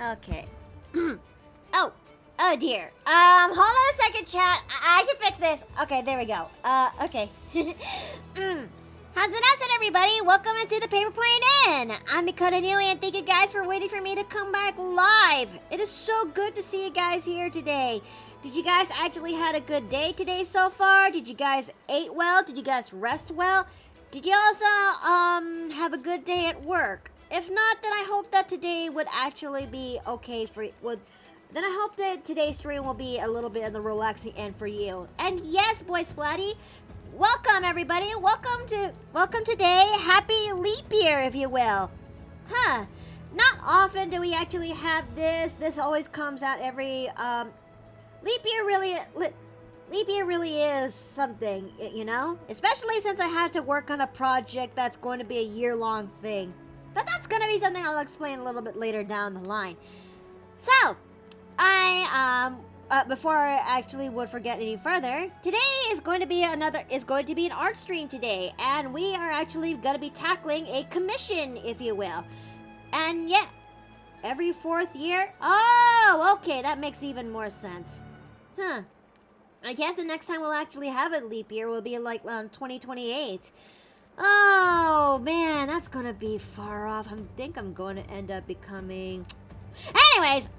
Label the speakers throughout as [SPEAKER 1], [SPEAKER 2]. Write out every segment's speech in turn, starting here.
[SPEAKER 1] Okay. Oh, oh dear. Hold on a second, chat. I can fix this. Okay, there we go. Okay. How's it, everybody? Welcome into the Paper Plane Inn. I'm Mikota Nui, and thank you guys for waiting for me to come back live. It is so good to see you guys here today. Did you guys actually had a good day today so far? Did you guys eat well? Did you guys rest well? Did you also have a good day at work? If not, then I hope that today would actually be okay for you. Then I hope that today's stream will be a little bit on the relaxing end for you. And yes, Boy Splatty, welcome everybody. Welcome today. Happy leap year, if you will. Huh. Not often do we actually have this. This always comes out every leap year really is something, you know? Especially since I had to work on a project that's going to be a year-long thing. But that's going to be something I'll explain a little bit later down the line. So, before I actually would forget any further, today is going to be an art stream today, and we are actually going to be tackling a commission, if you will. And yeah, every 4th year. Oh, okay, that makes even more sense. Huh. I guess the next time we'll actually have a leap year will be like 2028. Oh man, that's gonna be far off. I think I'm going to end up becoming. Anyways,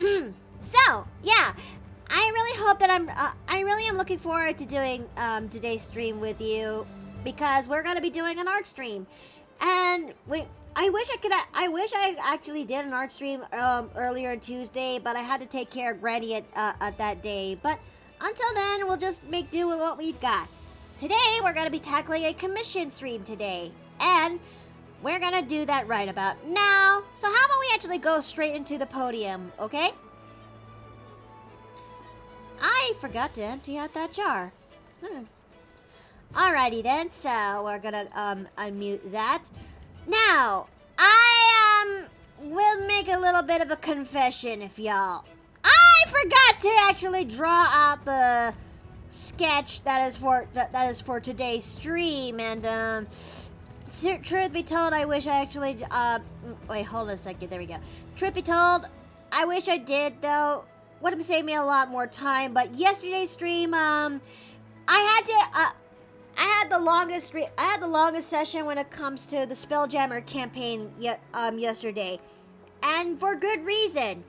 [SPEAKER 1] so yeah, I really hope that I really am looking forward to doing today's stream with you, because we're gonna be doing an art stream, and I wish I actually did an art stream earlier Tuesday, but I had to take care of Granny at that day. But until then, we'll just make do with what we've got. Today, we're going to be tackling a commission stream today, and we're going to do that right about now. So how about we actually go straight into the podium, okay? I forgot to empty out that jar. Alrighty then, so we're going to unmute that. Now, I will make a little bit of a confession, if y'all. I forgot to actually draw out the sketch that is for today's stream, and truth be told, I wish I actually wait, hold on a second, there we go. Truth be told, I wish I did, though. Would have saved me a lot more time. But yesterday's stream, I had the longest session when it comes to the Spelljammer campaign yesterday, and for good reason.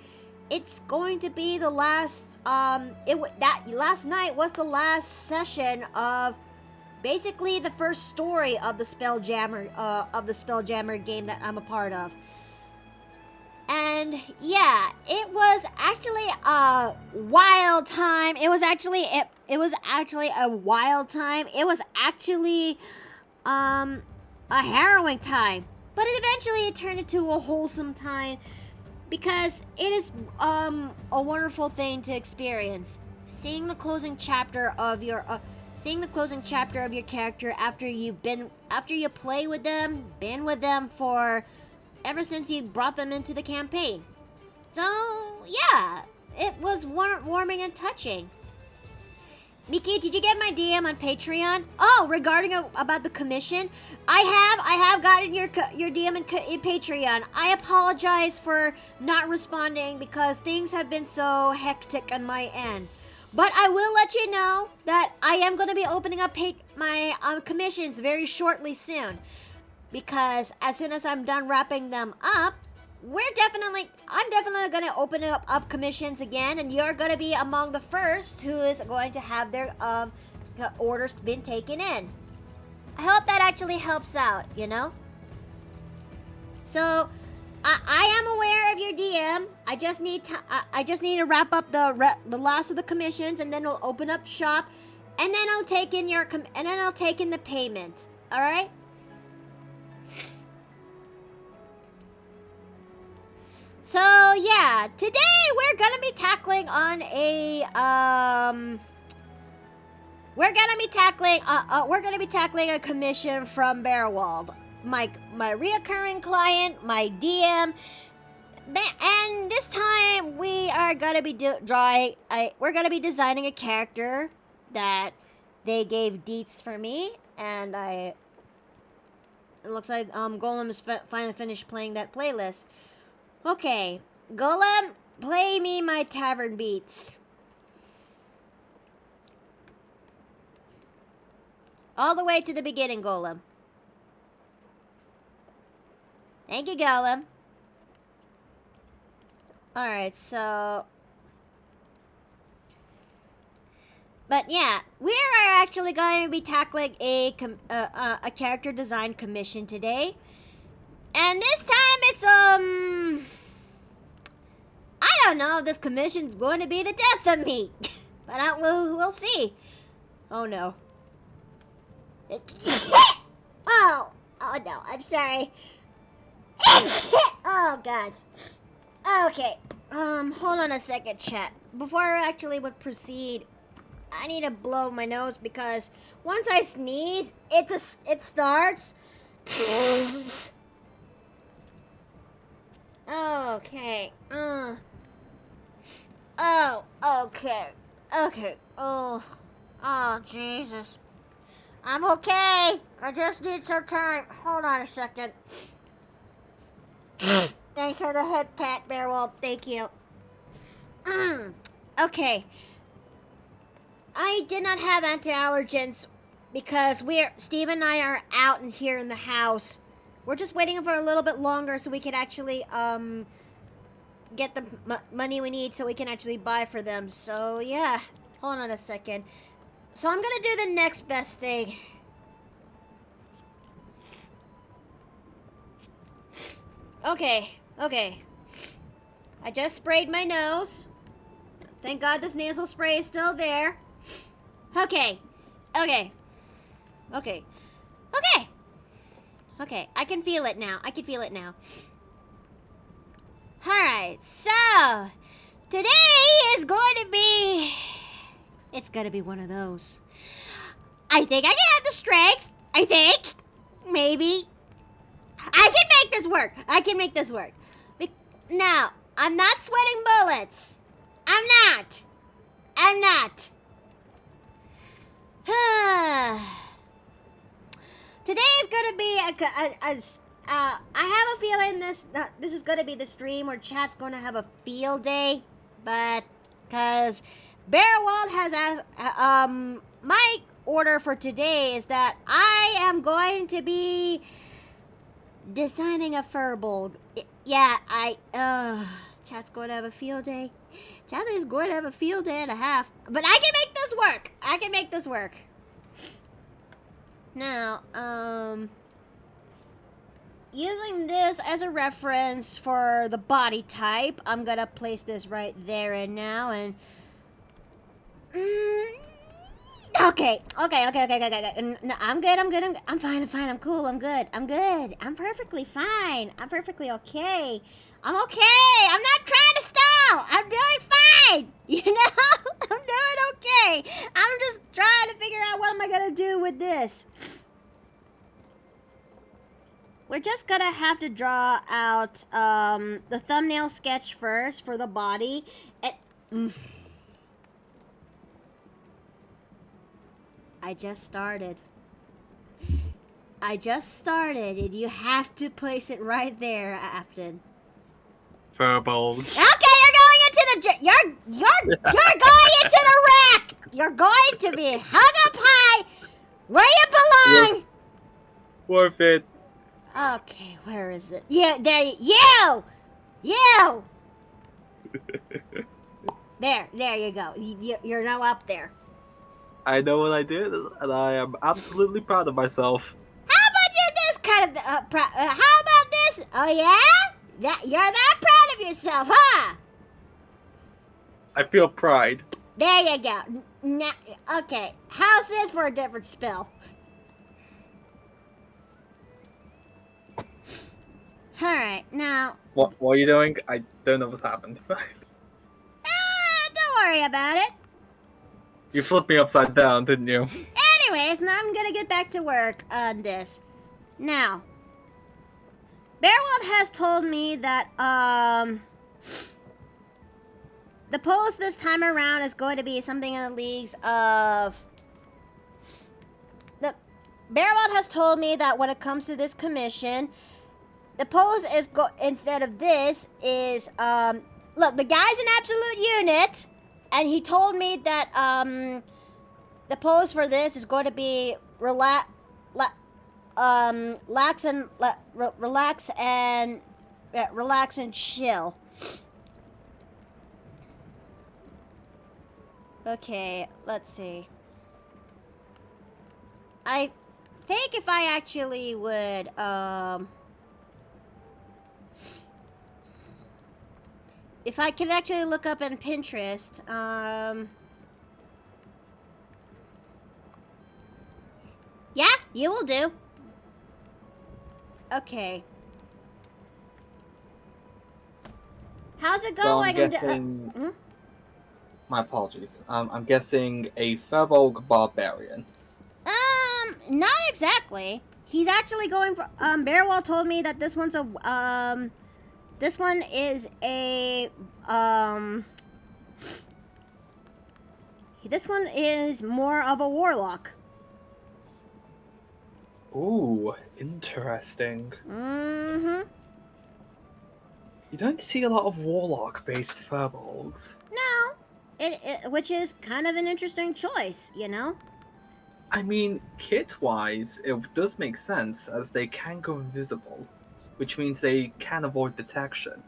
[SPEAKER 1] It's going to be the last. Last night was the last session of basically the first story of the Spelljammer game that I'm a part of. And yeah, it was actually a wild time. It was actually a wild time. It was actually a harrowing time, but eventually it turned into a wholesome time. Because it is a wonderful thing to experience, seeing the closing chapter of your character after you play with them, been with them for ever since you brought them into the campaign. So yeah, it was warming and touching. Miki, did you get my DM on Patreon? Oh, regarding about the commission, I have gotten your DM in Patreon. I apologize for not responding because things have been so hectic on my end. But I will let you know that I am going to be opening up my commissions very shortly soon, because as soon as I'm done wrapping them up, I'm definitely going to open up commissions again, and you're going to be among the first who is going to have their orders been taken in. I hope that actually helps out, you know? So, I am aware of your DM. I just need to wrap up the last of the commissions, and then we'll open up shop, and then I'll take in the payment. All right? So yeah, today we're gonna be tackling on a a commission from Baerwald, my reoccurring client, my DM, and this time we are gonna be designing a character that they gave deets for me, and it looks like Golem is finally finished playing that playlist. Okay, Golem, play me my tavern beats. All the way to the beginning, Golem. Thank you, Golem. Alright, so... But yeah, we are actually going to be tackling a character design commission today. And this time it's, I don't know if this commission is going to be the death of me. But we'll see. Oh no. Oh no, I'm sorry. Oh god. Okay, hold on a second, chat. Before I actually would proceed, I need to blow my nose because once I sneeze, it starts. Okay. Oh, okay. Okay. Oh, Jesus. I'm okay. I just need some time. Hold on a second. Thanks for the head pat, Baerwald. Thank you. Okay. I did not have anti-allergens because Steve and I are out and here in the house. We're just waiting for a little bit longer so we can actually get the money we need so we can actually buy for them. So yeah, hold on a second. So I'm gonna do the next best thing. Okay. I just sprayed my nose. Thank God this nasal spray is still there. Okay, I can feel it now. Alright, so today is going to be... It's gonna be one of those. I think I can have the strength. I think. Maybe. I can make this work. Now, I'm not sweating bullets. I'm not. Today is gonna be I have a feeling this is gonna be the stream where chat's gonna have a field day, but because Baerwald has asked, my order for today is that I am going to be designing a furbolg. Yeah, chat's going to have a field day. Chat is going to have a field day and a half. But I can make this work. Now, using this as a reference for the body type, I'm going to place this right there and now. And Okay. No, I'm good. I'm fine. I'm cool. I'm good. I'm perfectly fine. I'm perfectly okay. I'm okay. I'm not trying to stall. I'm doing fine. You know? I'm doing okay. I'm just trying to figure out what am I going to do with this. We're just going to have to draw out the thumbnail sketch first for the body. I just started, and you have to place it right there, Afton.
[SPEAKER 2] Furballs.
[SPEAKER 1] Okay, you're going into the rack. You're going to be hung up high, where you belong.
[SPEAKER 2] Worth it.
[SPEAKER 1] Okay, where is it? Yeah, there. You. There you go. You're now up there.
[SPEAKER 2] I know what I did, and I am absolutely proud of myself.
[SPEAKER 1] How about you this kind of, how about this? Oh yeah? You're that proud of yourself, huh?
[SPEAKER 2] I feel pride.
[SPEAKER 1] There you go. Now, okay, how's this for a different spell? Alright, now...
[SPEAKER 2] What are you doing? I don't know what's happened.
[SPEAKER 1] Don't worry about it.
[SPEAKER 2] You flipped me upside down, didn't you?
[SPEAKER 1] Anyways, now I'm gonna get back to work on this. Now, Baerwald has told me that, the pose this time around is going to be something in the leagues of... Baerwald has told me that when it comes to this commission, the pose is instead of this is look, the guy's an absolute unit, and he told me that the pose for this is going to be relax and chill. Okay, let's see. I think if I actually would if I could actually look up in Pinterest, yeah, you will do. Okay. How's it
[SPEAKER 2] So I'm
[SPEAKER 1] going?
[SPEAKER 2] guessing. My apologies. I'm guessing a Furbolg barbarian.
[SPEAKER 1] Not exactly. He's actually going for, Baerwald told me that this one's this one is a, this one is more of a warlock.
[SPEAKER 2] Ooh, interesting.
[SPEAKER 1] Mm-hmm.
[SPEAKER 2] You don't see a lot of warlock-based Furbolgs.
[SPEAKER 1] No, which is kind of an interesting choice, you know?
[SPEAKER 2] I mean, kit-wise, it does make sense, as they can go invisible, which means they can avoid detection.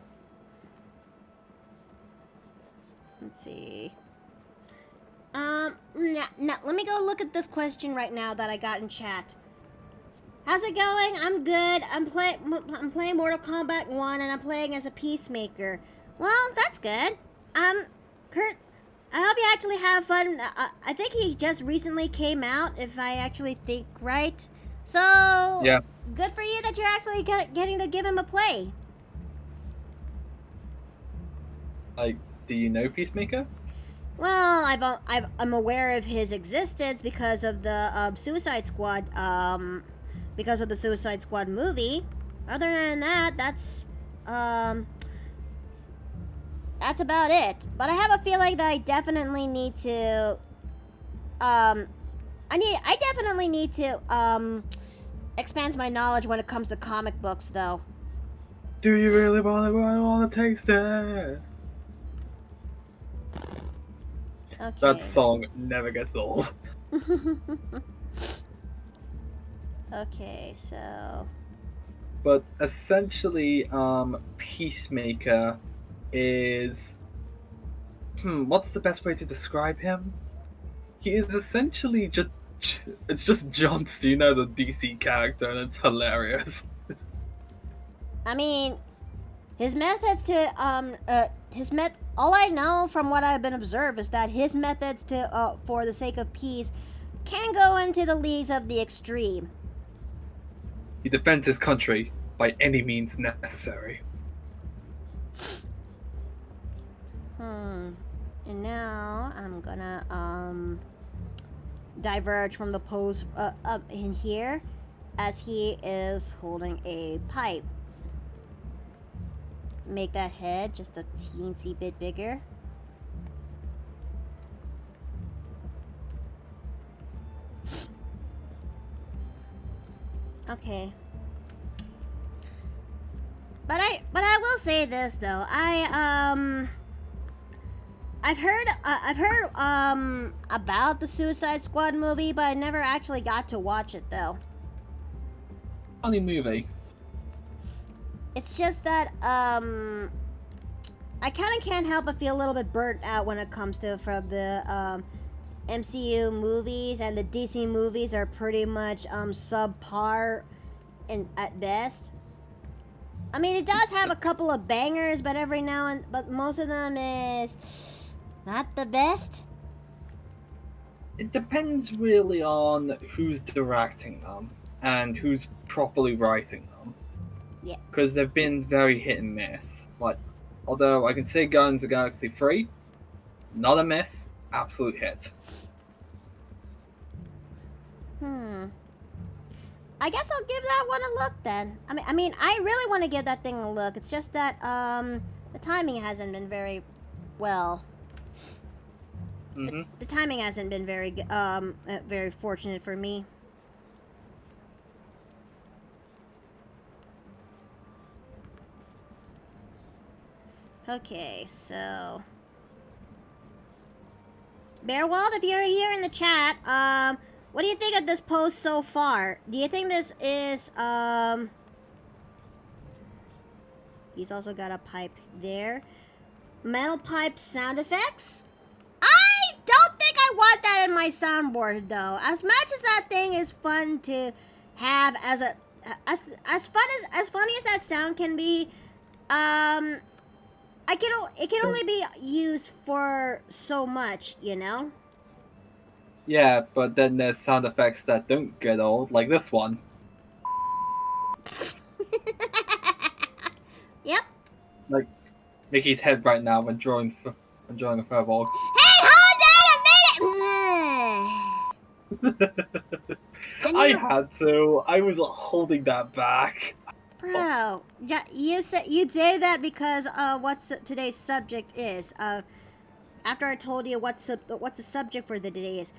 [SPEAKER 1] Let's see. Let me go look at this question right now that I got in chat. How's it going? I'm good. I'm playing Mortal Kombat 1 and I'm playing as a peacemaker. Well, that's good. Kurt, I hope you actually have fun. I think he just recently came out, if I actually think right. So,
[SPEAKER 2] Yeah.
[SPEAKER 1] good for you that you're actually getting to give him a play.
[SPEAKER 2] Like, do you know Peacemaker?
[SPEAKER 1] Well, I'm aware of his existence because of the Suicide Squad because of the Suicide Squad movie. Other than that, that's about it. But I have a feeling that I definitely need to I definitely need to expand my knowledge when it comes to comic books, though.
[SPEAKER 2] Do you really want to taste it?
[SPEAKER 1] Okay.
[SPEAKER 2] That song never gets old.
[SPEAKER 1] Okay, so
[SPEAKER 2] But essentially, Peacemaker is... what's the best way to describe him? He is essentially just... It's just John Cena, the DC character, and it's hilarious.
[SPEAKER 1] I mean, his methods to all I know from what I've been observed is that his methods to for the sake of peace can go into the leagues of the extreme.
[SPEAKER 2] He defends his country by any means necessary.
[SPEAKER 1] And now I'm gonna diverge from the pose up in here as he is holding a pipe. Make that head just a teensy bit bigger. Okay. But I will say this though. I've heard about the Suicide Squad movie, but I never actually got to watch it though.
[SPEAKER 2] Funny movie.
[SPEAKER 1] It's just that I kind of can't help but feel a little bit burnt out when it comes to from the MCU movies, and the DC movies are pretty much subpar at best. I mean, it does have a couple of bangers, but but most of them is not the best.
[SPEAKER 2] It depends really on who's directing them and who's properly writing them.
[SPEAKER 1] Yeah.
[SPEAKER 2] Because they've been very hit and miss. Like, although I can say Guardians of the Galaxy 3, not a miss, absolute hit.
[SPEAKER 1] I guess I'll give that one a look then. I mean, I really want to give that thing a look. It's just that the timing hasn't been very well. The timing hasn't been very fortunate for me. Okay, so Baerwald, if you're here in the chat, what do you think of this post so far? Do you think this is he's also got a pipe there. Metal pipe sound effects? I don't think I want that in my soundboard though. As much as that thing is fun to have as a as funny as that sound can be, it can only be used for so much, you know?
[SPEAKER 2] Yeah, but then there's sound effects that don't get old, like this one.
[SPEAKER 1] Yep.
[SPEAKER 2] Like Mickey's head right now when drawing a fireball.
[SPEAKER 1] Hey, hold on a minute! Can
[SPEAKER 2] I
[SPEAKER 1] you,
[SPEAKER 2] had to. I was holding that back.
[SPEAKER 1] bro? Yeah, you say that because today's subject is. After I told you what's the subject for the day is.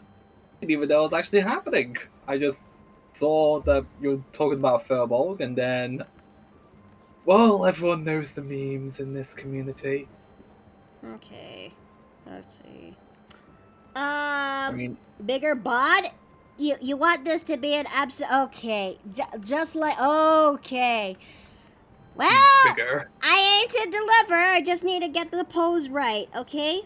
[SPEAKER 2] I didn't even know it was actually happening. I just saw that you were talking about Furbolg, and then, well, everyone knows the memes in this community.
[SPEAKER 1] Okay, let's see.
[SPEAKER 2] I mean,
[SPEAKER 1] Bigger bod. You want this to be an okay? Just like okay. Well,
[SPEAKER 2] bigger.
[SPEAKER 1] I aim to deliver. I just need to get the pose right. Okay.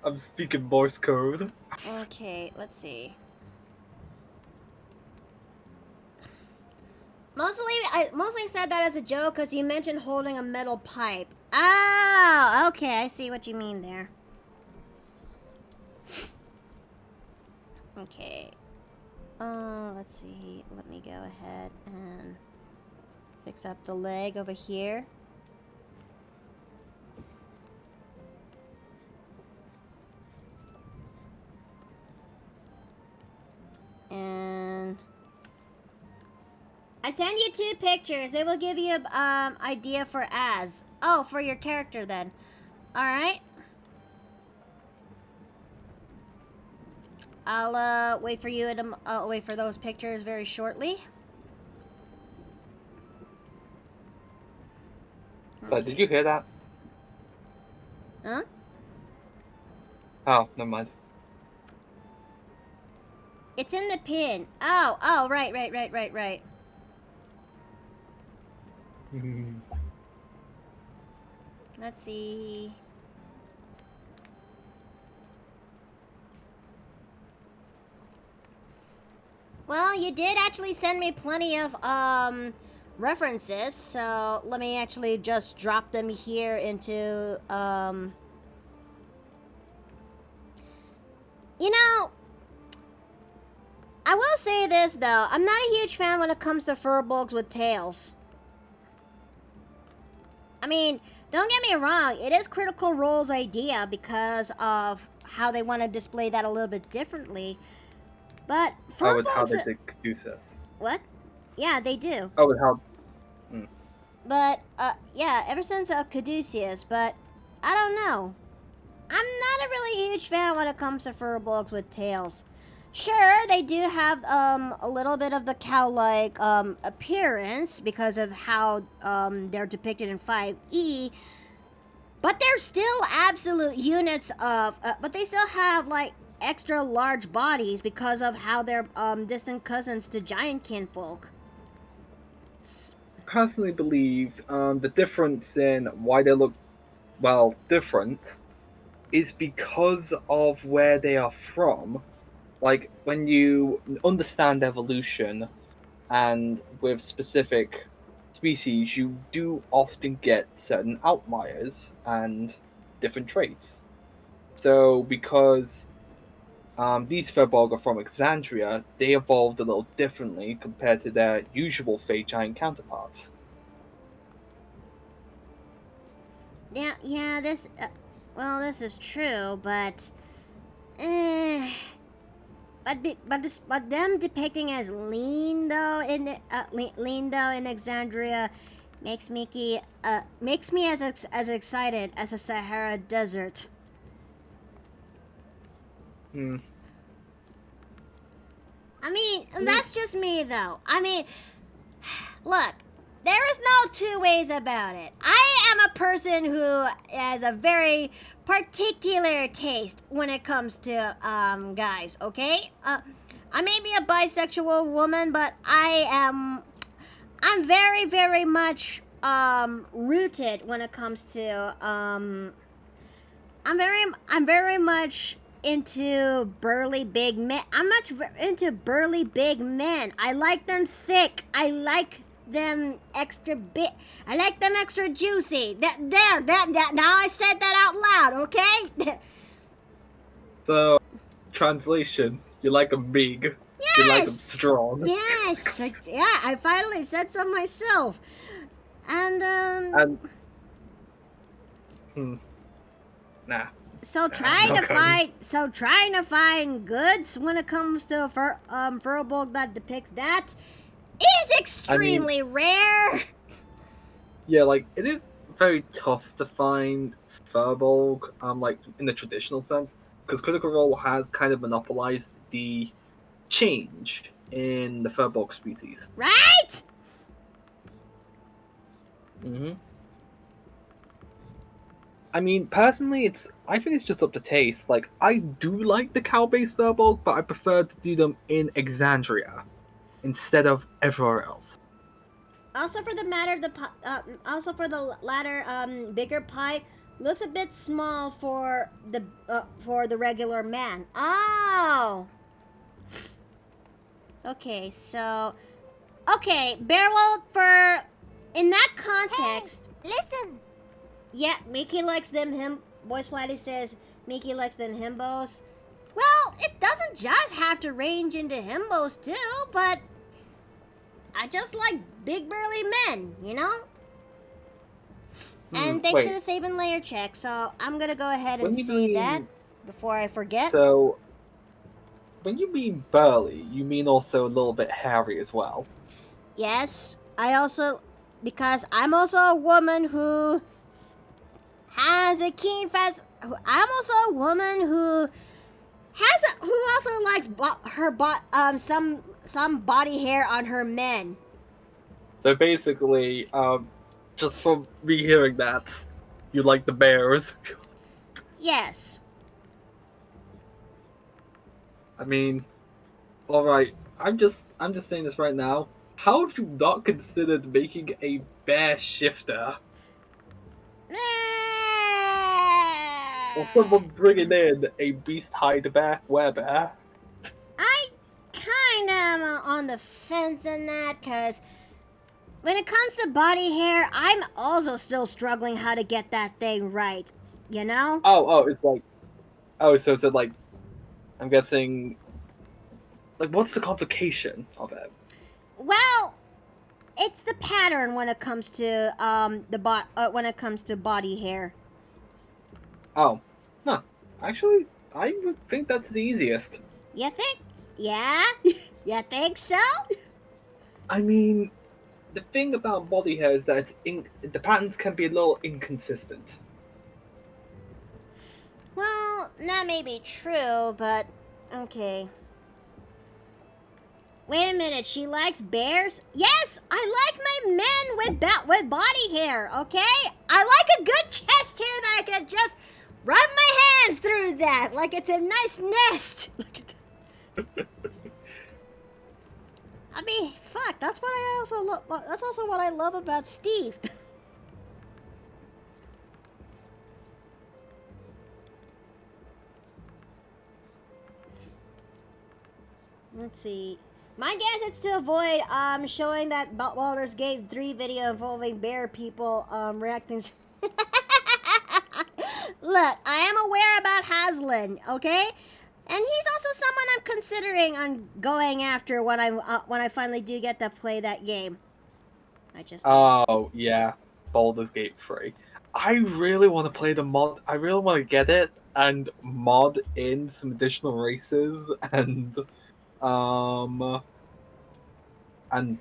[SPEAKER 2] I'm speaking Morse code.
[SPEAKER 1] Okay, let's see. I mostly said that as a joke because you mentioned holding a metal pipe. Oh, okay, I see what you mean there. Okay. Let's see. Let me go ahead and fix up the leg over here. And I send you 2 pictures. They will give you a idea for for your character then. All right. I'll wait for you and I'll wait for those pictures very shortly.
[SPEAKER 2] But did you hear that?
[SPEAKER 1] Huh?
[SPEAKER 2] Oh, never mind.
[SPEAKER 1] It's in the pin. Oh, right. Let's see. Well, you did actually send me plenty of references, so let me actually just drop them here into you know, I will say this though, I'm not a huge fan when it comes to furbolgs with tails. I mean, don't get me wrong, it is Critical Role's idea because of how they want to display that a little bit differently. But
[SPEAKER 2] Oh, with how
[SPEAKER 1] furbolgs...
[SPEAKER 2] they did Caduceus.
[SPEAKER 1] What? Yeah, they do.
[SPEAKER 2] Oh, with how...
[SPEAKER 1] But, yeah, ever since Caduceus, but I don't know. I'm not a really huge fan when it comes to furbolgs with tails. Sure, they do have a little bit of the cow-like appearance because of how they're depicted in 5e, but they're still absolute units of. But they still have like extra large bodies because of how they're distant cousins to giant kinfolk.
[SPEAKER 2] Personally believe the difference in why they look, well, different is because of where they are from. Like, when you understand evolution and with specific species, you do often get certain outliers and different traits. So, because these Furbolg are from Exandria, they evolved a little differently compared to their usual Fey giant counterparts.
[SPEAKER 1] Yeah, this is true, but but them depicting as lean though in Exandria makes me as excited as a Sahara desert. I mean, that's just me, though. I mean, look, there is no two ways about it. I am a person who has a very particular taste when it comes to guys, okay? I may be a bisexual woman, but I'm very, very much rooted when it comes to I'm very much into burly big men. I'm much into burly big men. I like them thick. I like them extra big. I like them extra juicy. That now I said that out loud, okay?
[SPEAKER 2] So, translation: you like them big.
[SPEAKER 1] Yes!
[SPEAKER 2] You like them strong.
[SPEAKER 1] Yes! I finally said so myself. And
[SPEAKER 2] Nah.
[SPEAKER 1] So
[SPEAKER 2] Nah,
[SPEAKER 1] trying
[SPEAKER 2] not
[SPEAKER 1] to
[SPEAKER 2] going.
[SPEAKER 1] find goods when it comes to a Furbolg that depicts that is extremely rare.
[SPEAKER 2] Yeah, like it is very tough to find Furbolg, like in the traditional sense, because Critical Role has kind of monopolized the change in the Furbolg species.
[SPEAKER 1] Right?
[SPEAKER 2] Mm-hmm. I mean, personally, I think it's just up to taste. Like, I do like the cow-based Furbolg, but I prefer to do them in Exandria instead of everywhere else.
[SPEAKER 1] Also, for the matter of also for the latter, bigger pie looks a bit small for the regular man. Oh. Okay, so Baerwald, for in that context.
[SPEAKER 3] Hey, listen.
[SPEAKER 1] Yeah, Mickey likes them Boy Splatty says Mickey likes them himbos. Well, it doesn't just have to range into himbos too, but I just like big burly men, you know? And thanks for the save and layer check, so I'm gonna go ahead and say that before I forget.
[SPEAKER 2] So, when you mean burly, you mean also a little bit hairy as well.
[SPEAKER 1] Yes, because I'm also a woman who has a keen fast. I'm also a woman who also likes some body hair on her men.
[SPEAKER 2] So basically, just from me hearing that, you like the bears.
[SPEAKER 1] Yes.
[SPEAKER 2] I mean, all right. I'm just saying this right now. How have you not considered making a bear shifter? Or someone bringing in a beast-hide bear, werebear?
[SPEAKER 1] I kind of am on the fence in that, because when it comes to body hair, I'm also still struggling how to get that thing right, you know?
[SPEAKER 2] It's like... Oh, so is it like... I'm guessing... Like, what's the complication of it?
[SPEAKER 1] Well, it's the pattern when it comes to when it comes to body hair.
[SPEAKER 2] Oh. Huh. Actually, I would think that's the easiest.
[SPEAKER 1] You think? Yeah? You think so?
[SPEAKER 2] I mean, the thing about body hair is that the patterns can be a little inconsistent.
[SPEAKER 1] Well, that may be true, but okay. Wait a minute, she likes bears? Yes, I like my men with body hair, okay? I like a good chest hair that I can just rub my hands through that like it's a nice nest. I mean, fuck, that's what I also love. That's also what I love about Steve. Let's see. My guess is to avoid showing that Baldur's Gate 3 video involving bear people reacting. Look, I am aware about Haslin, okay? And he's also someone I'm considering on going after when I finally do get to play that game.
[SPEAKER 2] Oh yeah, Baldur's Gate 3. I really want to play the mod. I really want to get it and mod in some additional races and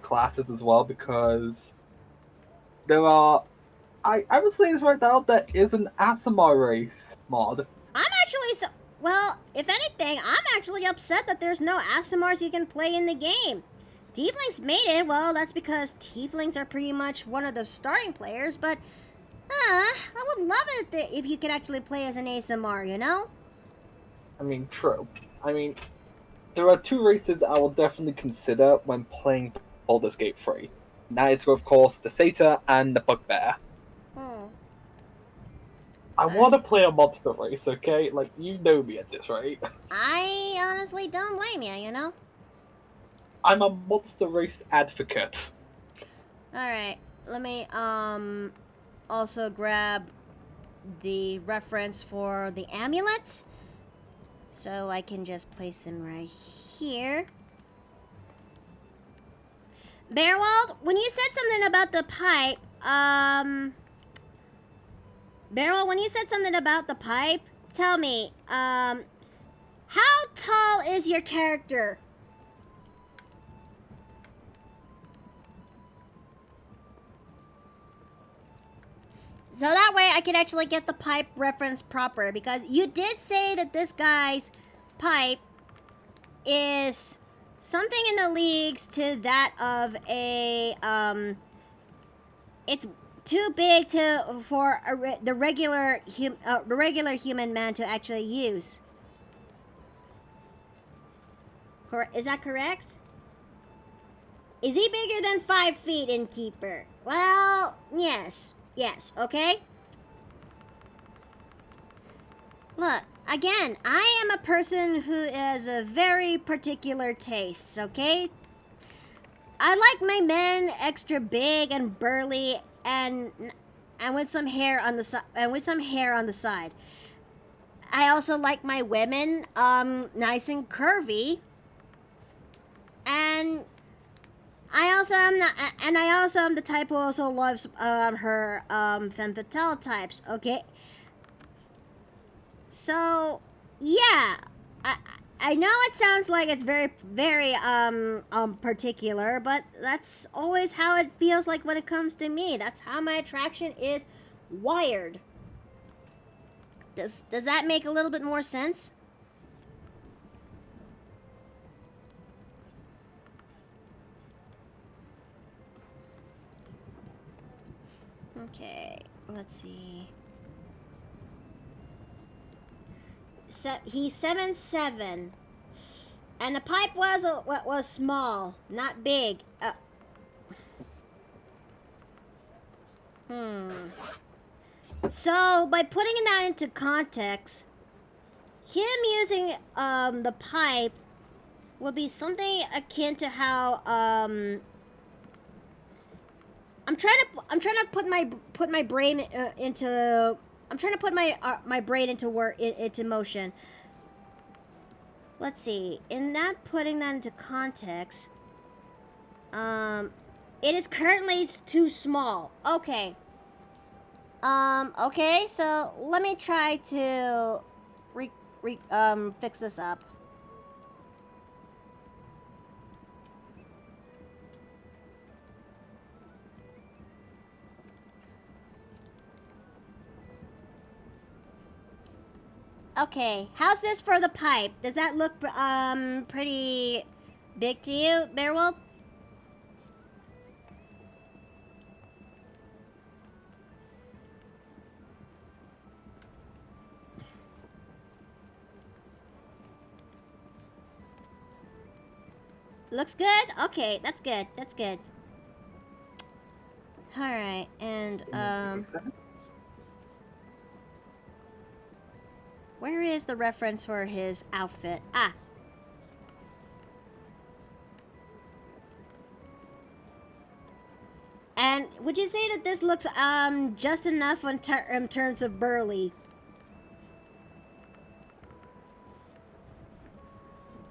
[SPEAKER 2] classes as well, because there are... I would say this right now, there is an Asimar race mod.
[SPEAKER 1] I'm actually Well, if anything, I'm actually upset that there's no Asimars you can play in the game. Tieflings made it, well, that's because Tieflings are pretty much one of the starting players, but I would love it if you could actually play as an ASMR, you know?
[SPEAKER 2] I mean, true. I mean, there are two races I will definitely consider when playing Baldur's Gate 3. That is, of course, the Satyr and the Bugbear.
[SPEAKER 1] Hmm.
[SPEAKER 2] I want to play a monster race, okay? Like, you know me at this, right?
[SPEAKER 1] I honestly don't blame you, you know?
[SPEAKER 2] I'm a monster race advocate.
[SPEAKER 1] Alright, let me, also grab the reference for the amulet. So I can just place them right here. Baerwald, when you said something about the pipe, Baerwald, when you said something about the pipe, tell me, how tall is your character? So that way I can actually get the pipe reference proper, because you did say that this guy's pipe is something in the leagues to that of a, it's too big for the regular human man to actually use. Is that correct? Is he bigger than 5 feet, Innkeeper? Well, yes. Yes, okay? Look, again, I am a person who has a very particular tastes, okay? I like my men extra big and burly and with some hair on the side. I also like my women nice and curvy. And I also am the type who also loves her femme fatale types, okay? So, yeah. I I know it sounds like it's very particular, but that's always how it feels like when it comes to me. That's how my attraction is wired. Does that make a little bit more sense? Okay, let's see. He's 7'7", and the pipe was small, not big. So by putting that into context, him using the pipe would be something akin to how I'm trying to put my brain into I'm trying to put my brain into into motion. Let's see. In that putting that into context, it is currently too small. Okay. Okay. So let me try to fix this up. Okay, how's this for the pipe? Does that look pretty big to you, Baerwald? Looks good? Okay, that's good. That's good. Alright, and where is the reference for his outfit? Ah. And would you say that this looks just enough in terms of burly?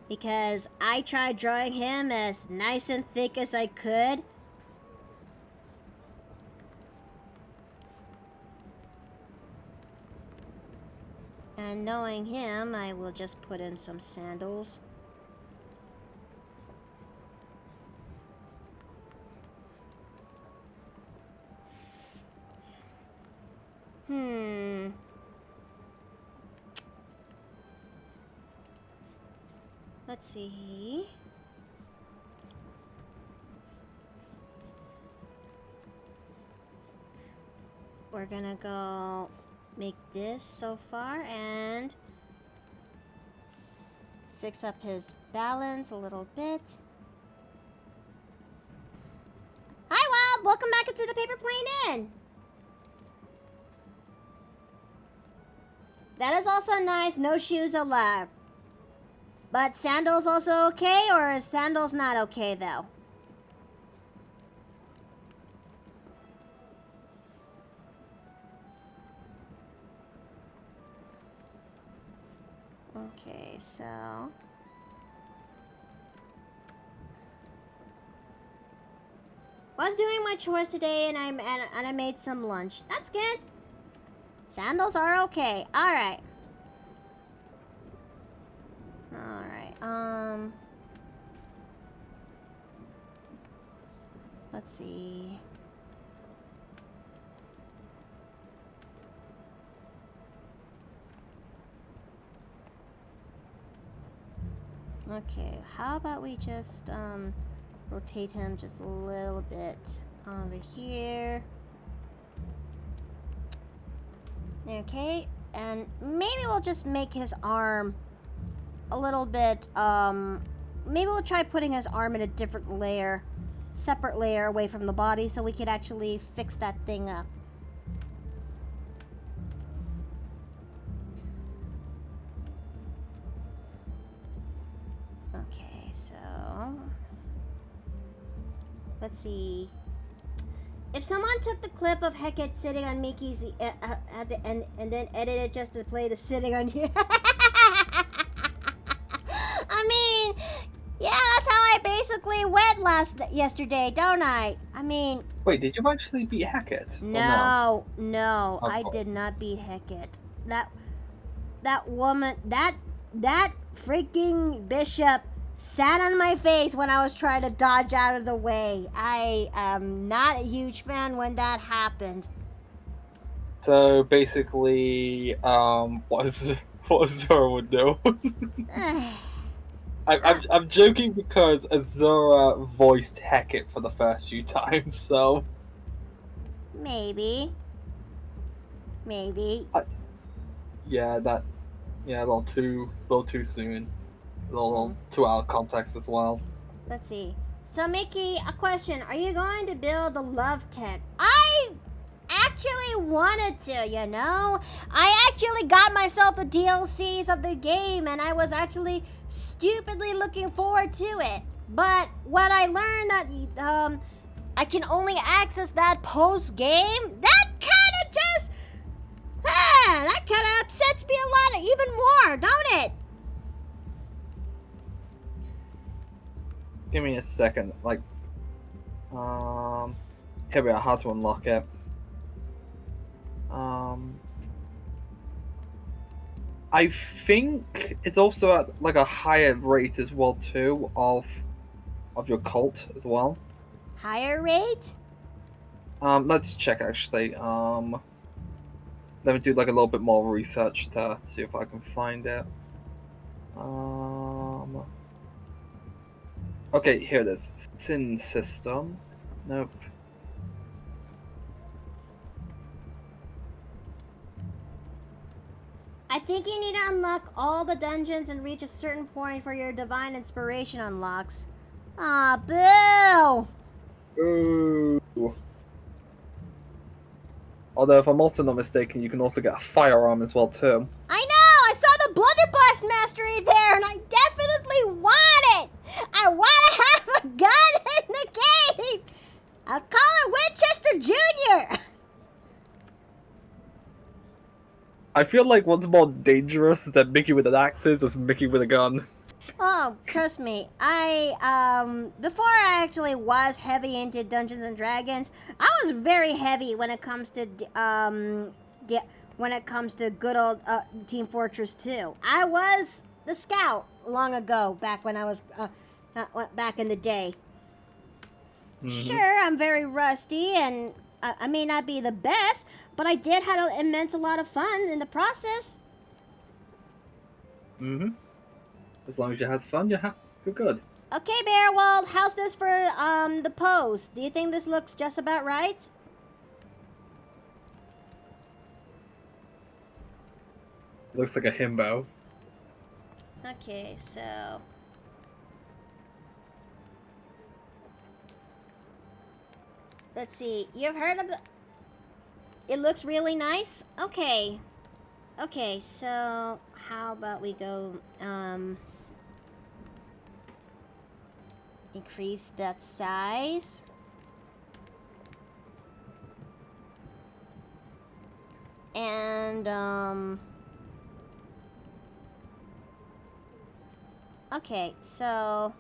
[SPEAKER 1] Because I tried drawing him as nice and thick as I could. And knowing him, I will just put in some sandals. Let's see. We're gonna go make this so far and fix up his balance a little bit. Hi, Wild! Welcome back into the Paper Plane Inn! That is also nice. No shoes allowed. But sandals also okay, or is sandals not okay, though? Okay, so... I was doing my chores today, and I made some lunch. That's good. Sandals are okay. All right. All right. Let's see. Okay, how about we just rotate him just a little bit over here. Okay, and maybe we'll just make his arm a little bit, maybe we'll try putting his arm in a different layer, separate layer away from the body so we could actually fix that thing up. Okay, so let's see. If someone took the clip of Hecate sitting on Mickey's at the end and then edited just to play the sitting on you. I mean, yeah, that's how I basically went yesterday, don't I? I mean...
[SPEAKER 2] Wait, did you actually beat Hecate?
[SPEAKER 1] No, no,
[SPEAKER 2] Of
[SPEAKER 1] I
[SPEAKER 2] course.
[SPEAKER 1] did not beat Hecate. That woman, that freaking bishop sat on my face when I was trying to dodge out of the way. I am not a huge fan when that happened.
[SPEAKER 2] So basically, what Azura would do. I'm joking because Azura voiced Hecate for the first few times, so
[SPEAKER 1] Maybe.
[SPEAKER 2] yeah, a little too soon, a little too out of context as well.
[SPEAKER 1] Let's see. So, Mickey, a question. Are you going to build a love tent? I actually wanted to, you know? I actually got myself the DLCs of the game, and I was actually stupidly looking forward to it. But when I learned that I can only access that post-game, that kind of just... that kind of upsets me a lot, even more, don't it?
[SPEAKER 2] Give me a second, like, here we are, how to unlock it. I think it's also at like a higher rate as well too of your cult as well.
[SPEAKER 1] Higher rate?
[SPEAKER 2] Let's check actually. Let me do like a little bit more research to see if I can find it. Okay, here it is. Sin system. Nope.
[SPEAKER 1] I think you need to unlock all the dungeons and reach a certain point for your divine inspiration unlocks. Ah, boo!
[SPEAKER 2] Ooh. Although, if I'm also not mistaken, you can also get a firearm as well too.
[SPEAKER 1] I know! I saw the Blunderbuss Mastery there, and I definitely want it! I want to have a gun in the game! I'll call it Winchester Jr.!
[SPEAKER 2] I feel like what's more dangerous than Mickey with an axe is Mickey with a gun.
[SPEAKER 1] Oh, trust me. Before I actually was heavy into Dungeons and Dragons, I was very heavy when it comes to, good old, Team Fortress 2. I was the scout long ago, back when I was, back in the day. Sure, I'm very rusty, and I may not be the best, but I did have an immense lot of fun in the process.
[SPEAKER 2] As long as you have fun, you're good.
[SPEAKER 1] Okay, Baerwald, how's this for the pose? Do you think this looks just about right?
[SPEAKER 2] It looks like a himbo.
[SPEAKER 1] Okay, so let's see. You've heard of the... It looks really nice? Okay. Okay, so how about we go increase that size. And okay, so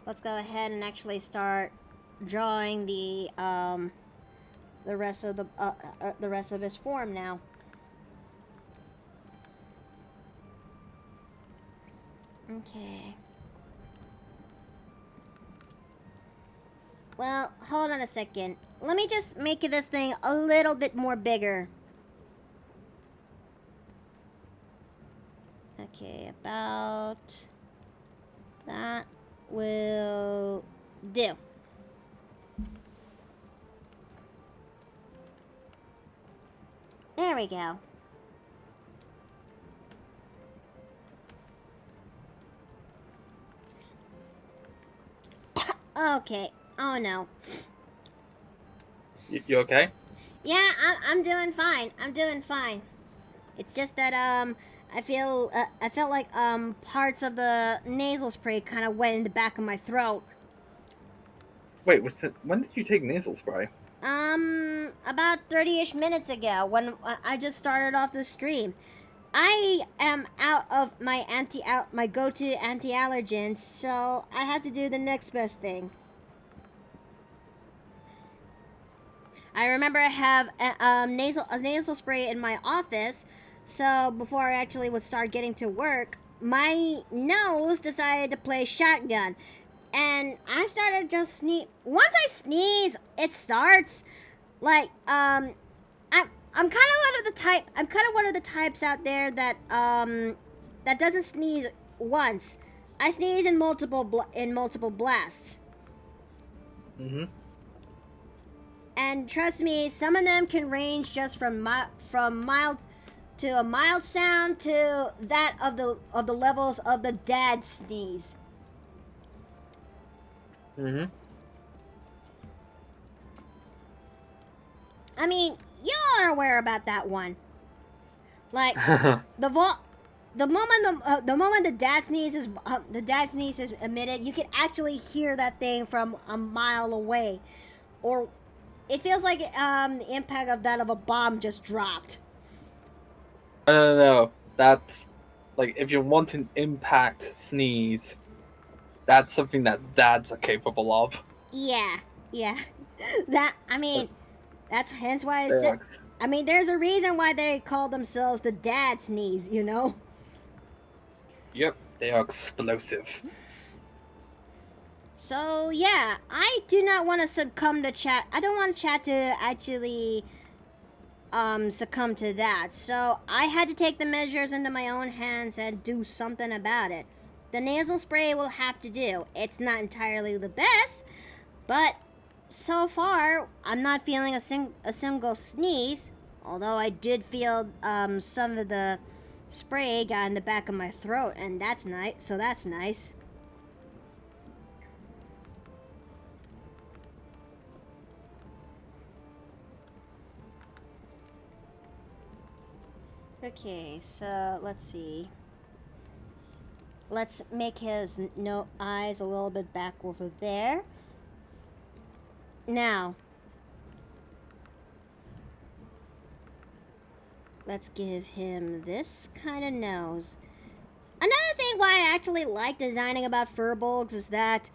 [SPEAKER 1] let's go ahead and actually start drawing the rest of the rest of his form now. Okay. Well, hold on a second. Let me just make this thing a little bit more bigger. Okay, about that will do. There we go. Okay. Oh no.
[SPEAKER 2] You okay?
[SPEAKER 1] Yeah, I'm doing fine. I'm doing fine. It's just that I felt like parts of the nasal spray kind of went in the back of my throat.
[SPEAKER 2] Wait, when did you take nasal spray?
[SPEAKER 1] About 30-ish minutes ago when I just started off the stream. I am out of my my go-to anti-allergens, so I had to do the next best thing. I remember I have a nasal spray in my office, so before I actually would start getting to work, my nose decided to play shotgun, and I started just sneeze. Once I sneeze, it starts like I'm kind of one of the types out there that that doesn't sneeze once. I sneeze in multiple blasts.
[SPEAKER 2] Mm-hmm.
[SPEAKER 1] And trust me, some of them can range just from mild to a mild sound to that of the levels of the dad sneeze.
[SPEAKER 2] Mm-hmm.
[SPEAKER 1] I mean, you are aware about that one. Like the moment the dad sneeze is emitted, you can actually hear that thing from a mile away, or it feels like the impact of that of a bomb just dropped.
[SPEAKER 2] No. That's like if you want an impact sneeze, that's something that dads are capable of.
[SPEAKER 1] Yeah. That's hence why
[SPEAKER 2] Relax.
[SPEAKER 1] I mean, there's a reason why they call themselves the dad sneeze, you know?
[SPEAKER 2] Yep, they are explosive.
[SPEAKER 1] So, yeah, I do not want to succumb to chat. I don't want chat to actually succumb to that. So, I had to take the measures into my own hands and do something about it. The nasal spray will have to do. It's not entirely the best, but so far, I'm not feeling a single sneeze, although I did feel some of the spray got in the back of my throat, and that's nice. So that's nice. Okay, so let's see. Let's make his eyes a little bit back over there. Now, let's give him this kind of nose. Another thing why I actually like designing about furbolgs is that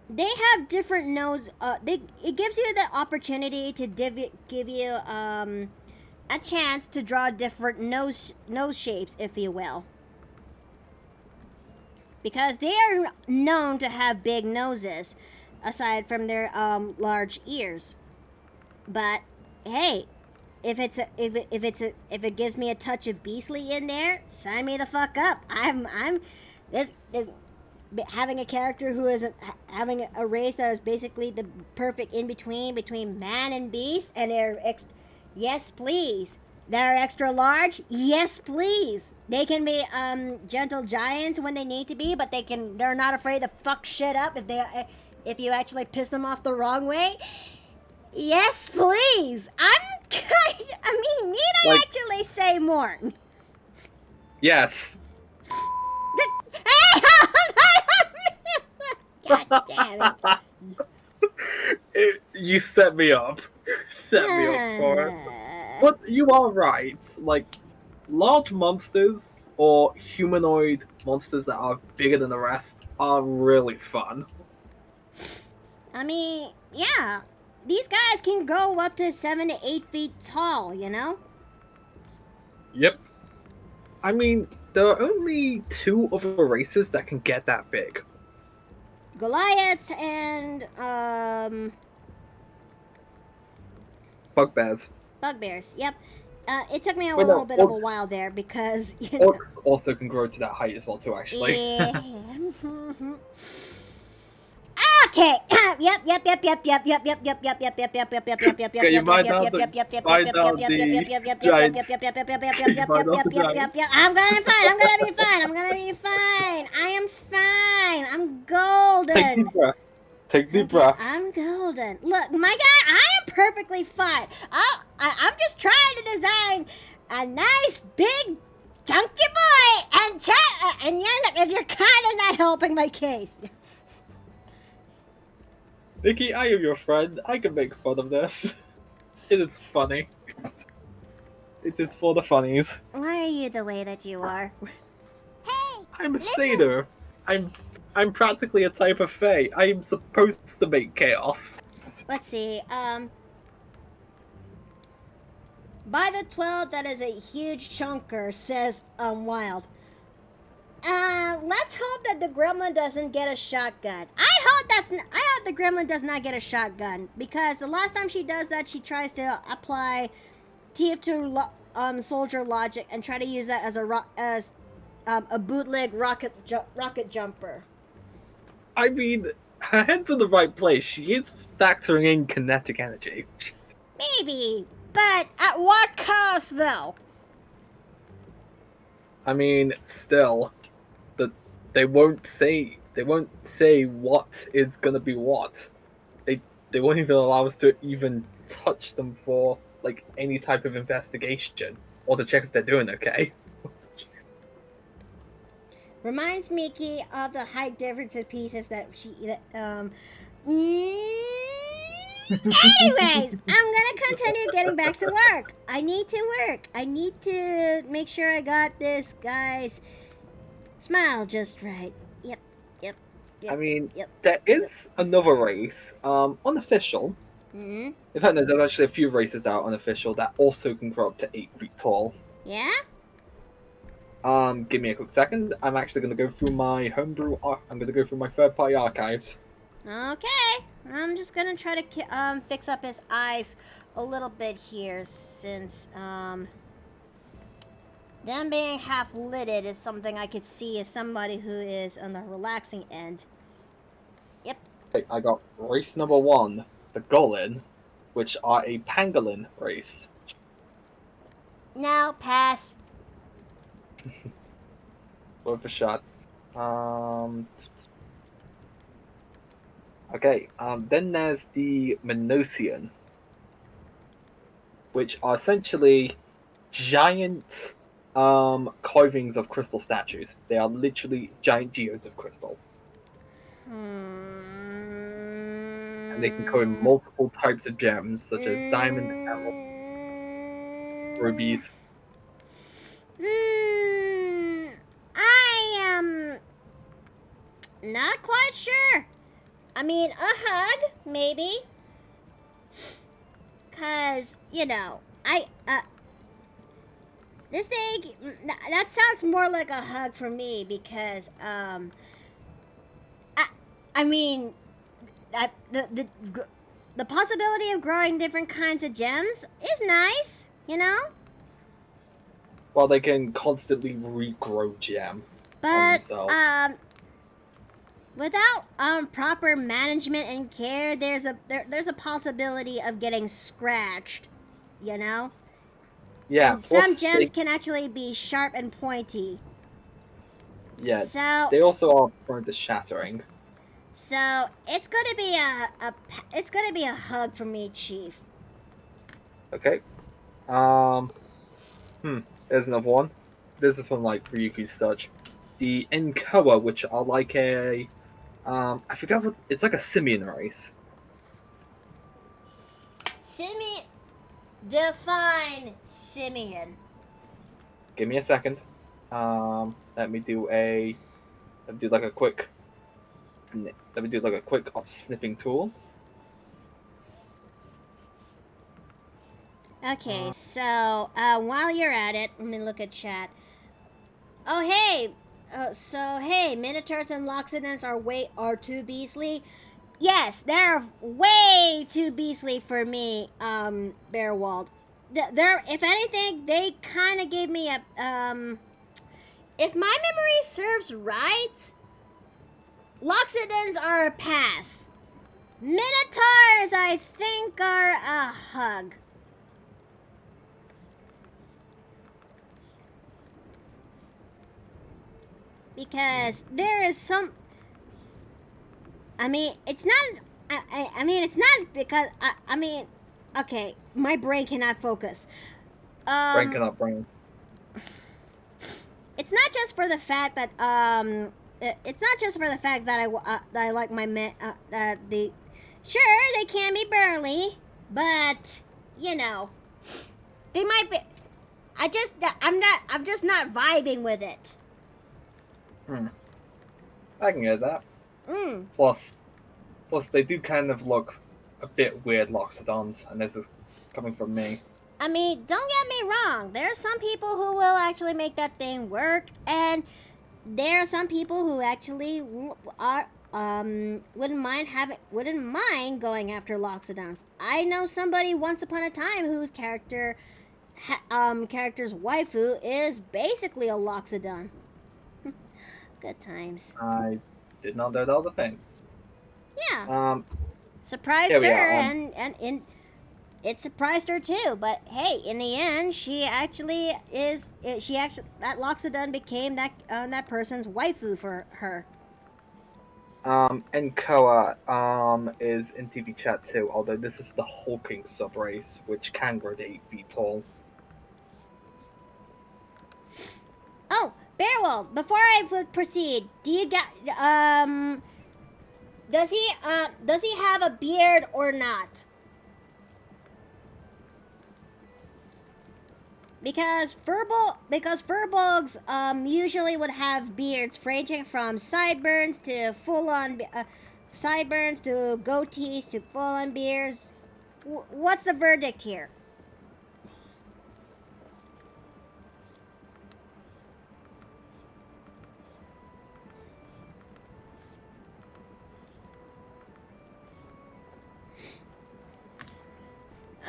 [SPEAKER 1] they have different nose. It gives you the opportunity to give you a chance to draw different nose shapes, if you will, because they are known to have big noses, aside from their large ears. But hey, if it gives me a touch of beastly in there, sign me the fuck up. This having a character who is having a race that is basically the perfect in between man and beast, and yes please. They're extra large, yes please. They can be gentle giants when they need to be, but they're not afraid to fuck shit up if you actually piss them off the wrong way. Yes please. Need I
[SPEAKER 2] Like-
[SPEAKER 1] actually say more?
[SPEAKER 2] Yes.
[SPEAKER 1] Hey! God damn it.
[SPEAKER 2] You set me up. Set me up for it. But you are right. Like, large monsters or humanoid monsters that are bigger than the rest are really fun.
[SPEAKER 1] I mean, yeah. These guys can go up to 7 to 8 feet tall, you know?
[SPEAKER 2] Yep. I mean, there are only 2 other races that can get that big.
[SPEAKER 1] Goliaths and,
[SPEAKER 2] Bugbears.
[SPEAKER 1] bugbears. Yep. It took me a
[SPEAKER 2] Wait, no,
[SPEAKER 1] little bit of a
[SPEAKER 2] orcs.
[SPEAKER 1] while there because, you know.
[SPEAKER 2] Orcs also can grow to that height as well, too, actually.
[SPEAKER 1] Yeah. Okay. Yep. I'm gonna be fine. I am fine. I'm golden.
[SPEAKER 2] Take deep breaths. Take deep breaths.
[SPEAKER 1] I'm golden. Look, my guy, I am perfectly fine. I'm just trying to design a nice big chunky boy, and you're kind of not helping my case.
[SPEAKER 2] Nikki, I am your friend. I can make fun of this. It is funny. It is for the funnies.
[SPEAKER 1] Why are you the way that you are? Hey!
[SPEAKER 2] I'm a satyr. I'm practically a type of fae. I am supposed to make chaos.
[SPEAKER 1] Let's see, by the 12, that is a huge chunker, says, Wild. Let's hope that the gremlin doesn't get a shotgun. I hope the gremlin does not get a shotgun, because the last time she does that, she tries to apply TF2 soldier logic and try to use that as a bootleg rocket jumper.
[SPEAKER 2] I mean, her head's in the right place. She is factoring in kinetic energy.
[SPEAKER 1] Maybe, but at what cost, though?
[SPEAKER 2] I mean, still, they won't say what is gonna be what. They won't even allow us to even touch them for like any type of investigation or to check if they're doing okay.
[SPEAKER 1] Reminds Mickey of the height differences pieces that she. Anyways, I'm gonna continue getting back to work. I need to work. I need to make sure I got this guy's smile just right. Yep.
[SPEAKER 2] I mean, there is another race, unofficial.
[SPEAKER 1] Mm-hmm.
[SPEAKER 2] In fact, there's actually a few races that are unofficial that also can grow up to 8 feet tall.
[SPEAKER 1] Yeah?
[SPEAKER 2] Give me a quick second. I'm actually going to go through my homebrew. I'm going to go through my third-party archives.
[SPEAKER 1] Okay. I'm just gonna try to fix up his eyes a little bit here, since them being half-lidded is something I could see as somebody who is on the relaxing end. Yep.
[SPEAKER 2] Okay, I got race number 1, the Golin, which are a pangolin race.
[SPEAKER 1] No, pass.
[SPEAKER 2] Worth a shot. Okay, then there's the Minosian, which are essentially giant carvings of crystal statues. They are literally giant geodes of crystal. And they can cover multiple types of gems, such as diamond, emerald, rubies.
[SPEAKER 1] I am not quite sure. I mean, a hug, maybe. Cause, you know, this thing, that sounds more like a hug for me, because, I mean, the possibility of growing different kinds of gems is nice. you know?
[SPEAKER 2] Well, they can constantly regrow gem on
[SPEAKER 1] But,
[SPEAKER 2] themselves.
[SPEAKER 1] without, proper management and care, there's a possibility of getting scratched, you know?
[SPEAKER 2] Yeah,
[SPEAKER 1] And some
[SPEAKER 2] plus
[SPEAKER 1] gems can actually be sharp and pointy.
[SPEAKER 2] yeah,
[SPEAKER 1] So,
[SPEAKER 2] they also are prone to shattering.
[SPEAKER 1] so it's gonna be it's gonna be a hug for me, Chief.
[SPEAKER 2] Okay. There's another one. This is from like Ryuki's Touch. The Enkoa, which are like I forgot what it's like a simian race.
[SPEAKER 1] Simian. Define simian.
[SPEAKER 2] Give me a second. Let me do like a quick let me do like a quick sniffing tool.
[SPEAKER 1] Okay, so while you're at it, let me look at chat. Oh hey, hey, Minotaurs and Loxodons are too beastly. Yes, they're way too beastly for me, Baerwald. They're, if anything, they kind of gave me a If my memory serves right, Loxodons are a pass. Minotaurs, I think, are a hug. Because there is some. I mean, it's not. I mean, it's not because. I mean, okay, my brain cannot focus.
[SPEAKER 2] Brain cannot brain.
[SPEAKER 1] It's not just for the fact that it's not just for the fact that I like my men. The sure they can be burly, but you know they might be. I'm just not vibing with it.
[SPEAKER 2] I can get that. Plus they do kind of look a bit weird Loxodons, and this is coming from me.
[SPEAKER 1] I mean, don't get me wrong. There are some people who will actually make that thing work, and there are some people who actually are wouldn't mind going after Loxodons. I know somebody once upon a time whose character's waifu is basically a Loxodon. Good times.
[SPEAKER 2] I did not know that was a thing.
[SPEAKER 1] Yeah. Surprised her, and it surprised her too. But hey, in the end, she actually that Loxodon became that person's waifu for her.
[SPEAKER 2] Enkoa is in TV chat too, although this is the hulking subrace, which can grow to 8 feet tall.
[SPEAKER 1] Oh, Baerwald, before I proceed, do you get does he have a beard or not? Because furbolgs usually would have beards ranging from sideburns to full-on sideburns to goatees to full-on beards. What's the verdict here?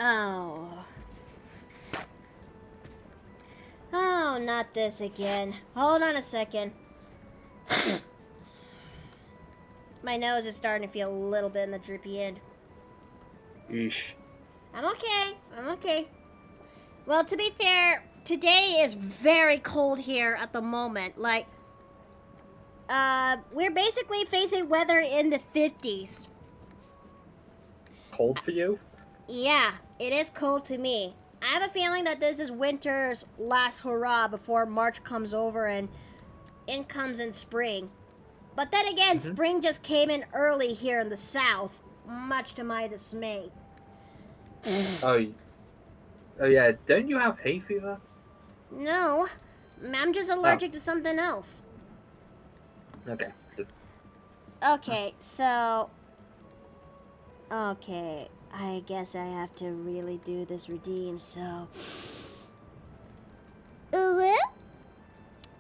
[SPEAKER 1] Oh. Oh, not this again. Hold on a second. My nose is starting to feel a little bit in the drippy end.
[SPEAKER 2] Yeesh.
[SPEAKER 1] I'm okay. Well, to be fair, today is very cold here at the moment. Like, we're basically facing weather in the 50s.
[SPEAKER 2] Cold for you?
[SPEAKER 1] Yeah, it is cold to me. I have a feeling that this is winter's last hurrah before March comes over and in comes in spring. But then again, spring just came in early here in the south, much to my dismay.
[SPEAKER 2] Oh yeah, don't you have hay fever?
[SPEAKER 1] No, I'm just allergic to something else.
[SPEAKER 2] Okay.
[SPEAKER 1] Okay, so... Okay, I guess I have to really do this redeem, so...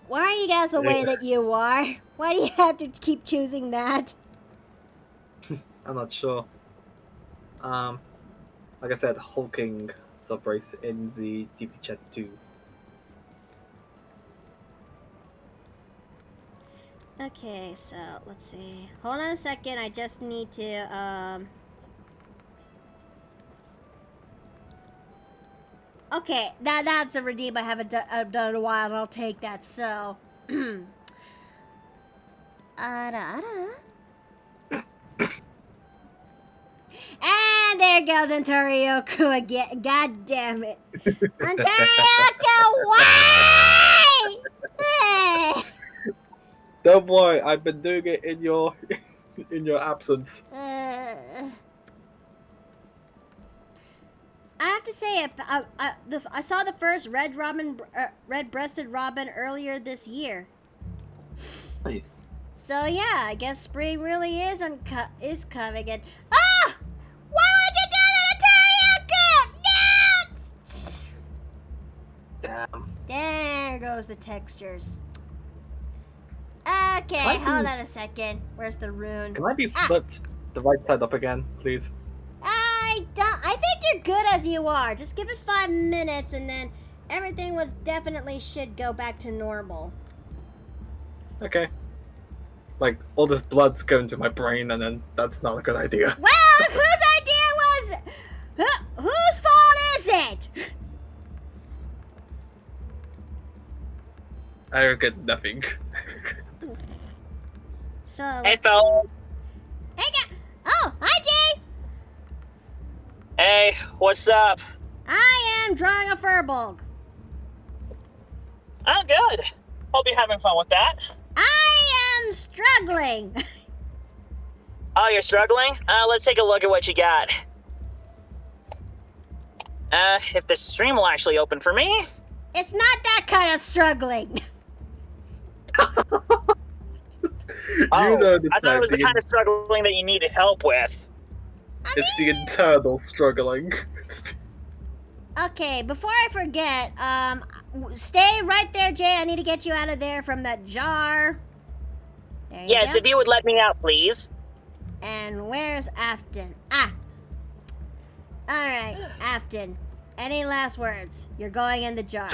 [SPEAKER 1] Why are you guys the way that you are? Why do you have to keep choosing that?
[SPEAKER 2] I'm not sure. Like I said, hulking subrace in the DP chat too.
[SPEAKER 1] Okay, so let's see. Hold on a second. I just need to Okay, that's a redeem I haven't I've done in a while, and I'll take that. So, and there goes Antarioku again. God damn it, Antarioku! Why?
[SPEAKER 2] Don't worry, I've been doing it in your in your absence.
[SPEAKER 1] I have to say, I saw the first red-breasted robin earlier this year.
[SPEAKER 2] Nice.
[SPEAKER 1] So yeah, I guess spring really is coming. And ah, why would you do that, Teriyaki? No!
[SPEAKER 2] Damn.
[SPEAKER 1] There goes the textures. Okay, hold on a second. Where's the rune?
[SPEAKER 2] Can I be flipped the right side up again, please?
[SPEAKER 1] I think you're good as you are. Just give it 5 minutes, and then everything should go back to normal.
[SPEAKER 2] Okay. Like, all this blood's going to my brain, and then that's not a good idea.
[SPEAKER 1] Well, whose idea was... whose fault is it?
[SPEAKER 2] I regret nothing.
[SPEAKER 1] So...
[SPEAKER 3] Hey, fellas.
[SPEAKER 1] Hey, oh, hi, Jay!
[SPEAKER 3] Hey, what's up?
[SPEAKER 1] I am drawing a furball.
[SPEAKER 3] Oh, good. Hope you're having fun with that.
[SPEAKER 1] I am struggling.
[SPEAKER 3] Oh, you're struggling? Let's take a look at what you got. If the stream will actually open for me.
[SPEAKER 1] It's not that kind of struggling.
[SPEAKER 3] Oh,
[SPEAKER 2] the
[SPEAKER 3] I thought it was the kind of struggling that you needed help with.
[SPEAKER 2] It's the internal struggling.
[SPEAKER 1] Okay, before I forget, stay right there, Jay. I need to get you out of there from that jar. There you
[SPEAKER 3] Yes,
[SPEAKER 1] go.
[SPEAKER 3] if you would let me out, please.
[SPEAKER 1] And where's Afton? Ah. All right, Afton. Any last words? You're going in the jar.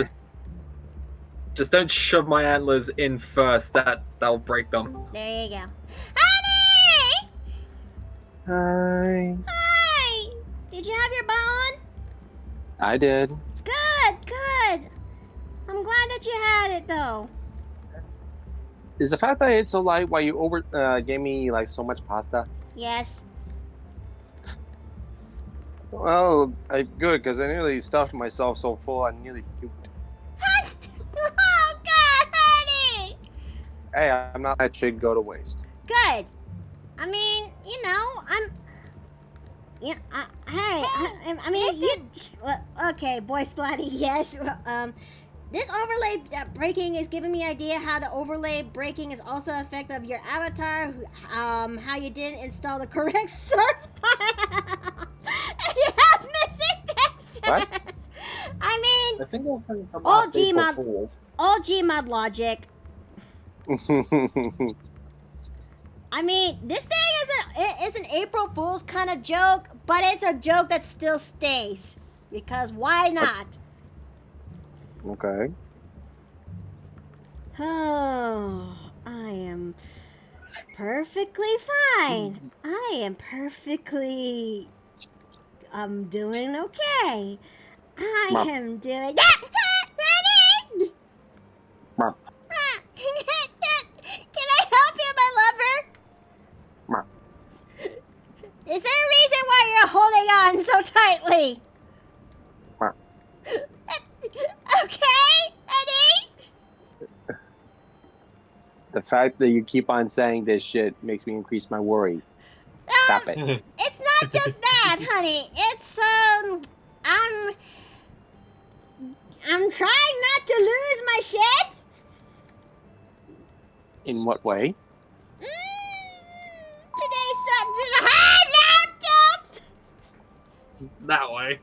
[SPEAKER 2] Just don't shove my antlers in first. That'll break them.
[SPEAKER 1] There you go. Honey!
[SPEAKER 4] Hi.
[SPEAKER 1] Hi! Did you have your bone?
[SPEAKER 4] I did.
[SPEAKER 1] Good. I'm glad that you had it, though.
[SPEAKER 4] Is the fact that I ate so light why you gave me like so much pasta?
[SPEAKER 1] Yes.
[SPEAKER 4] Well, good because I nearly stuffed myself so full I nearly puked.
[SPEAKER 1] Oh, God, honey!
[SPEAKER 4] Hey, I'm not that shit go to waste.
[SPEAKER 1] Good. I mean, you know, I mean, okay, boy splatty, yes. This overlay breaking is giving me idea how the overlay breaking is also effect of your avatar, how you didn't install the correct source file. And you have missing textures.
[SPEAKER 4] What?
[SPEAKER 1] I mean,
[SPEAKER 2] I think I'll send from
[SPEAKER 1] all
[SPEAKER 2] last April
[SPEAKER 1] Gmod,
[SPEAKER 2] Fools.
[SPEAKER 1] all Gmod logic. I mean, this thing is an April Fool's kind of joke, but it's a joke that still stays. Because why not?
[SPEAKER 4] Okay.
[SPEAKER 1] Oh, I am perfectly fine. I'm doing okay. I
[SPEAKER 4] Mom.
[SPEAKER 1] am doing... Honey!
[SPEAKER 4] Mom.
[SPEAKER 1] Can I help you, my lover?
[SPEAKER 4] Mom.
[SPEAKER 1] Is there a reason why you're holding on so tightly?
[SPEAKER 4] Mom.
[SPEAKER 1] Okay, Eddie?
[SPEAKER 4] The fact that you keep on saying this shit makes me increase my worry. Stop it.
[SPEAKER 1] It's not just that, honey. It's, I'm trying not to lose my shit.
[SPEAKER 4] In what way?
[SPEAKER 1] Today's subject. Ah, no, don't!
[SPEAKER 2] That way.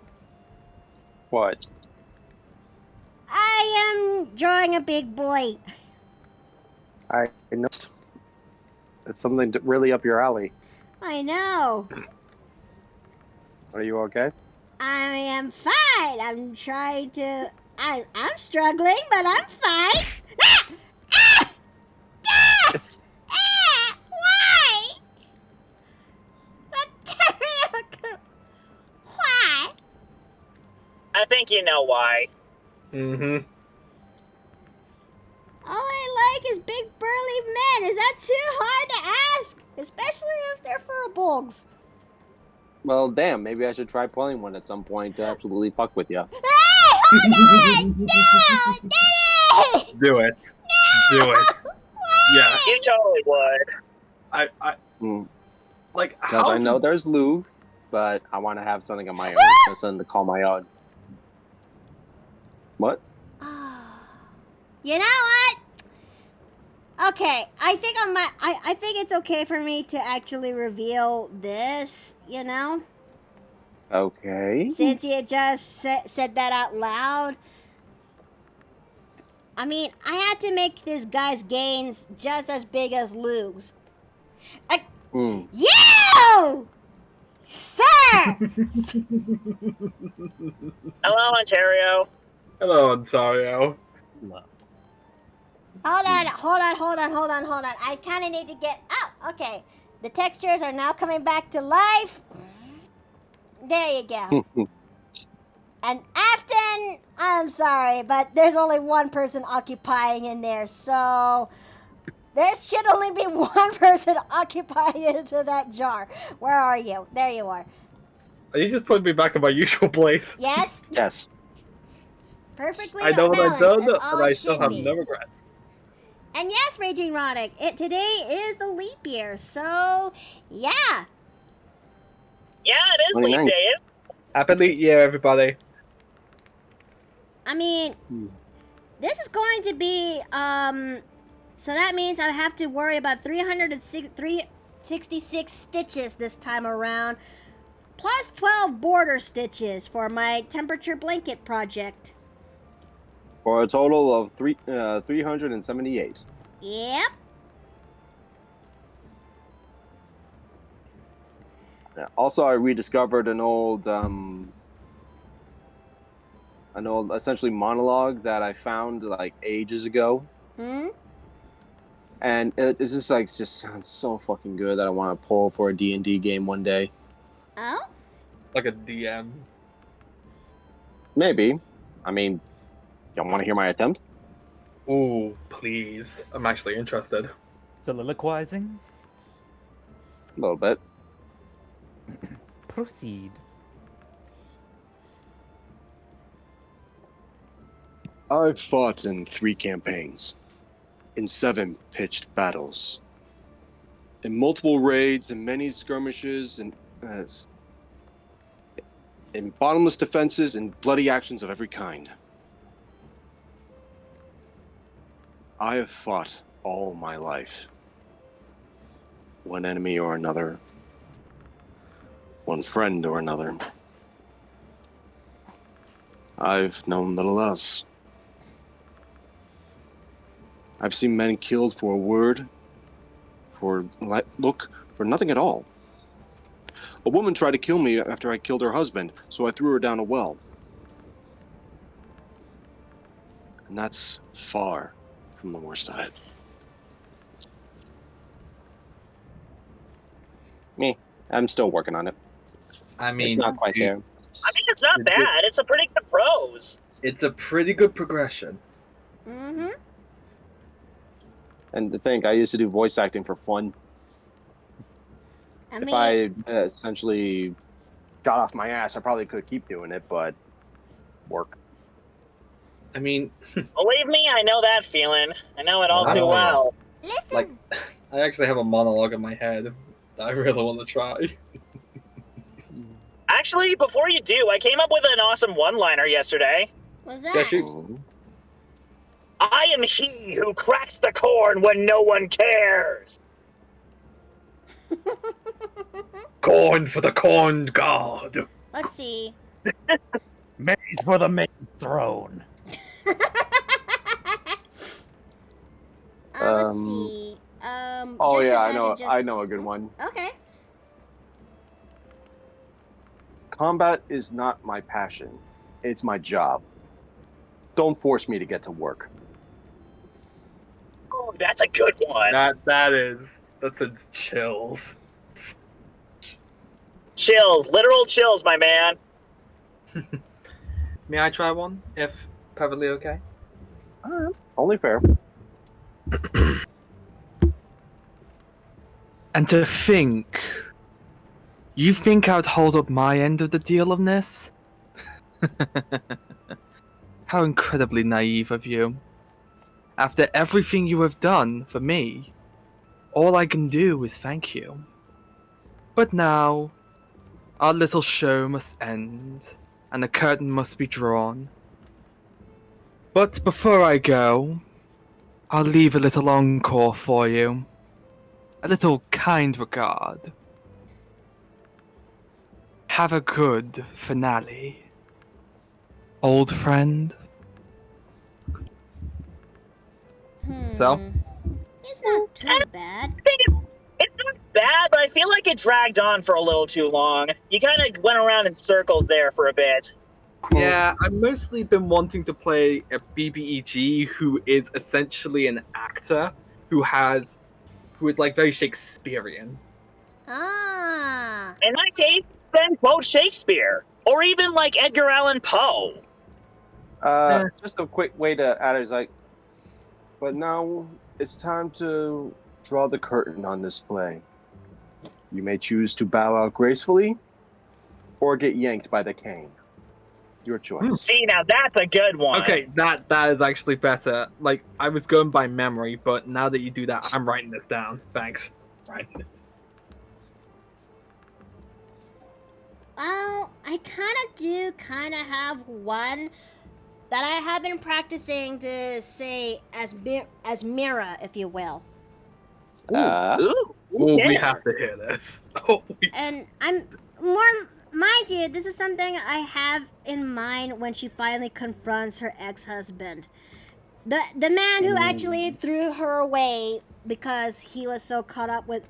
[SPEAKER 4] What?
[SPEAKER 1] I am drawing a big boy.
[SPEAKER 4] I know. It's something really up your alley.
[SPEAKER 1] I know.
[SPEAKER 4] Are you okay?
[SPEAKER 1] I am fine. I'm trying to. I'm struggling, but I'm fine. Ah! Ah! Ah! Ah! Why? What? Why?
[SPEAKER 3] I think you know why.
[SPEAKER 2] Mm-hmm.
[SPEAKER 1] All I like is big burly men. Is that too hard to ask? Especially if they're furbolgs.
[SPEAKER 4] Well, damn, maybe I should try playing one at some point to absolutely fuck with you.
[SPEAKER 1] Hey, hold on! No! Daddy!
[SPEAKER 2] Do it. Do it. Yes.
[SPEAKER 3] You totally would.
[SPEAKER 2] I
[SPEAKER 4] Mm.
[SPEAKER 2] like
[SPEAKER 4] Because
[SPEAKER 2] how
[SPEAKER 4] I know there's lube, but I want to have something of my own, something to call my own. What?
[SPEAKER 1] You know what? Okay, I think I think it's okay for me to actually reveal this, you know?
[SPEAKER 4] Okay.
[SPEAKER 1] Since you just said that out loud. I mean, I had to make this guy's gains just as big as Luke's.
[SPEAKER 4] Mm.
[SPEAKER 1] You! Sir!
[SPEAKER 3] Hello, Ontario.
[SPEAKER 2] Hello, Ontario.
[SPEAKER 1] Hold on. I kind of need to get... Oh, okay. The textures are now coming back to life. There you go. And Afton, I'm sorry, but there's only one person occupying in there, so... There should only be one person occupying into that jar. Where are you? There you are.
[SPEAKER 2] You just put me back in my usual place.
[SPEAKER 1] Yes?
[SPEAKER 4] Yes.
[SPEAKER 1] Perfectly
[SPEAKER 2] I know what I've done,
[SPEAKER 1] balanced, as all
[SPEAKER 2] but I
[SPEAKER 1] it
[SPEAKER 2] still
[SPEAKER 1] should
[SPEAKER 2] have
[SPEAKER 1] be.
[SPEAKER 2] no regrets.
[SPEAKER 1] And yes, Raging Roddick, today is the leap year, so yeah.
[SPEAKER 3] Yeah, it is
[SPEAKER 4] 29.
[SPEAKER 3] leap day.
[SPEAKER 2] Happy leap year, everybody.
[SPEAKER 1] I mean, this is going to be, so that means I have to worry about 366 stitches this time around, plus 12 border stitches for my temperature blanket project.
[SPEAKER 4] For a total of 378.
[SPEAKER 1] Yep.
[SPEAKER 4] Yeah. Also, I rediscovered an old essentially monologue that I found like ages ago.
[SPEAKER 1] Hmm?
[SPEAKER 4] And it's just like, just sounds so fucking good that I want to pull for a D&D game one day.
[SPEAKER 1] Oh?
[SPEAKER 2] Like a DM.
[SPEAKER 4] Maybe. I mean, y'all want to hear my attempt?
[SPEAKER 2] Ooh, please. I'm actually interested.
[SPEAKER 5] Soliloquizing?
[SPEAKER 4] A little bit.
[SPEAKER 5] Proceed.
[SPEAKER 6] I've fought in 3 campaigns, in 7 pitched battles, in multiple raids, and many skirmishes, and in bottomless defenses and bloody actions of every kind. I have fought all my life. One enemy or another, one friend or another. I've known little else. I've seen men killed for a word, for look, for nothing at all. A woman tried to kill me after I killed her husband, so I threw her down a well. And that's far from the worst I had.
[SPEAKER 4] Me. I'm still working on it.
[SPEAKER 2] I mean,
[SPEAKER 4] It's not quite there.
[SPEAKER 3] I mean, it's not bad. It's a pretty good prose.
[SPEAKER 2] It's a pretty good progression.
[SPEAKER 1] Mm-hmm.
[SPEAKER 4] And to think, I used to do voice acting for fun.
[SPEAKER 1] I
[SPEAKER 4] If
[SPEAKER 1] mean,
[SPEAKER 4] I essentially got off my ass, I probably could keep doing it, but work.
[SPEAKER 2] I mean,
[SPEAKER 3] Believe me, I know that feeling. I know it all too
[SPEAKER 2] Oh.
[SPEAKER 3] well.
[SPEAKER 1] listen.
[SPEAKER 2] like, I actually have a monologue in my head that I really want to try.
[SPEAKER 3] Actually, before you do, I came up with an awesome one-liner yesterday.
[SPEAKER 1] What's that?
[SPEAKER 2] Yeah, shoot.
[SPEAKER 3] I am he who cracks the corn when no one cares.
[SPEAKER 2] Corn for the corn god.
[SPEAKER 1] Let's see.
[SPEAKER 5] Maize for the main throne.
[SPEAKER 1] Let's see.
[SPEAKER 4] Oh
[SPEAKER 1] Jensen
[SPEAKER 4] yeah, I
[SPEAKER 1] Dunn
[SPEAKER 4] know.
[SPEAKER 1] just-
[SPEAKER 4] I know a good one.
[SPEAKER 1] Okay.
[SPEAKER 6] Combat is not my passion. It's my job. Don't force me to get to work.
[SPEAKER 3] Oh, that's a good one.
[SPEAKER 2] That sends chills.
[SPEAKER 3] Chills, literal chills, my man.
[SPEAKER 2] May I try one, if perfectly okay?
[SPEAKER 6] Only fair.
[SPEAKER 2] And to think, you think I'd hold up my end of the deal on this? How incredibly naive of you. After everything you have done for me, all I can do is thank you. But now, our little show must end, and the curtain must be drawn. But before I go, I'll leave a little encore for you. A little kind regard. Have a good finale, old friend. So?
[SPEAKER 1] It's not too bad.
[SPEAKER 3] I think it's not bad, but I feel like it dragged on for a little too long. You kind of went around in circles there for a bit.
[SPEAKER 2] Yeah, I've mostly been wanting to play a BBEG who is essentially an actor who is like very Shakespearean.
[SPEAKER 1] Ah.
[SPEAKER 3] In that case, then quote Shakespeare. Or even like Edgar Allan Poe.
[SPEAKER 4] Just a quick way to add it is like, but now it's time to draw the curtain on this play. You may choose to bow out gracefully or get yanked by the cane. Your choice.
[SPEAKER 3] See, now that's a good one.
[SPEAKER 2] Okay, that is actually better. Like, I was going by memory, but now that you do that, I'm writing this down. Thanks. Writing this.
[SPEAKER 1] Well, I kind of have one that I have been practicing to say as Mira, if you will.
[SPEAKER 3] Ooh,
[SPEAKER 2] Oh,
[SPEAKER 3] yeah.
[SPEAKER 2] we have to hear this. Oh,
[SPEAKER 1] And I'm more, mind you, this is something I have in mind when she finally confronts her ex-husband. The man who actually threw her away because he was so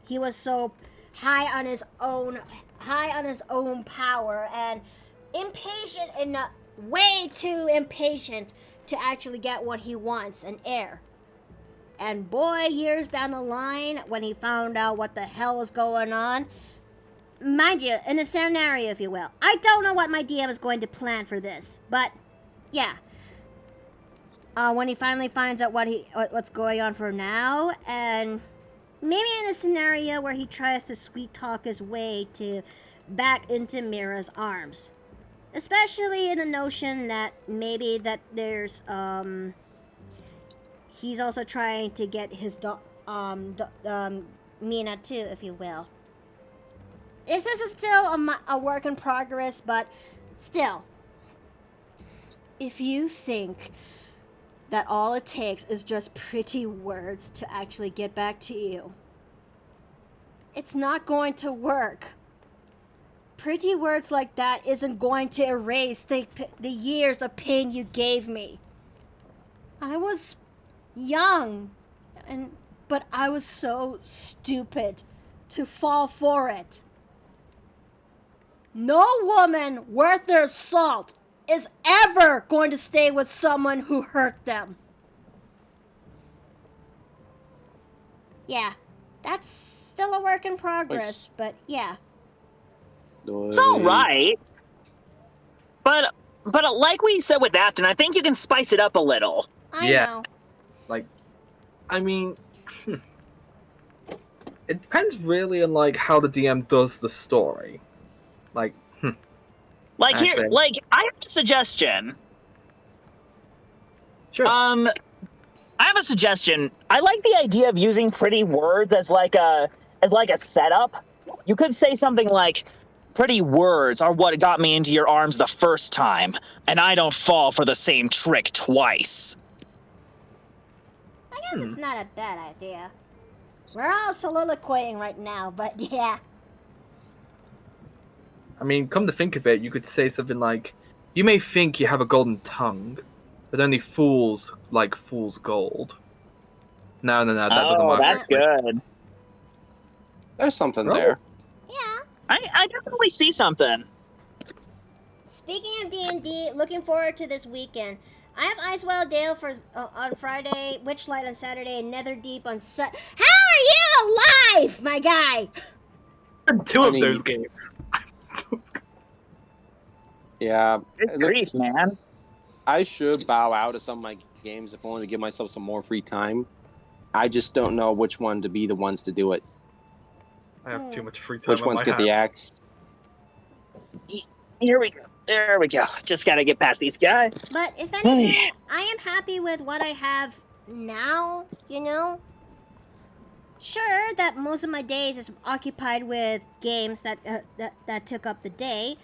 [SPEAKER 1] he was so high on his own power and impatient enough, way too impatient to actually get what he wants, an heir. And boy, years down the line, when he found out what the hell was going on, mind you, in a scenario, if you will, I don't know what my DM is going to plan for this, but yeah. When he finally finds out what's going on for now, and maybe in a scenario where he tries to sweet talk his way to back into Mira's arms, especially in the notion that maybe that there's he's also trying to get his Mina too, if you will. This is still a work in progress, but still, if you think that all it takes is just pretty words to actually get back to you, it's not going to work. Pretty words like that isn't going to erase the years of pain you gave me. I was young, but I was so stupid to fall for it. No woman worth their salt is ever going to stay with someone who hurt them. Yeah, that's still a work in progress, but yeah.
[SPEAKER 3] It's all right. But like we said with Afton, I think you can spice it up a little.
[SPEAKER 1] I
[SPEAKER 2] Yeah.
[SPEAKER 1] know.
[SPEAKER 2] like, I mean, it depends really on like how the DM does the story. Like,
[SPEAKER 3] Like here,
[SPEAKER 2] Actually.
[SPEAKER 3] like I have a suggestion.
[SPEAKER 2] sure.
[SPEAKER 3] I have a suggestion. I like the idea of using pretty words as like a setup. You could say something like, "Pretty words are what got me into your arms the first time, and I don't fall for the same trick twice."
[SPEAKER 1] I guess it's not a bad idea. We're all soliloquying right now, but yeah.
[SPEAKER 2] I mean, come to think of it, you could say something like, "You may think you have a golden tongue, but only fools like fool's gold." No, that doesn't work.
[SPEAKER 3] That's good.
[SPEAKER 4] There's something
[SPEAKER 2] Oh.
[SPEAKER 4] there.
[SPEAKER 1] Yeah.
[SPEAKER 3] I definitely see something.
[SPEAKER 1] Speaking of D&D, looking forward to this weekend. I have Icewell Dale for on Friday, Witchlight on Saturday, and Netherdeep on Sunday. How are you alive, my guy?
[SPEAKER 2] Two of
[SPEAKER 4] Funny.
[SPEAKER 2] those games.
[SPEAKER 4] Yeah,
[SPEAKER 3] Good grief, man.
[SPEAKER 4] I should bow out of some of my games if only to give myself some more free time. I just don't know which one to be the ones to do it.
[SPEAKER 2] I have too much free time
[SPEAKER 4] Which
[SPEAKER 2] on
[SPEAKER 4] ones
[SPEAKER 2] my
[SPEAKER 4] get the
[SPEAKER 2] hands.
[SPEAKER 4] axe?
[SPEAKER 3] Here we go. There we go. Just gotta get past these guys.
[SPEAKER 1] But if anything, I am happy with what I have now, you know? Sure, that most of my days is occupied with games that took up the day,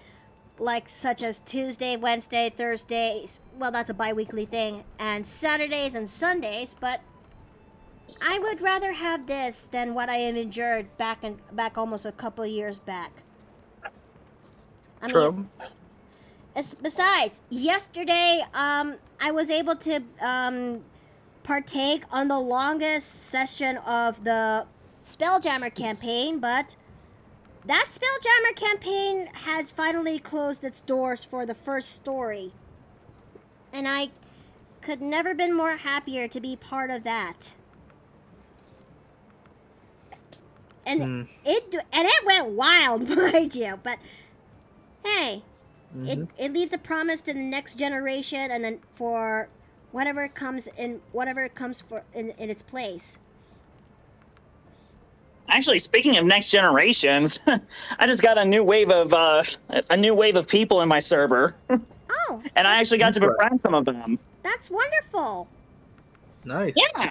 [SPEAKER 1] like such as Tuesday, Wednesday, Thursdays. Well, that's a bi-weekly thing, and Saturdays and Sundays. But I would rather have this than what I have endured back almost a couple of years back. I mean,
[SPEAKER 2] True.
[SPEAKER 1] besides, yesterday, I was able to partake on the longest session of the Spelljammer campaign, but that Spelljammer campaign has finally closed its doors for the first story. And I could never been more happier to be part of that. And it went wild, mind you, but hey, it leaves a promise to the next generation, and then for whatever comes in its place.
[SPEAKER 3] Actually, speaking of next generations, I just got a new wave of people in my server,
[SPEAKER 1] Oh,
[SPEAKER 3] and I actually got to befriend some of them.
[SPEAKER 1] that's wonderful.
[SPEAKER 2] Nice.
[SPEAKER 3] Yeah.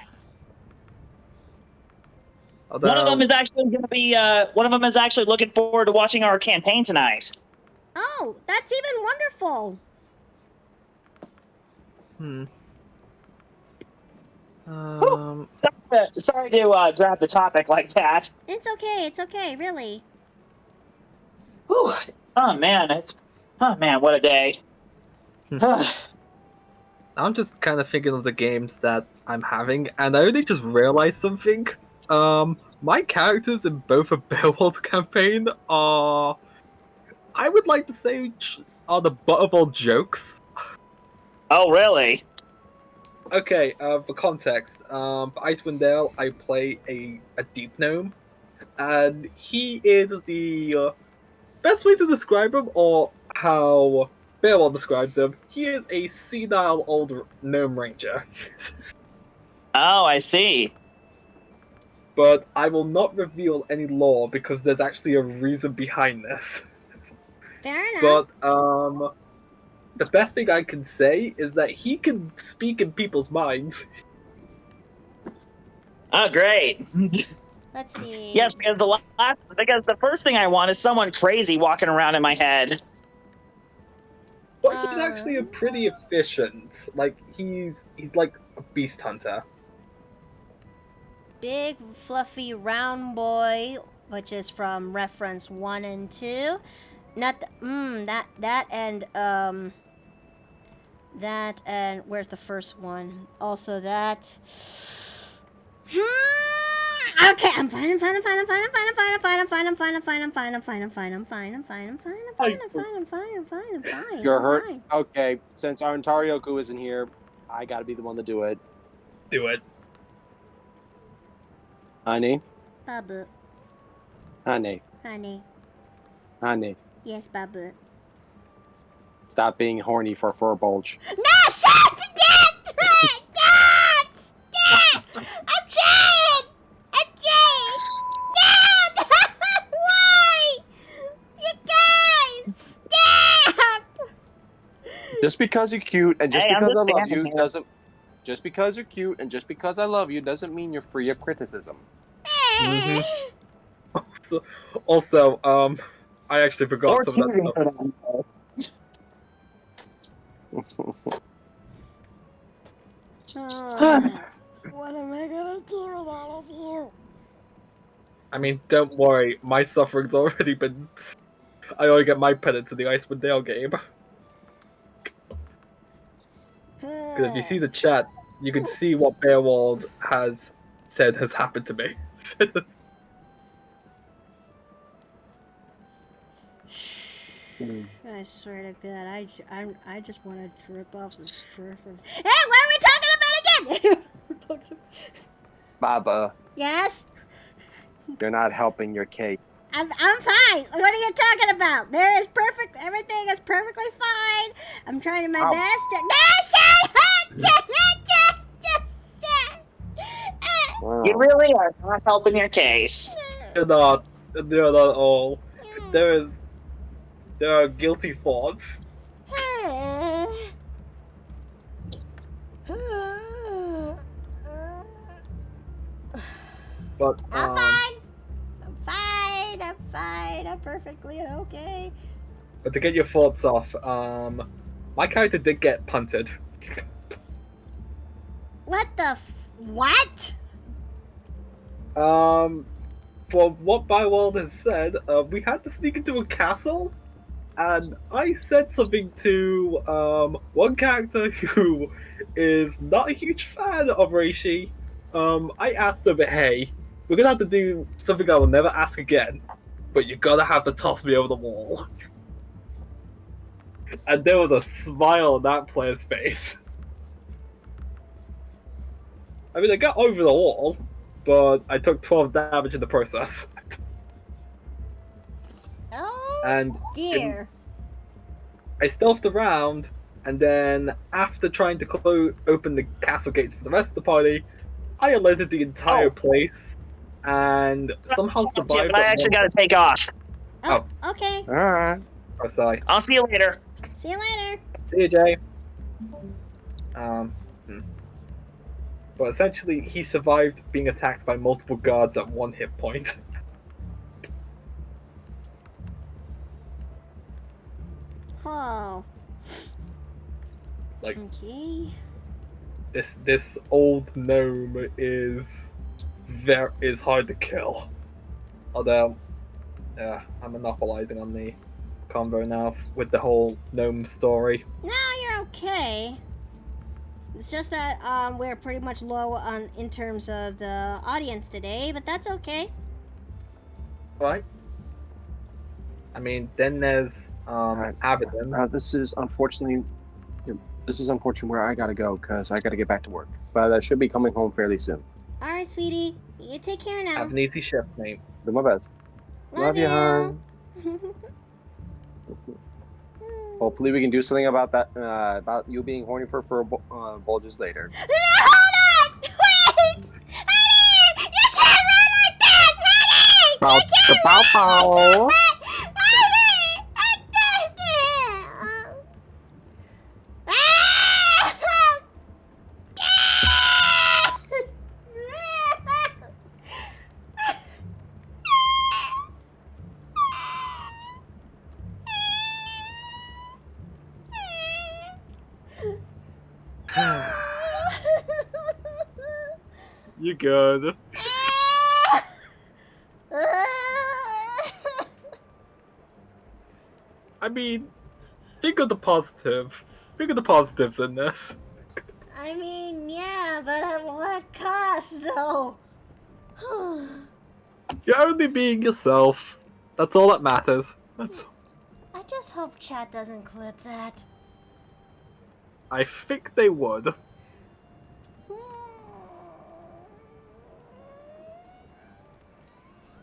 [SPEAKER 2] Although,
[SPEAKER 3] One of them is actually going to be. One of them is actually looking forward to watching our campaign tonight.
[SPEAKER 1] Oh, that's even wonderful.
[SPEAKER 3] Sorry to grab the topic like that.
[SPEAKER 1] It's okay, really.
[SPEAKER 3] Whew. Oh man, what a day.
[SPEAKER 2] I'm just kind of thinking of the games that I'm having, and I only just realized something. My characters in both a Baerwald campaign are, I would like to say, are the butt of all jokes.
[SPEAKER 3] Oh really?
[SPEAKER 2] Okay, for context, for Icewind Dale, I play a deep gnome, and he is the best way to describe him, or how Baerwald describes him, he is a senile old gnome ranger.
[SPEAKER 3] Oh, I see.
[SPEAKER 2] But I will not reveal any lore because there's actually a reason behind this.
[SPEAKER 1] Fair enough.
[SPEAKER 2] But the best thing I can say is that he can speak in people's minds.
[SPEAKER 3] Oh, great.
[SPEAKER 1] Let's see.
[SPEAKER 3] Yes, because the first thing I want is someone crazy walking around in my head.
[SPEAKER 2] But he's actually a pretty efficient. Like he's like a beast hunter.
[SPEAKER 1] Big, fluffy, round boy, which is from reference 1 and 2. Not that and where's the first one? Also that. Okay, I'm fine.
[SPEAKER 4] You're hurt. Okay, since our Ontarioku isn't here, I gotta be the one to do it.
[SPEAKER 2] Do it.
[SPEAKER 4] Honey?
[SPEAKER 1] Babu.
[SPEAKER 4] Honey.
[SPEAKER 1] Honey.
[SPEAKER 4] Honey.
[SPEAKER 1] Yes, Babu.
[SPEAKER 4] Stop being horny for fur bulge.
[SPEAKER 1] No, shut the Stop! I'm trying! No! Why? You guys! Stop!
[SPEAKER 4] Just because you're cute and just
[SPEAKER 3] Hey, I'm
[SPEAKER 4] because I
[SPEAKER 3] just
[SPEAKER 4] love
[SPEAKER 3] standing
[SPEAKER 4] you
[SPEAKER 3] here.
[SPEAKER 4] doesn't. Just because you're cute and just because I love you doesn't mean you're free of criticism.
[SPEAKER 2] Also, I actually forgot
[SPEAKER 3] Or
[SPEAKER 2] some of
[SPEAKER 3] cheating
[SPEAKER 2] that
[SPEAKER 3] for them.
[SPEAKER 1] What am I gonna do with all of you?
[SPEAKER 2] I mean, don't worry, my suffering's already been. I already get my penance in the Icewind Dale game. Because if you see the chat, you can see what Baerwald has said has happened to me.
[SPEAKER 1] I swear to God, I just want to rip off the shirt from. Hey, what are we talking about again?
[SPEAKER 4] Baba,
[SPEAKER 1] Yes,
[SPEAKER 4] you're not helping your case.
[SPEAKER 1] I'm fine. What are you talking about? There is perfect. Everything is perfectly fine. I'm trying my
[SPEAKER 4] Ow.
[SPEAKER 1] best. No, shut
[SPEAKER 3] You really are not helping your case.
[SPEAKER 2] They're not. They're not all. There are guilty thoughts. But
[SPEAKER 1] I'm fine. I'm fine. I'm fine. I'm perfectly okay.
[SPEAKER 2] But to get your thoughts off, my character did get punted.
[SPEAKER 1] What the what?
[SPEAKER 2] For what Baerwald has said, we had to sneak into a castle, and I said something to one character who is not a huge fan of Reishi. I asked him, "Hey, we're gonna have to do something I will never ask again, but you gotta have to toss me over the wall." And there was a smile on that player's face. I mean, I got over the wall, but I took 12 damage in the process.
[SPEAKER 1] Oh
[SPEAKER 2] And
[SPEAKER 1] dear.
[SPEAKER 2] I stealthed around, and then after trying to open the castle gates for the rest of the party, I alerted the entire place, and somehow survived.
[SPEAKER 3] But I actually got to take off.
[SPEAKER 1] Oh, okay.
[SPEAKER 4] All right.
[SPEAKER 2] Oh, sorry.
[SPEAKER 3] I'll see you later.
[SPEAKER 1] See you later.
[SPEAKER 2] See you, Jay. But essentially, he survived being attacked by multiple guards at one hit point.
[SPEAKER 1] Oh.
[SPEAKER 2] Like,
[SPEAKER 1] Okay.
[SPEAKER 2] this old gnome is hard to kill. Although, yeah, I'm monopolizing on the convo now with the whole gnome story.
[SPEAKER 1] No, you're okay. It's just that we're pretty much low on in terms of the audience today, but that's okay.
[SPEAKER 2] Right? I mean, then there's Abaddon.
[SPEAKER 4] This is unfortunately where I gotta go because I gotta get back to work. But I should be coming home fairly soon.
[SPEAKER 1] All right, sweetie. You take care now.
[SPEAKER 2] Have an easy shift, mate.
[SPEAKER 4] Do my best. Love you, hon. Hopefully, we can do something about that. About you being horny for bulges later.
[SPEAKER 1] No, hold on! Wait! Honey! You can't run like that! Honey!
[SPEAKER 4] Bow,
[SPEAKER 1] You can't
[SPEAKER 4] bow, bow.
[SPEAKER 1] run! Honey!
[SPEAKER 2] You good? I mean, think of the positive. Think of the positives in this.
[SPEAKER 1] I mean, yeah, but at what cost, though?
[SPEAKER 2] You're only being yourself. That's all that matters. That's.
[SPEAKER 1] I just hope chat doesn't clip that.
[SPEAKER 2] I think they would.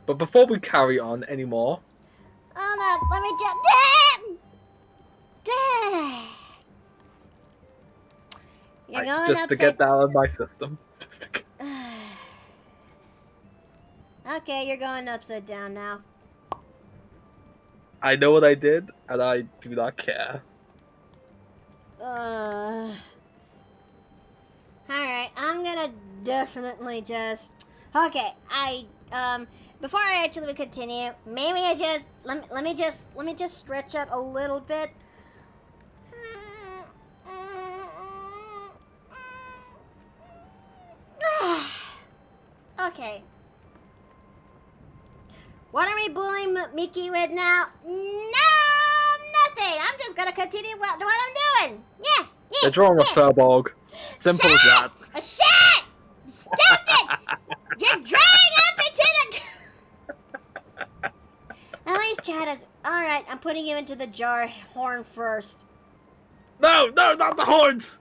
[SPEAKER 2] But before we carry on anymore,
[SPEAKER 1] Hold on, let me just. You're going
[SPEAKER 2] just to
[SPEAKER 1] upside.
[SPEAKER 2] get that out of my system.
[SPEAKER 1] Okay, you're going upside down now.
[SPEAKER 2] I know what I did, and I do not care.
[SPEAKER 1] Alright, I'm gonna definitely just. Okay, before I actually continue, maybe I just let me just stretch out a little bit. Okay. What are we bullying Mickey with now? No, nothing. I'm just gonna continue what I'm doing. Yeah.
[SPEAKER 2] They're drawing a Furbolg. Simple as that.
[SPEAKER 1] Shut! Stop it! You're drawing up into the. At least Chad get us. Alright, I'm putting him into the jar horn first.
[SPEAKER 2] No, not the horns!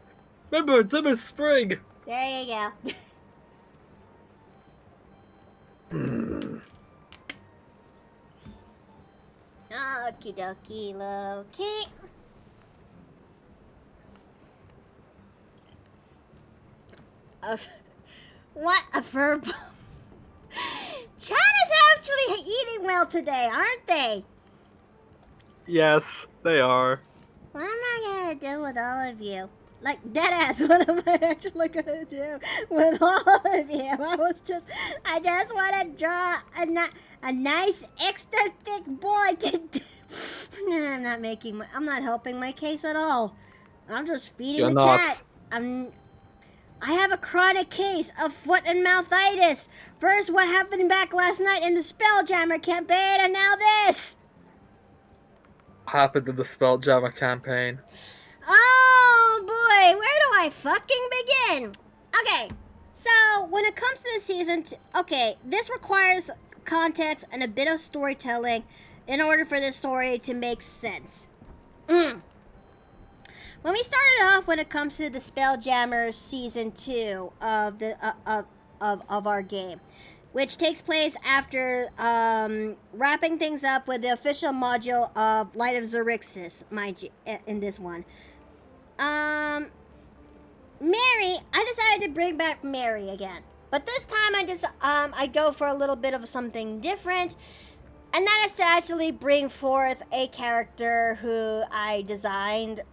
[SPEAKER 2] Remember, it's in a spring!
[SPEAKER 1] There you go. Okie dokie, Loki. What a verb. Chat is actually eating well today, aren't they?
[SPEAKER 2] Yes, they are.
[SPEAKER 1] What am I gonna do with all of you? Like, deadass, what am I actually gonna do with all of you? I just want to draw a nice extra thick boy to do. I'm not helping my case at all. I'm just feeding
[SPEAKER 2] You're
[SPEAKER 1] the
[SPEAKER 2] not.
[SPEAKER 1] chat. I have a chronic case of foot and mouthitis. First, what happened back last night in the Spelljammer campaign, and now this.
[SPEAKER 2] What happened in the Spelljammer campaign?
[SPEAKER 1] Oh boy, where do I fucking begin? Okay, so when it comes to the season, this requires context and a bit of storytelling in order for this story to make sense. When we started off, when it comes to the Spelljammer season 2 of the of our game, which takes place after wrapping things up with the official module of Light of Xerxes, mind you, in this one. Mary, I decided to bring back Mary again. But this time I go for a little bit of something different. And that is to actually bring forth a character who I designed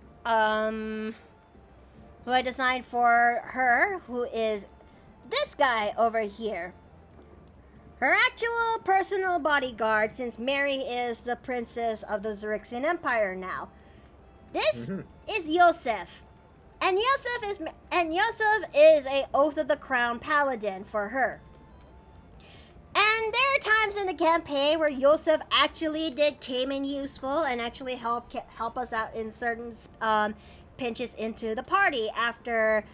[SPEAKER 1] for her, who is this guy over here. Her actual personal bodyguard, since Mary is the princess of the Xerxian Empire now. This is Yosef. And Yosef is a Oath of the Crown paladin for her. And there are times in the campaign where Yosef actually came in useful and actually help us out in certain pinches into the party after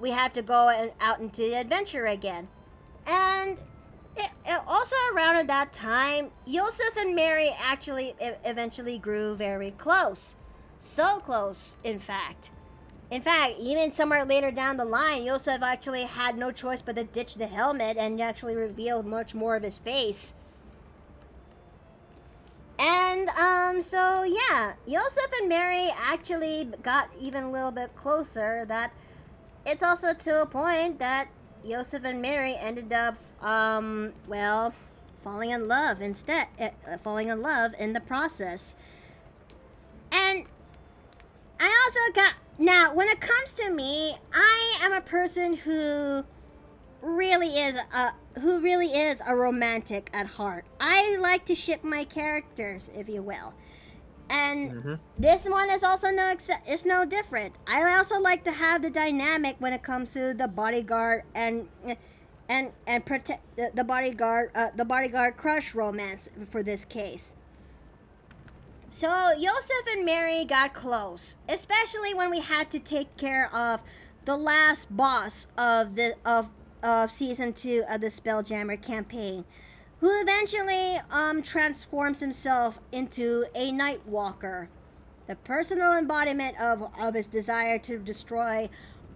[SPEAKER 1] we have to go out into the adventure again. And it also around at that time, Yosef and Mary actually eventually grew very close. So close, in fact. In fact, even somewhere later down the line, Yosef actually had no choice but to ditch the helmet and actually reveal much more of his face. And, so yeah, Yosef and Mary actually got even a little bit closer. That it's also to a point that Yosef and Mary ended up, falling in love in the process. And I also now, when it comes to me, I am a person who really is a romantic at heart. I like to ship my characters, if you will. And this one is also no different. I also like to have the dynamic when it comes to the bodyguard and protect the bodyguard crush romance for this case. So Yosef and Mary got close, especially when we had to take care of the last boss of season 2 of the Spelljammer campaign, who eventually transforms himself into a Nightwalker, the personal embodiment of his desire to destroy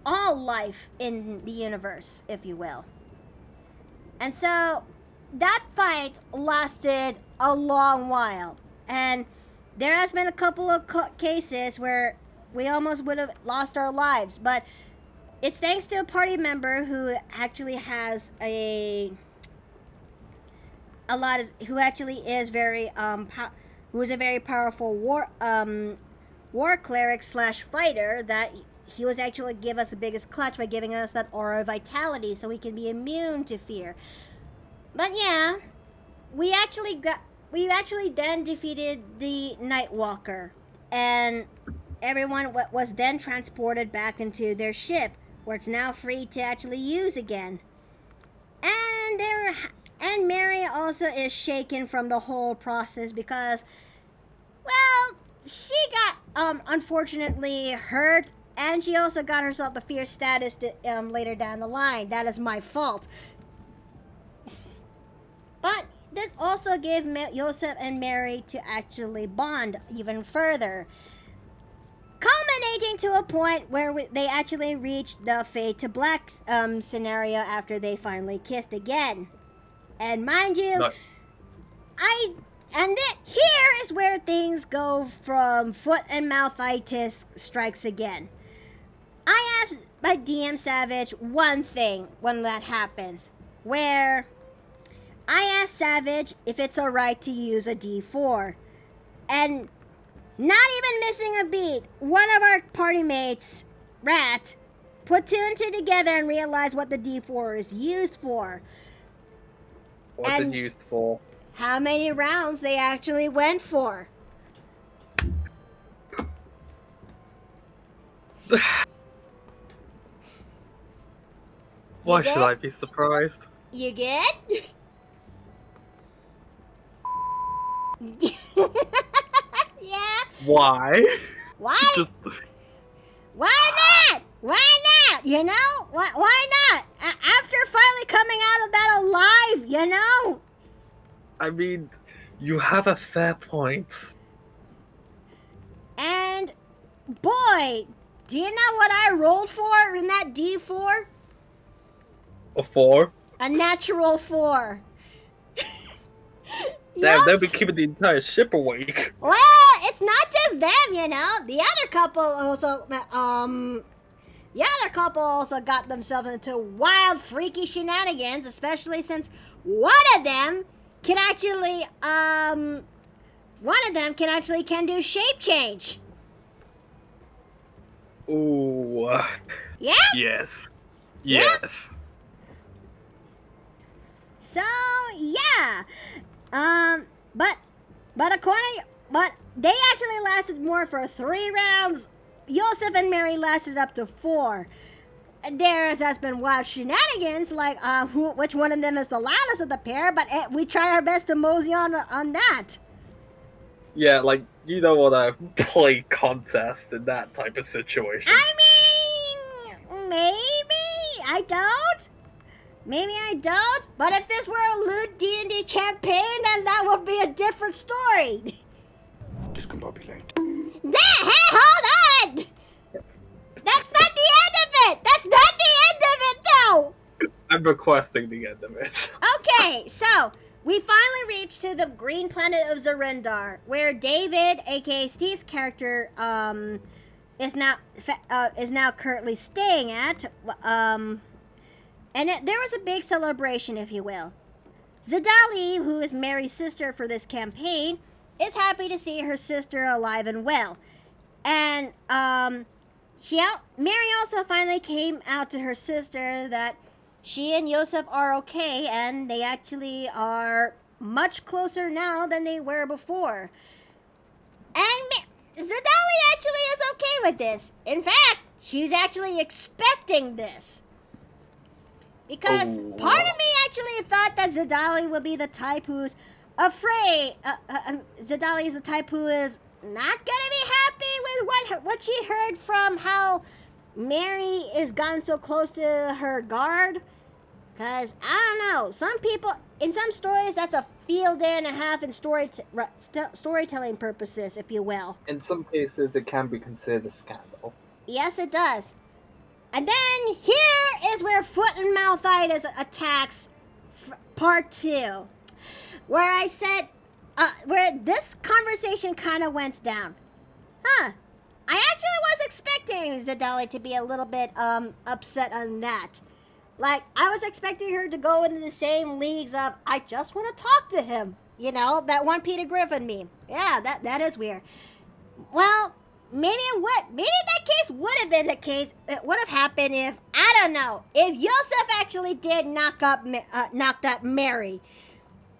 [SPEAKER 1] all life in the universe, if you will. And so that fight lasted a long while, and there has been a couple of cases where we almost would have lost our lives, but it's thanks to a party member who actually has who is a very powerful war cleric / fighter, that he was actually give us the biggest clutch by giving us that aura of vitality so we can be immune to fear. But yeah, we actually then defeated the Nightwalker, and everyone was then transported back into their ship, where it's now free to actually use again. And Mary also is shaken from the whole process because, well, she got unfortunately hurt, and she also got herself the fierce status later down the line. That is my fault. But this also give Joseph and Mary to actually bond even further, culminating to a point where they actually reached the fade to black scenario after they finally kissed again. And mind you,
[SPEAKER 2] No.
[SPEAKER 1] here is where things go from foot and mouthitis strikes again. I asked my DM Savage one thing when that happens, where I asked Savage if it's alright to use a D4. And not even missing a beat, one of our party mates, Rat, put two and two together and realized what the D4 is used for.
[SPEAKER 2] What's it used for?
[SPEAKER 1] How many rounds they actually went for.
[SPEAKER 2] Why should I be surprised?
[SPEAKER 1] You get? Yeah.
[SPEAKER 2] Why?
[SPEAKER 1] Why?
[SPEAKER 2] Just
[SPEAKER 1] Why not? Why not? You know? Why not? After finally coming out of that alive, you know?
[SPEAKER 2] I mean, you have a fair point.
[SPEAKER 1] And boy, do you know what I rolled for in that D4?
[SPEAKER 2] A 4?
[SPEAKER 1] A natural 4.
[SPEAKER 2] Damn, they'll be
[SPEAKER 1] Yes.
[SPEAKER 2] keeping the entire ship awake.
[SPEAKER 1] Well, it's not just them, you know. The other couple also got themselves into wild, freaky shenanigans, especially since one of them can actually can do shape change.
[SPEAKER 2] Ooh.
[SPEAKER 1] Yeah.
[SPEAKER 2] Yes. Yes.
[SPEAKER 1] So yeah, but they actually lasted more for 3 rounds. Joseph and Mary lasted up to 4. There has been wild shenanigans, like which one of them is the loudest of the pair, but we try our best to mosey on that.
[SPEAKER 2] Yeah, like, you don't want to play contest in that type of situation.
[SPEAKER 1] I mean, maybe I don't. Maybe I don't. But if this were a loot D&D campaign, then that would be a different story.
[SPEAKER 6] Discombobulate.
[SPEAKER 1] Hey, hold on! That's not the end of it! That's not the end of it, though!
[SPEAKER 2] I'm requesting the end of it.
[SPEAKER 1] Okay, so we finally reached to the green planet of Zarindar, where David, aka Steve's character, is now currently staying at. There was a big celebration, if you will. Zadali, who is Mary's sister for this campaign, is happy to see her sister alive and well. And Mary also finally came out to her sister that she and Joseph are okay, and they actually are much closer now than they were before. And Zadali actually is okay with this. In fact, she's actually expecting this. Because part of me actually thought that Zadali would be the type who's afraid. Zadali is the type who is not gonna be happy with what she heard from how Mary is gotten so close to her guard. Because, I don't know, some people, in some stories, that's a field day and a half in storytelling purposes, if you will.
[SPEAKER 2] In some cases, it can be considered a scandal.
[SPEAKER 1] Yes, it does. And then here is where foot and mouthitis attacks part 2. Where I said, where this conversation kind of went down. I actually was expecting Zadali to be a little bit upset on that. Like, I was expecting her to go into the same leagues of, I just want to talk to him. You know, that one Peter Griffin meme. Yeah, that is weird. Well, maybe that case would have been the case. It would have happened if, I don't know, if Joseph actually did knocked up Mary.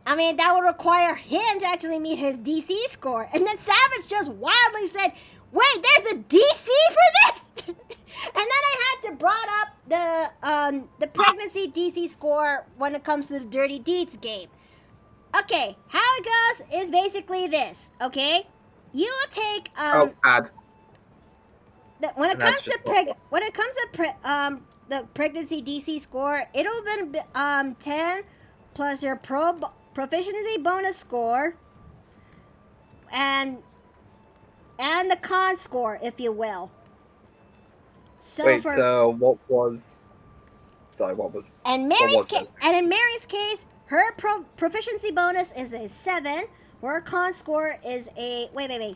[SPEAKER 1] I mean, that would require him to actually meet his DC score. And then Savage just wildly said, wait, there's a DC for this? And then I had to brought up the pregnancy DC score when it comes to the Dirty Deeds game. Okay, how it goes is basically this, okay? You will take
[SPEAKER 2] Add.
[SPEAKER 1] when it
[SPEAKER 2] And
[SPEAKER 1] comes
[SPEAKER 2] that's
[SPEAKER 1] to
[SPEAKER 2] just awful.
[SPEAKER 1] the pregnancy DC score, it'll been 10 plus your proficiency bonus score and the con score, if you will. So
[SPEAKER 2] Wait, so what was? Sorry, what was?
[SPEAKER 1] And in Mary's case, her proficiency bonus is a 7, where her con score is a wait.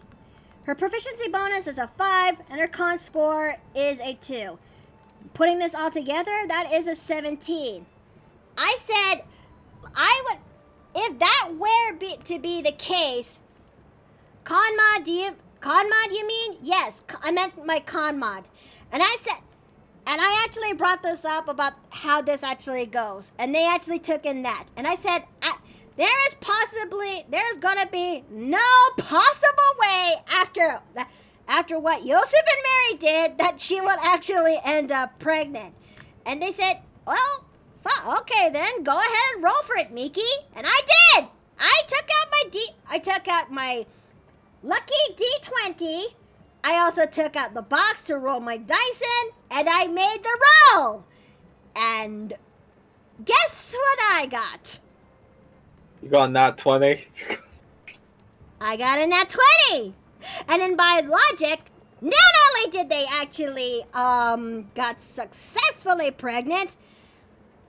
[SPEAKER 1] Her proficiency bonus is a 5, and her con score is a 2. Putting this all together, that is a 17. I said I would, if that were to be the case. Con mod, you mean? Yes, I meant my con mod. And I said, and I actually brought this up about how this actually goes. And they actually took in that. And I said, there's gonna be no possible way after what Joseph and Mary did that she would actually end up pregnant. And they said, well, okay then, go ahead and roll for it, Miki. And I did! I took out my lucky D20. I also took out the box to roll my dice in, and I made the roll. And guess what I got?
[SPEAKER 2] You got a nat 20.
[SPEAKER 1] I got a nat 20. And then by logic, not only did they actually got successfully pregnant,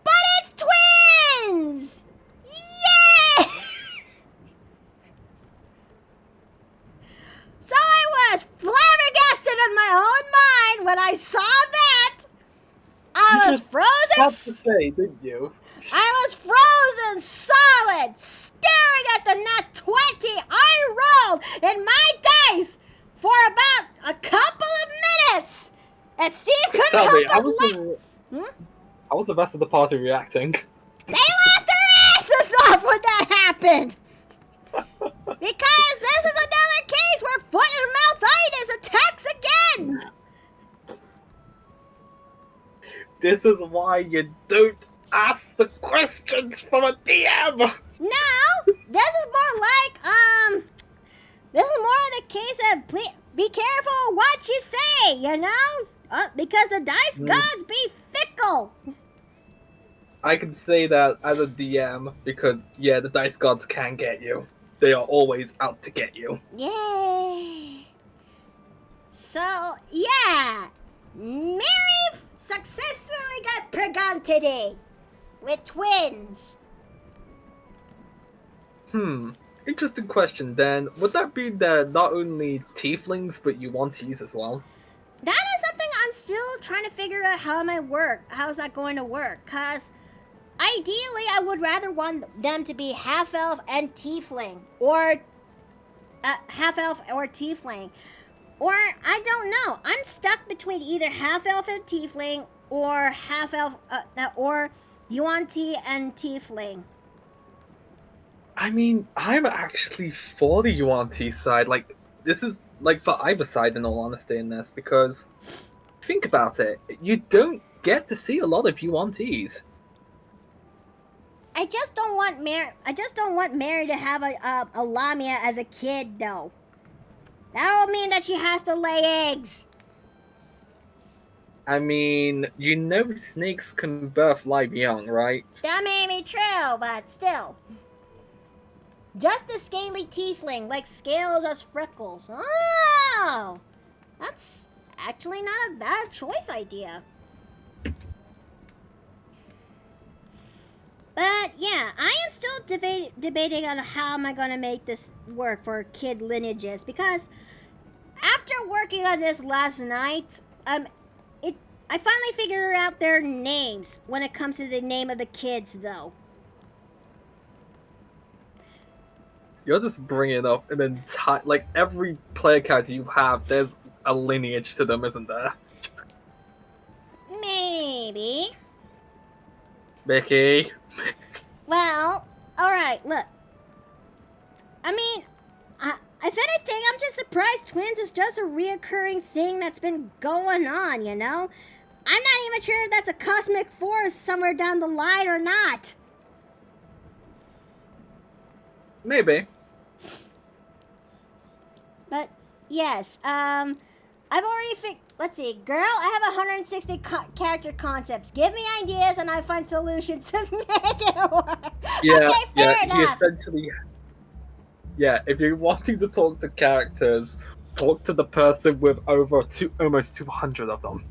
[SPEAKER 1] but it's twins! Yay! So I was flabbergasted in my own mind when I saw that. I was frozen.
[SPEAKER 2] What to say, didn't you?
[SPEAKER 1] I was frozen solid, staring at the nat 20 I rolled in my dice for about a couple of minutes. And Steve couldn't
[SPEAKER 2] Tell
[SPEAKER 1] help
[SPEAKER 2] me,
[SPEAKER 1] but
[SPEAKER 2] how was the rest of the party reacting?
[SPEAKER 1] They laughed their asses off when that happened. Because this is another case where foot and mouthitis attacks again.
[SPEAKER 2] This is why you don't ask the questions from a DM.
[SPEAKER 1] No, this is more like this is more the case of be careful what you say, you know, because the dice gods be fickle.
[SPEAKER 2] I can say that as a DM because yeah, the dice gods can get you. They are always out to get you.
[SPEAKER 1] Yay! So yeah, Mary successfully got pregnant today with twins.
[SPEAKER 2] Interesting question then. Would that be that not only tieflings but yuan-tis as well?
[SPEAKER 1] That is something I'm still trying to figure out how's that going to work, cause ideally I would rather want them to be half-elf and tiefling, or half-elf or tiefling, or I don't know. I'm stuck between either half-elf and tiefling, or half-elf or yuan-ti and tiefling.
[SPEAKER 2] I mean, I'm actually for the yuan-ti side. Like, this is like for either side in all honesty in this, because think about it, you don't get to see a lot of yuan-tis.
[SPEAKER 1] I just don't want Mary to have a Lamia as a kid, though. That'll mean that she has to lay eggs.
[SPEAKER 2] I mean, you know snakes can birth live young, right?
[SPEAKER 1] That may be true, but still. Just a scaly tiefling, like scales as freckles. Oh! That's actually not a bad choice idea. But yeah, I am still debating on how am I going to make this work for kid lineages, because after working on this last night, I finally figured out their names when it comes to the name of the kids, though.
[SPEAKER 2] You're just bringing up an entire, like, every player character you have, there's a lineage to them, isn't there?
[SPEAKER 1] Maybe.
[SPEAKER 2] Mickey.
[SPEAKER 1] Well, alright, look. I mean, if anything, I'm just surprised twins is just a reoccurring thing that's been going on, you know? I'm not even sure if that's a cosmic force somewhere down the line or not.
[SPEAKER 2] Maybe.
[SPEAKER 1] But, yes, I've already let's see. Girl, I have 160 character concepts. Give me ideas and I find solutions to make it work.
[SPEAKER 2] Yeah,
[SPEAKER 1] Okay,
[SPEAKER 2] yeah.
[SPEAKER 1] fair
[SPEAKER 2] He
[SPEAKER 1] enough.
[SPEAKER 2] essentially, yeah. If you're wanting to talk to characters, talk to the person with almost 200 of them.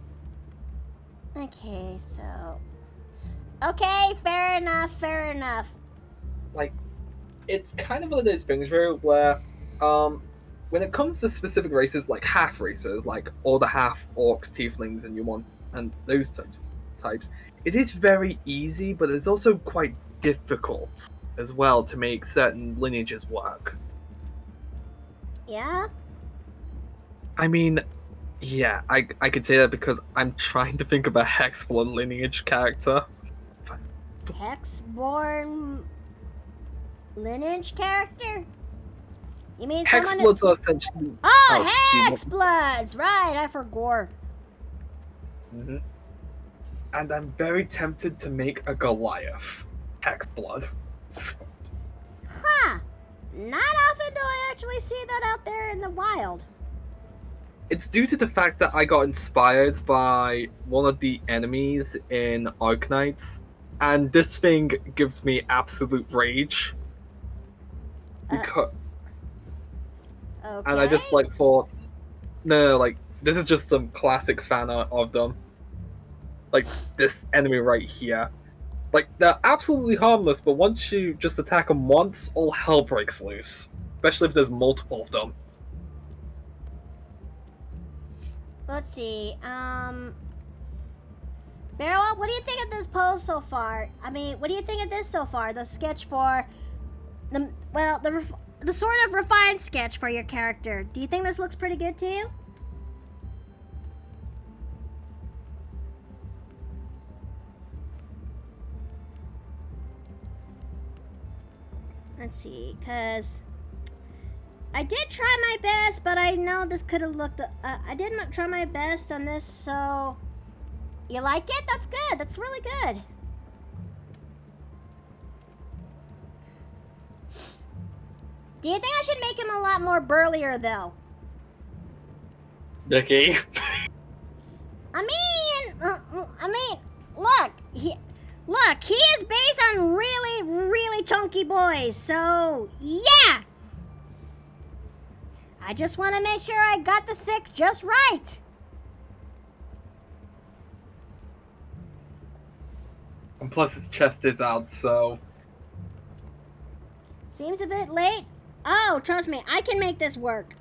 [SPEAKER 1] Okay, so. Okay, fair enough, fair enough.
[SPEAKER 2] Like, it's kind of one of those things where, when it comes to specific races, like half races, like all the half orcs, tieflings, and those types, it is very easy, but it's also quite difficult as well to make certain lineages work.
[SPEAKER 1] Yeah?
[SPEAKER 2] I mean, yeah, I could say that because I'm trying to think of a Hexblood lineage character.
[SPEAKER 1] Hexborn lineage character? You mean someone?
[SPEAKER 2] Hexbloods are essentially.
[SPEAKER 1] Oh,
[SPEAKER 2] do you
[SPEAKER 1] Hexbloods! Right, I forgot.
[SPEAKER 2] Mhm. And I'm very tempted to make a Goliath Hexblood.
[SPEAKER 1] Huh. Not often do I actually see that out there in the wild.
[SPEAKER 2] It's due to the fact that I got inspired by one of the enemies in Arknights, and this thing gives me absolute rage. Because,
[SPEAKER 1] Okay.
[SPEAKER 2] and I just thought, no, like this is just some classic fan art of them. Like this enemy right here. Like they're absolutely harmless, but once you just attack them once, all hell breaks loose. Especially if there's multiple of them.
[SPEAKER 1] Let's see. Baerwald, what do you think of this pose so far? I mean, what do you think of this so far? The sketch for the sort of refined sketch for your character. Do you think this looks pretty good to you? Let's see, cause I did try my best, but I know this could have looked. I did not try my best on this, so you like it? That's good. That's really good. Do you think I should make him a lot more burlier, though?
[SPEAKER 2] Okay.
[SPEAKER 1] I mean, look, he is based on really, really chunky boys, so yeah. I just want to make sure I got the thick just right.
[SPEAKER 2] And plus his chest is out, so...
[SPEAKER 1] Seems a bit late. Oh, trust me, I can make this work.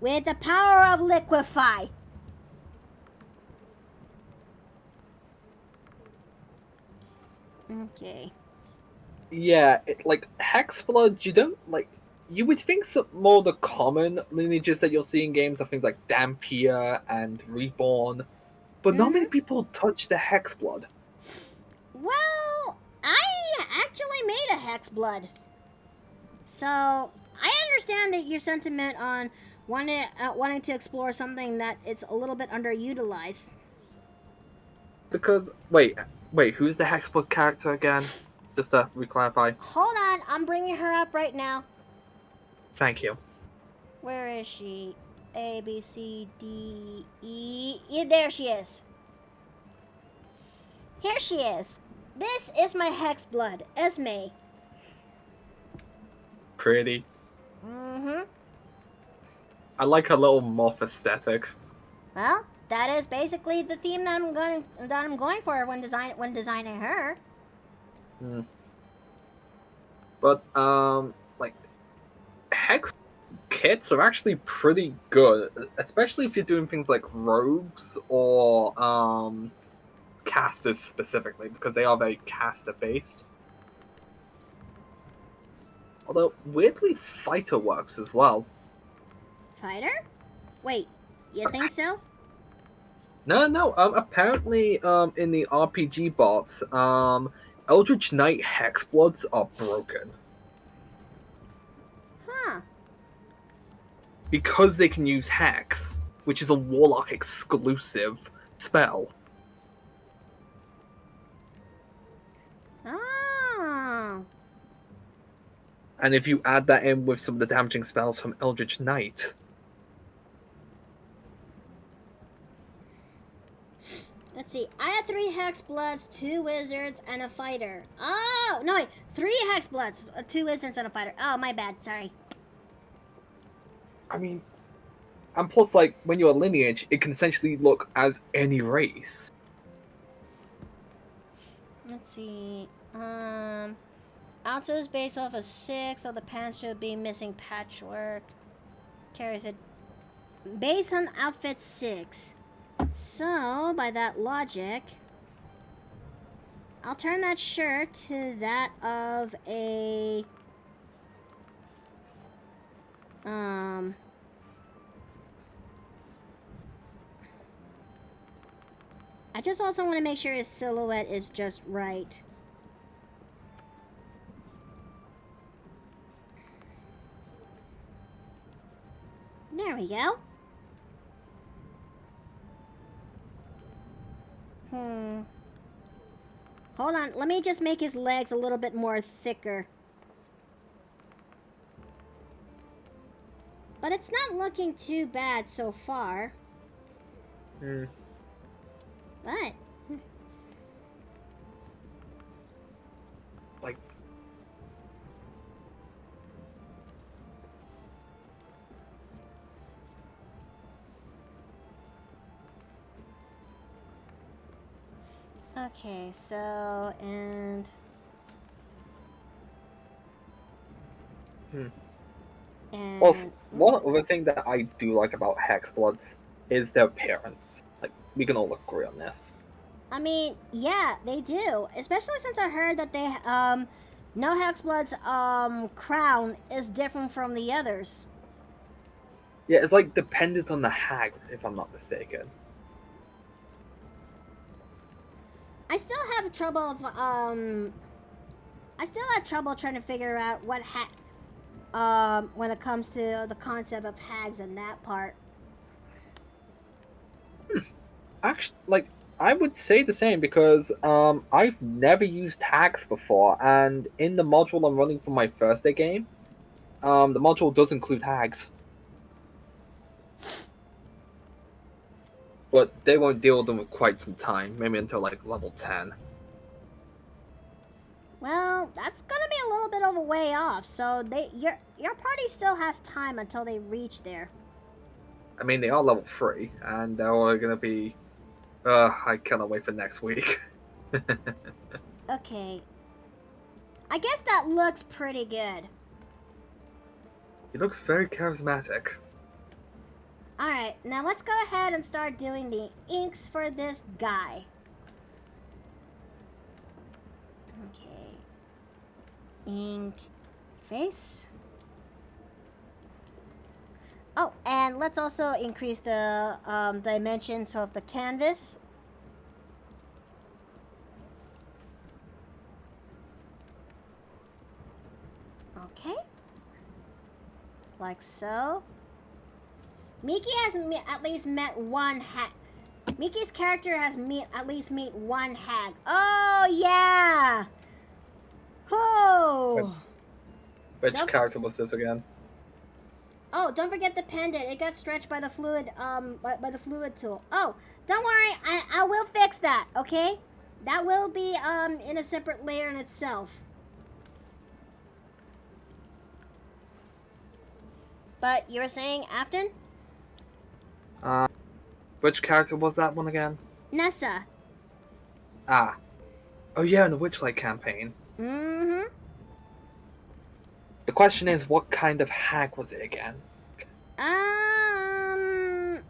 [SPEAKER 1] With the power of liquefy. Okay.
[SPEAKER 2] Yeah, Hexblood, you don't, you would think some more the common lineages that you'll see in games are things like Dampier and Reborn, but not many people touch the Hexblood.
[SPEAKER 1] Well, I actually made a Hexblood. So, I understand that your sentiment on wanting to explore something that it's a little bit underutilized.
[SPEAKER 2] Because, wait, who's the Hexblood character again? Just to re-clarify.
[SPEAKER 1] Hold on, I'm bringing her up right now.
[SPEAKER 2] Thank you.
[SPEAKER 1] Where is she? A, B, C, D, E. Yeah, there she is. Here she is. This is my Hexblood, Esme.
[SPEAKER 2] Pretty.
[SPEAKER 1] Mm-hmm.
[SPEAKER 2] I like her little moth aesthetic.
[SPEAKER 1] Well, that is basically the theme that I'm going for when designing her.
[SPEAKER 2] Hmm. But Hex kits are actually pretty good, especially if you're doing things like rogues or casters specifically, because they are very caster based. Although weirdly, fighter works as well.
[SPEAKER 1] Fighter? Wait, you think so?
[SPEAKER 2] No. Apparently, in the RPG bot, Eldritch Knight Hexbloods are broken.
[SPEAKER 1] Huh.
[SPEAKER 2] Because they can use Hex, which is a Warlock exclusive spell.
[SPEAKER 1] Oh.
[SPEAKER 2] And if you add that in with some of the damaging spells from Eldritch Knight,
[SPEAKER 1] Let's see. I had 3 Hexbloods, 2 Wizards, and a Fighter. Oh, no, wait. 3 Hexbloods, 2 Wizards, and a Fighter. Oh, my bad. Sorry.
[SPEAKER 2] I mean, and plus, like, when you're a lineage, it can essentially look as any race.
[SPEAKER 1] Let's see. Alto is based off of 6, so the pants should be missing patchwork. Carries it based on outfit 6. So, by that logic, I'll turn that shirt to that of a I just also want to make sure his silhouette is just right. There we go. Hold on, let me just make his legs a little bit more thicker. But it's not looking too bad so far. What?
[SPEAKER 2] Like,
[SPEAKER 1] Okay, so, and... And...
[SPEAKER 2] well, one other thing that I do like about Hexbloods is their appearance. Like, we can all agree on this.
[SPEAKER 1] I mean, yeah, they do. Especially since I heard that they, no Hexblood's, crown is different from the others.
[SPEAKER 2] Yeah, it's like dependent on the hag, if I'm not mistaken.
[SPEAKER 1] I still have trouble, trying to figure out what when it comes to the concept of hags and that part.
[SPEAKER 2] Actually, like, I would say the same because I've never used hags before, and in the module I'm running for my first day game, the module does include hags. But they won't deal with them for quite some time, maybe until like level 10.
[SPEAKER 1] Well, that's gonna be a little bit of a way off, so your party still has time until they reach there.
[SPEAKER 2] I mean, they are level 3, and they're all gonna be... I cannot wait for next week.
[SPEAKER 1] Okay. I guess that looks pretty good.
[SPEAKER 2] He looks very charismatic.
[SPEAKER 1] Alright, now let's go ahead and start doing the inks for this guy. Okay. Ink face. Oh, and let's also increase the dimensions of the canvas. Okay. Like so. Miki has at least met one hag. Miki's character has at least met one hag. Oh, yeah! Oh!
[SPEAKER 2] Which character was this again?
[SPEAKER 1] Oh, don't forget the pendant. It got stretched by the fluid, by the fluid tool. Oh, don't worry. I will fix that, okay? That will be, in a separate layer in itself. But you were saying, Afton?
[SPEAKER 2] Which character was that one again?
[SPEAKER 1] Nessa.
[SPEAKER 2] Ah. Oh yeah, in the Witchlight campaign.
[SPEAKER 1] Mm-hmm.
[SPEAKER 2] The question is, what kind of hag was it again?
[SPEAKER 1] I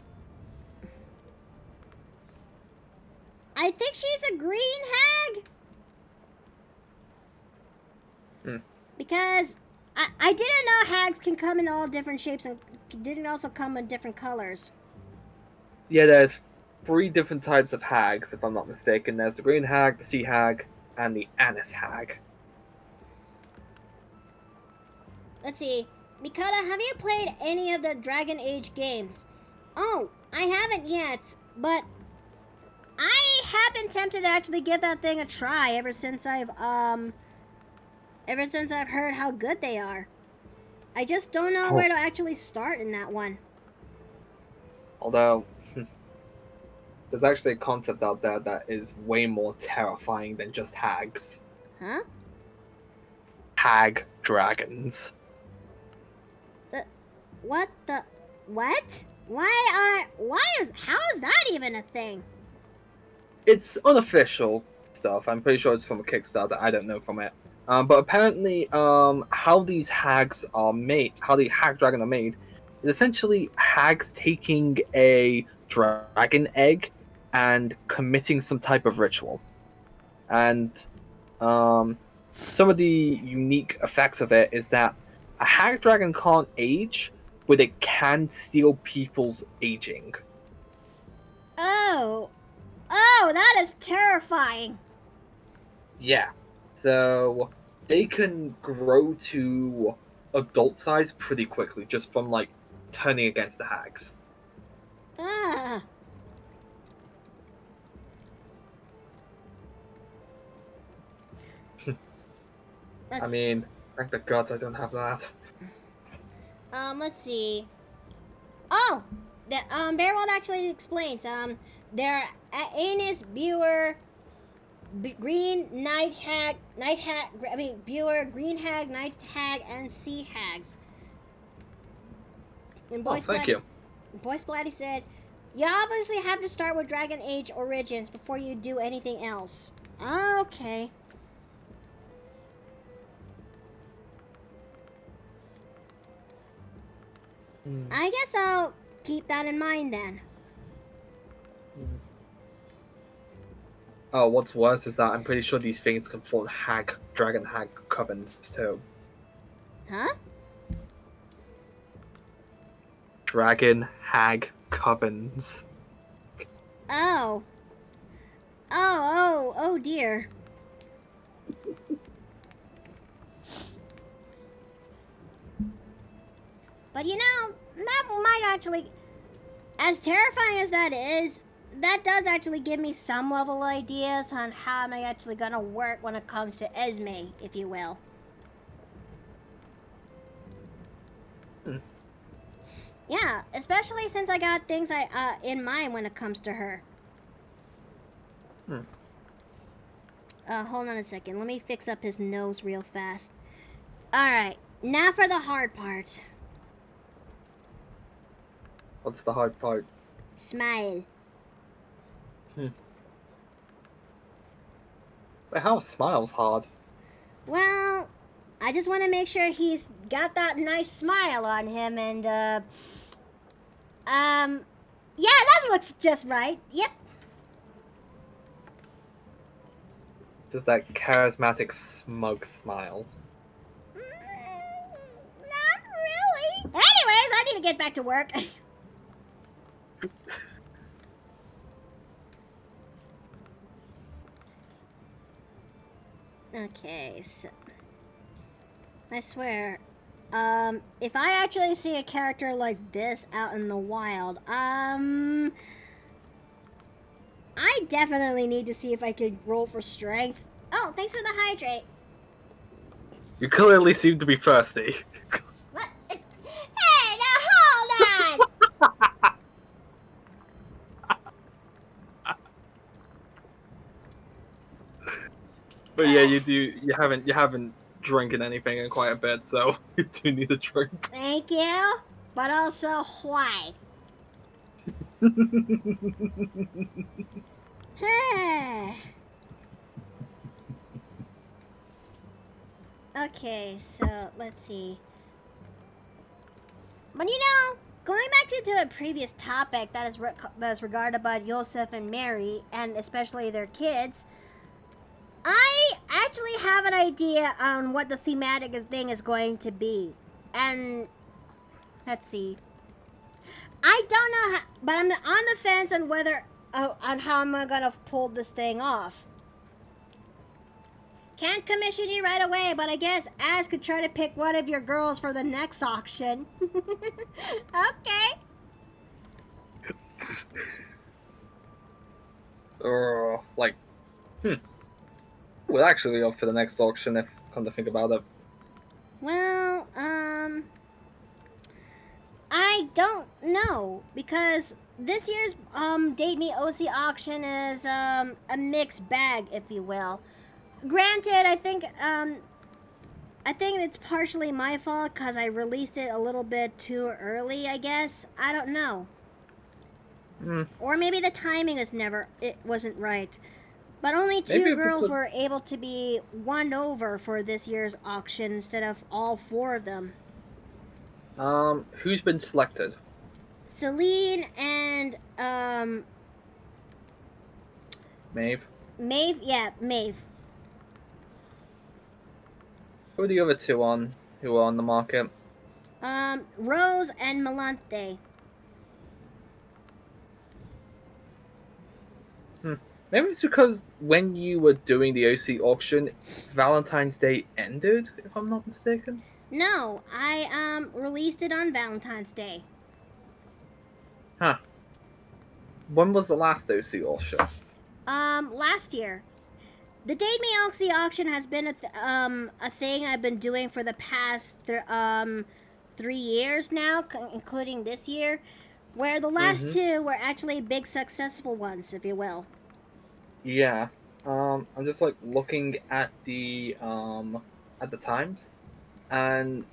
[SPEAKER 1] think she's a green hag. Because I didn't know hags can come in all different shapes and didn't also come in different colors.
[SPEAKER 2] Yeah, there's 3 different types of hags, if I'm not mistaken. There's the green hag, the sea hag, and the anise hag.
[SPEAKER 1] Let's see. Mikata, have you played any of the Dragon Age games? Oh, I haven't yet, but I have been tempted to actually give that thing a try ever since I've ever since I've heard how good they are. I just don't know where to actually start in that one.
[SPEAKER 2] Although, there's actually a concept out there that is way more terrifying than just hags.
[SPEAKER 1] Huh?
[SPEAKER 2] Hag dragons.
[SPEAKER 1] What the? What? How is that even a thing?
[SPEAKER 2] It's unofficial stuff. I'm pretty sure it's from a Kickstarter. I don't know from it. But apparently, how these hags are made, how the hag dragon are made, is essentially hags taking a dragon egg and committing some type of ritual. And some of the unique effects of it is that a hag dragon can't age, but it can steal people's aging.
[SPEAKER 1] Oh, that is terrifying.
[SPEAKER 2] Yeah. So they can grow to adult size pretty quickly just from like turning against the hags.
[SPEAKER 1] Ah.
[SPEAKER 2] I mean, thank the gods I don't have that.
[SPEAKER 1] Let's see. Oh, the Baerwald actually explains. They're Anus, Buer, Green Night Hag, Buer, Green Hag, Night Hag, and Sea Hags. And
[SPEAKER 2] Thank you.
[SPEAKER 1] Boy Splatty said, "You obviously have to start with Dragon Age Origins before you do anything else." Okay. I guess I'll keep that in mind then.
[SPEAKER 2] Oh, what's worse is that I'm pretty sure these things can form dragon hag covens too.
[SPEAKER 1] Huh?
[SPEAKER 2] Dragon hag covens.
[SPEAKER 1] Oh dear. But you know, that might actually, as terrifying as that is, that does actually give me some level ideas on how am I actually gonna work when it comes to Esme, if you will. Yeah, especially since I got things in mind when it comes to her. Hold on a second. Let me fix up his nose real fast. Alright, now for the hard part.
[SPEAKER 2] What's the hard part?
[SPEAKER 1] Smile.
[SPEAKER 2] Wait, how smiles hard?
[SPEAKER 1] Well, I just want to make sure he's got that nice smile on him and, yeah, that looks just right. Yep.
[SPEAKER 2] Just that charismatic, smug smile.
[SPEAKER 1] Not really. Anyways, I need to get back to work. Okay, so I swear, if I actually see a character like this out in the wild, I definitely need to see if I could roll for strength. Oh, thanks for the hydrate.
[SPEAKER 2] You clearly seem to be thirsty.
[SPEAKER 1] What? Hey, now hold on!
[SPEAKER 2] But yeah, you haven't drinking anything in quite a bit, so you do need a drink.
[SPEAKER 1] Thank you, but also why? Okay, so let's see. But you know, going back to a previous topic that is regarded about Joseph and Mary, and especially their kids, I actually have an idea on what the thematic thing is going to be. And let's see. I don't know how, but I'm on the fence on whether on how I'm gonna pull this thing off. Can't commission you right away, but I guess Az could try to pick one of your girls for the next auction. Okay.
[SPEAKER 2] Would actually be up for the next auction if Come to think about it.
[SPEAKER 1] Well, I don't know because this year's Date Me OC auction is a mixed bag, if you will. Granted, I think it's partially my fault because I released it a little bit too early, I guess. I don't know. Or maybe the timing it wasn't right. But only two
[SPEAKER 2] Maybe if
[SPEAKER 1] girls
[SPEAKER 2] people-
[SPEAKER 1] were able to be won over for this year's auction instead of all four of them.
[SPEAKER 2] Who's been selected?
[SPEAKER 1] Celine and
[SPEAKER 2] Maeve.
[SPEAKER 1] Maeve, yeah, Maeve.
[SPEAKER 2] Who are the other two on who are on the market?
[SPEAKER 1] Rose and Melante.
[SPEAKER 2] Maybe it's because when you were doing the OC auction, Valentine's Day ended, if I'm not mistaken.
[SPEAKER 1] No, I released it on Valentine's Day.
[SPEAKER 2] Huh. When was the last OC auction?
[SPEAKER 1] Last year. The Date Me Oxy auction has been a thing I've been doing for the past 3 years now, including this year, where the last two were actually big successful ones, if you will.
[SPEAKER 2] Yeah. I'm just like looking at the times, and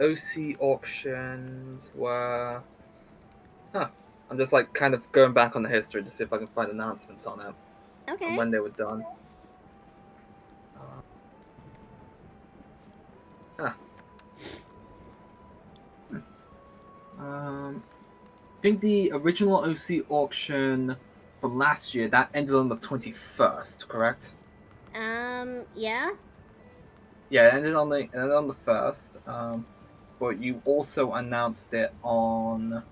[SPEAKER 2] OC auctions were. Huh. I'm just like kind of going back on the history to see if I can find announcements on it and
[SPEAKER 1] Okay.
[SPEAKER 2] when they were done. Huh. I think the original OC auction from last year that ended on the 21st, correct?
[SPEAKER 1] Yeah.
[SPEAKER 2] Yeah, it ended on the first. But you also announced it on.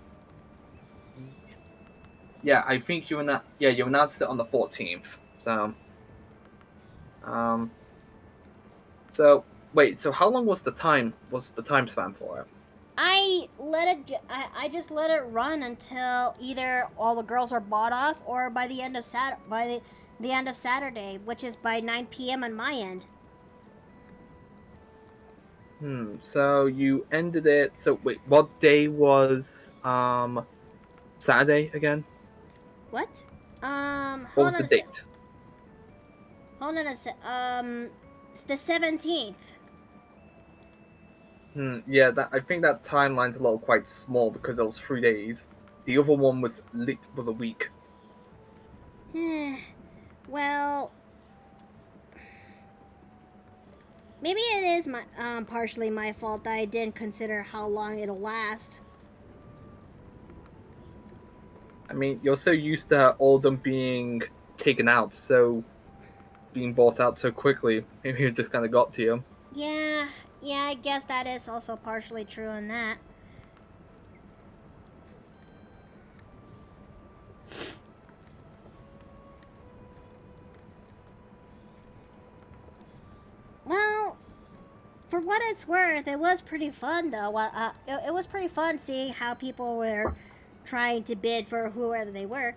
[SPEAKER 2] Yeah, I think you announced it on the 14th. So. So wait. So how long was the time? Was the time span for it?
[SPEAKER 1] I just let it run until either all the girls are bought off or by the end of the end of Saturday, which is by 9 p.m. on my end.
[SPEAKER 2] So you ended it. So wait, what day was Saturday again?
[SPEAKER 1] What?
[SPEAKER 2] What
[SPEAKER 1] Hold
[SPEAKER 2] was
[SPEAKER 1] on
[SPEAKER 2] the
[SPEAKER 1] a sec.
[SPEAKER 2] date?
[SPEAKER 1] Hold on a sec. It's the 17th.
[SPEAKER 2] Yeah, I think that timeline's a little quite small because it was 3 days. The other one was a week.
[SPEAKER 1] Well, maybe it is partially my fault that I didn't consider how long it'll last.
[SPEAKER 2] I mean, you're so used to all of them being taken out, being bought out so quickly. Maybe it just kind of got to you.
[SPEAKER 1] Yeah, I guess that is also partially true in that. Well, for what it's worth, it was pretty fun though. It was pretty fun seeing how people were trying to bid for whoever they were.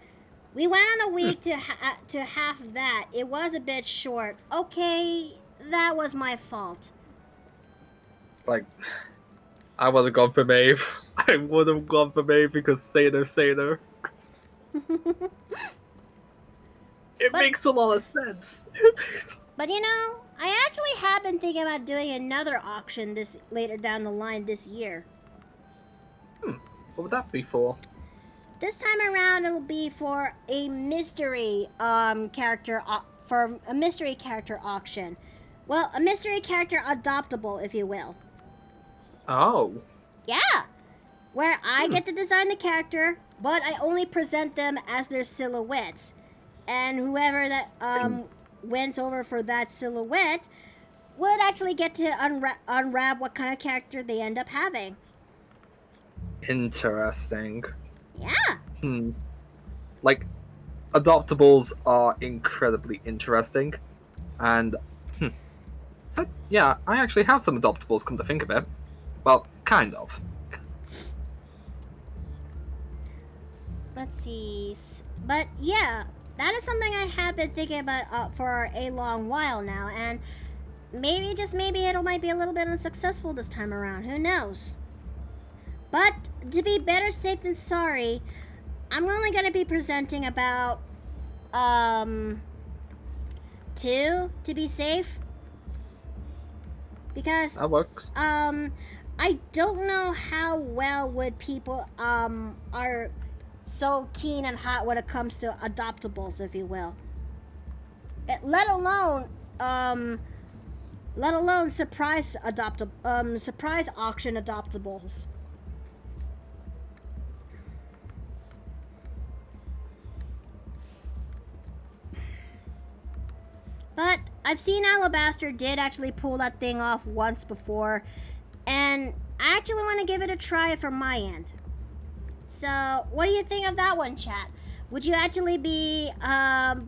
[SPEAKER 1] We went on a week to half of that. It was a bit short. Okay, that was my fault.
[SPEAKER 2] Like, I would have gone for Maeve. I would have gone for Maeve because Sailor. It makes a lot of sense.
[SPEAKER 1] But you know, I actually have been thinking about doing another auction later down the line this year.
[SPEAKER 2] What would that be for?
[SPEAKER 1] This time around, it'll be for a mystery character for a mystery character auction. Well, a mystery character adoptable, if you will.
[SPEAKER 2] Oh.
[SPEAKER 1] Yeah, where I get to design the character, but I only present them as their silhouettes, and whoever that wins over for that silhouette would actually get to unwrap what kind of character they end up having.
[SPEAKER 2] Interesting.
[SPEAKER 1] Yeah.
[SPEAKER 2] Like, adoptables are incredibly interesting, and yeah, I actually have some adoptables. Come to think of it, well, kind of.
[SPEAKER 1] Let's see. But yeah, that is something I have been thinking about for a long while now, and maybe, just maybe, it might be a little bit unsuccessful this time around. Who knows? But to be better safe than sorry, I'm only going to be presenting about two to be safe, because
[SPEAKER 2] That works.
[SPEAKER 1] I don't know how well would people are so keen and hot when it comes to adoptables, if you will. Let alone surprise surprise auction adoptables. But I've seen Alabaster did actually pull that thing off once before, and I actually want to give it a try from my end. So, what do you think of that one, chat? Would you actually be on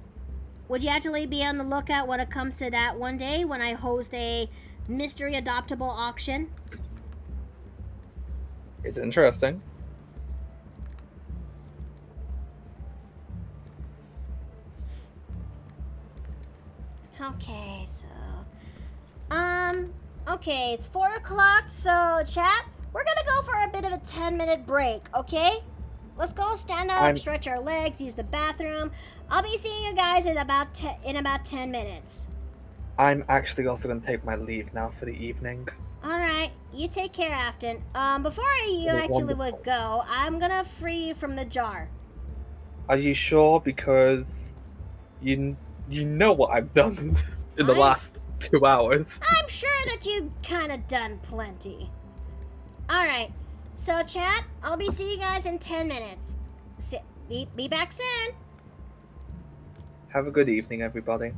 [SPEAKER 1] the lookout when it comes to that one day when I host a mystery adoptable auction?
[SPEAKER 2] It's interesting.
[SPEAKER 1] Okay, okay, it's 4 o'clock, so chat, we're gonna go for a bit of a 10-minute break, okay? Let's go stand up, stretch our legs, use the bathroom. I'll be seeing you guys in about 10 minutes.
[SPEAKER 2] I'm actually also going to take my leave now for the evening.
[SPEAKER 1] Alright, you take care, Afton. Before you actually would go, I'm gonna free you from the jar.
[SPEAKER 2] Are you sure? Because you know what I've done in the last 2 hours.
[SPEAKER 1] I'm sure that you've kind of done plenty. Alright, so chat, I'll be seeing you guys in 10 minutes. Be back soon.
[SPEAKER 2] Have a good evening, everybody.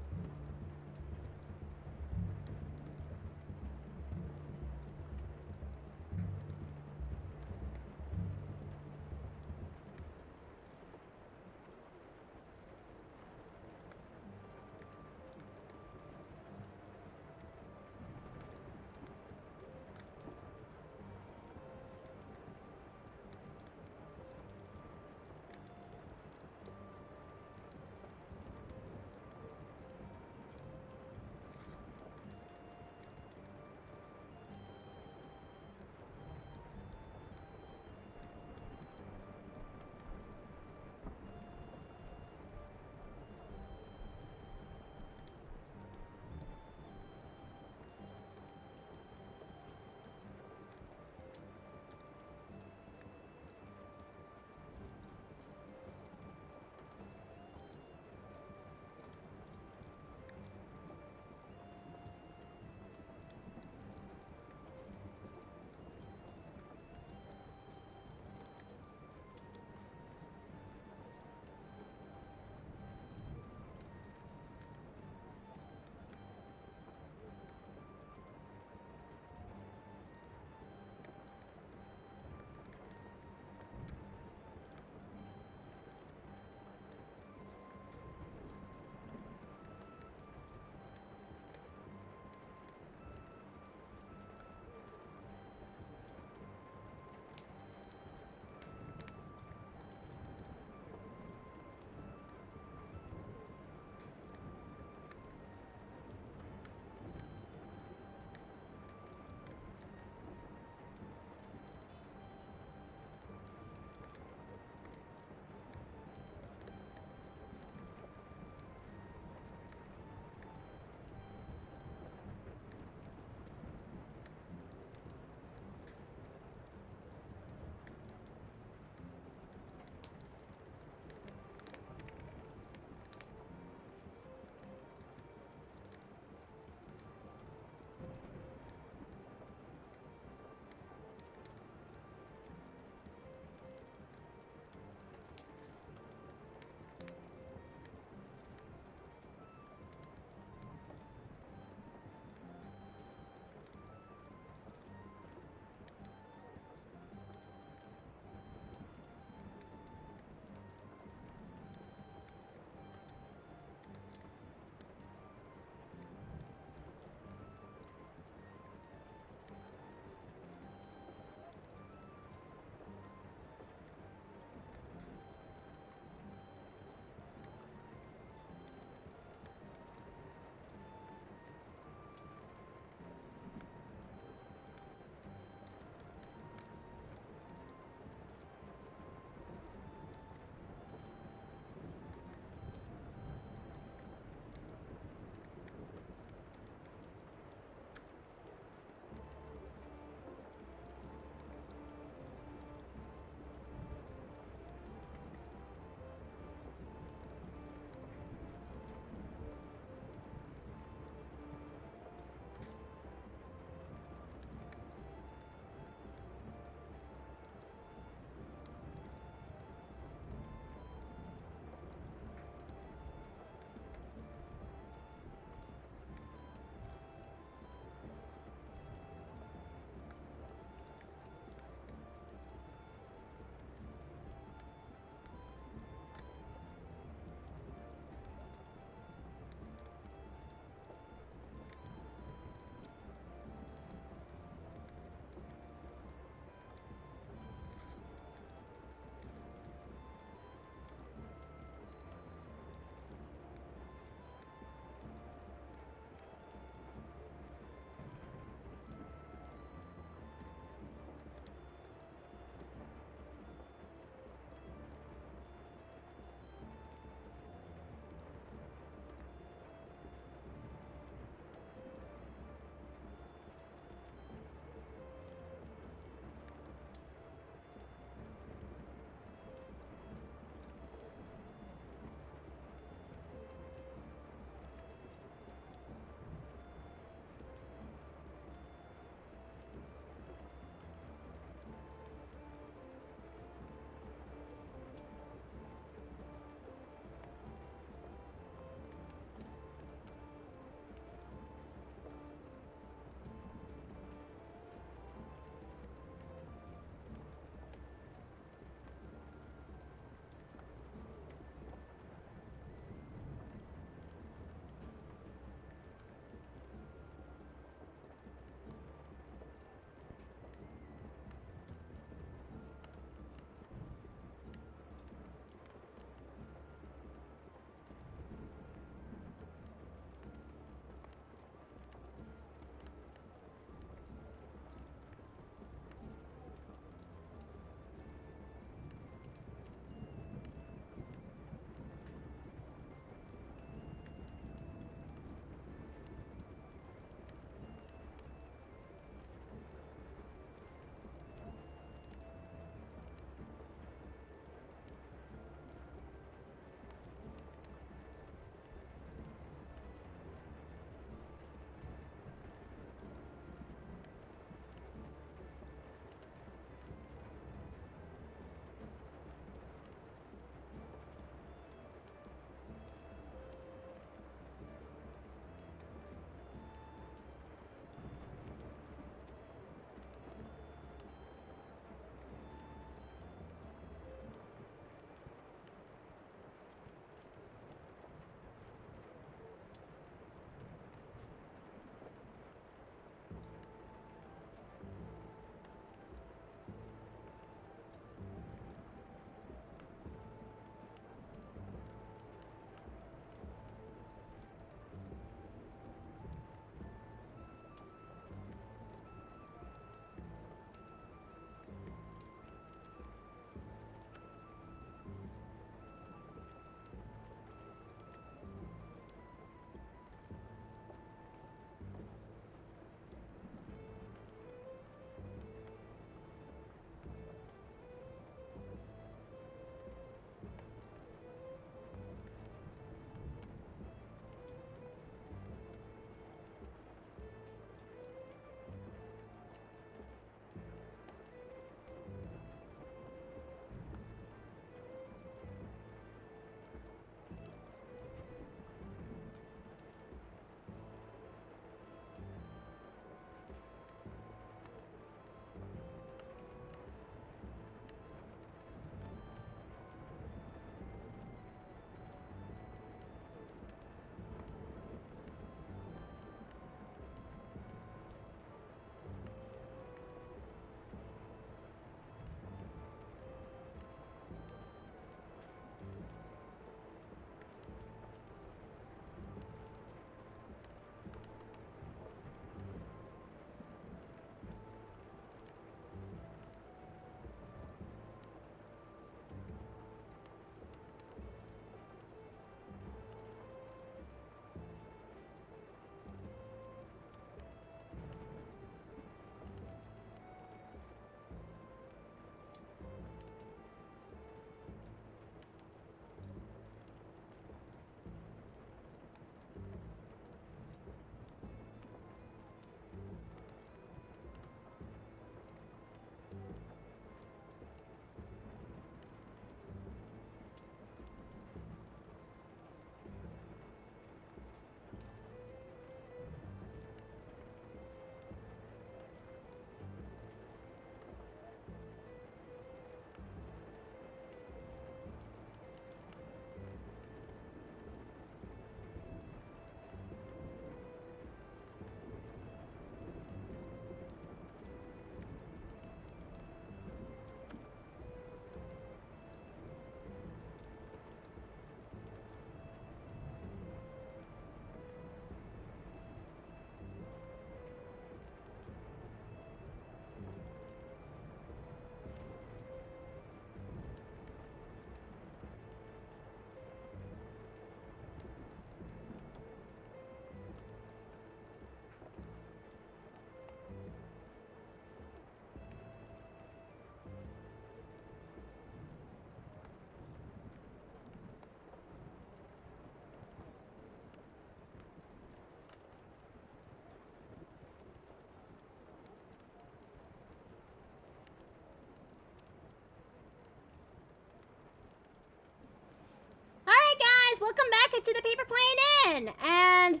[SPEAKER 1] welcome back into the Paper Plane Inn. And,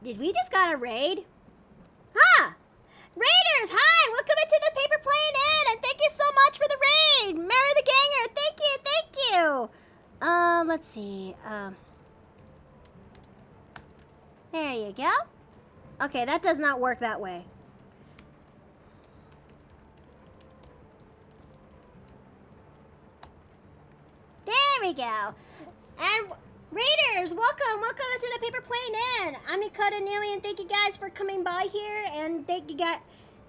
[SPEAKER 1] did we just got a raid? Huh? Raiders, hi! Welcome into the Paper Plane Inn, and thank you so much for the raid! Mary the Ganger, thank you! Let's see, there you go. Okay, that does not work that way. There we go. And Raiders, welcome into the Paper Plane Inn. I'm Mikota Neely, and thank you guys for coming by here. And thank you guys,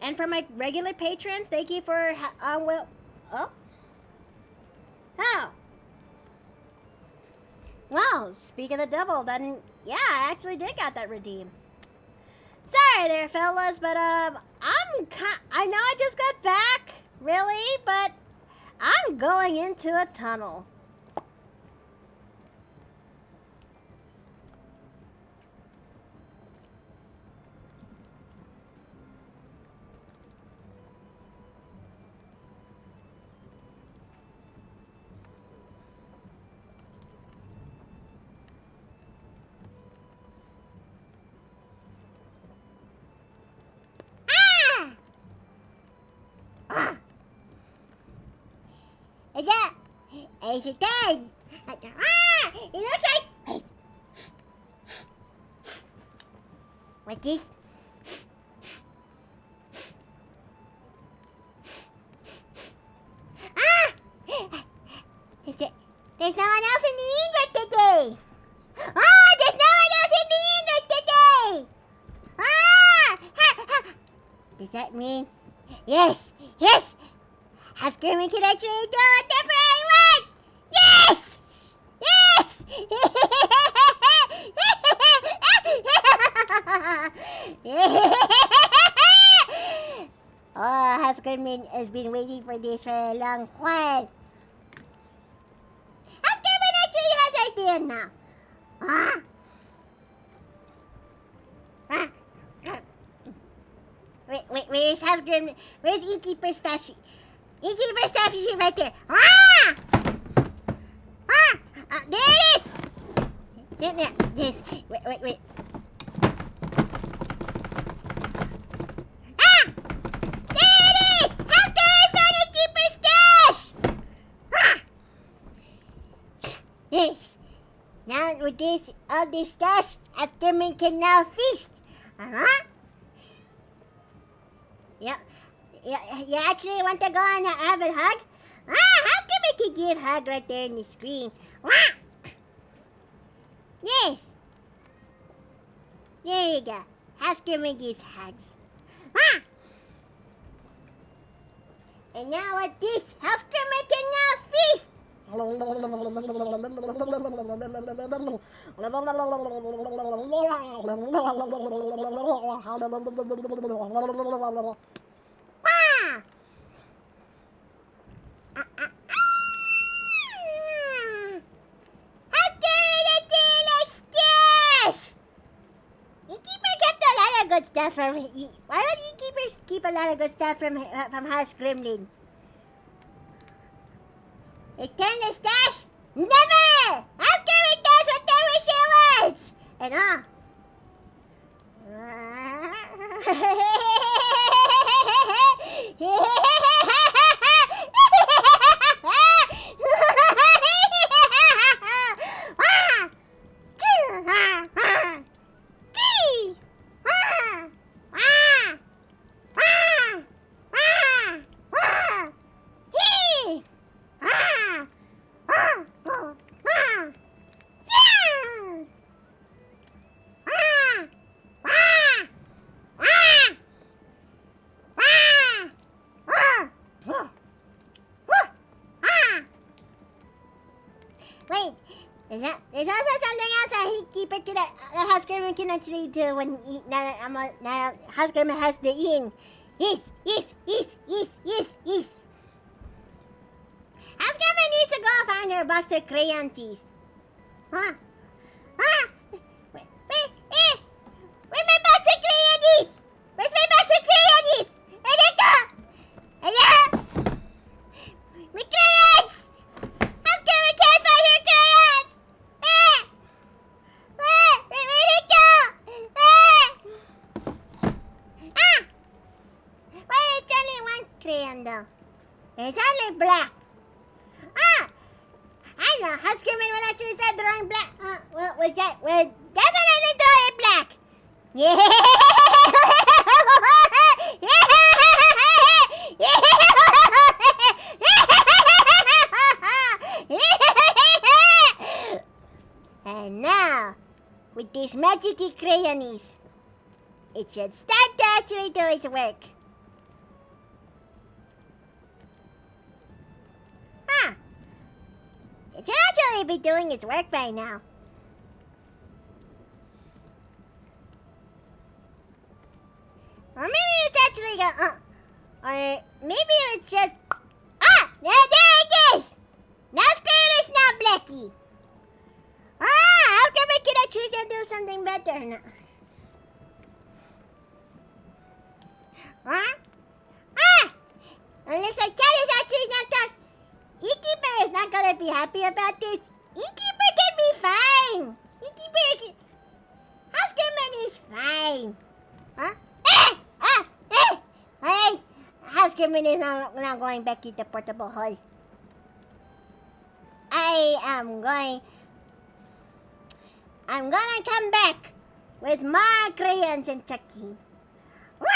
[SPEAKER 1] and for my regular patrons, thank you for how? Well, speak of the devil, then yeah, I actually did got that redeemed. Sorry there, fellas, but I know I just got back, really, but I'm going into a tunnel. It's your turn. It looks like... What this? There's no one else in the English today. There's no one else in the English today. Does that mean... Yes. Screaming can actually do a different one! Yes! Huskerman has been waiting for this for a long while. Huskerman actually has idea now. Where's Huskerman? Where's Innkeeper Stash? Innkeeper Stash is right there. There it is! This. Wait. There it is! After I found Innkeeper Stash! Yes. Now with all this stash, Afterman can now feast. Yeah. You actually want to go and have a hug? Afterman can give hug right there in the screen. Yes. There you go. Housekeeping gives hugs. And now with this, housekeeping can now feast. Good stuff from... Why would Innkeepers keep a lot of good stuff from House Gremlin? Return the stash? Never! After it does whatever she wants! And wait, there's also something else that House Gremlin can actually do when now House Gremlin has the in. Yes. House Gremlin needs to go find her box of crayon teeth. Where's my box of crayon teeth? Where's my box of crayon teeth? Where'd it go? Hello? My crayons! House Gremlin can't find her crayons! candle. It's only black. Ah! I know, Housekeeping will actually start drawing black. What was that? We'll definitely draw it black. Yeah! And now, with these magic-y crayons, it should start to actually do its work. Huh. It should actually be doing its work by now. Or maybe it's actually gonna... or maybe it's just... Ah! There it is! Now screen is now blacky. Ah! How come I could actually do something better now? Huh? Ah! It looks like Chad is actually not talking. Innkeeper is not gonna be happy about this. Innkeeper can be fine. Innkeeper can... Housekeeping is fine. Huh? Hey! Housekeeping is not going back in the portable hall. I'm gonna come back with more crayons and Chucky. Wah!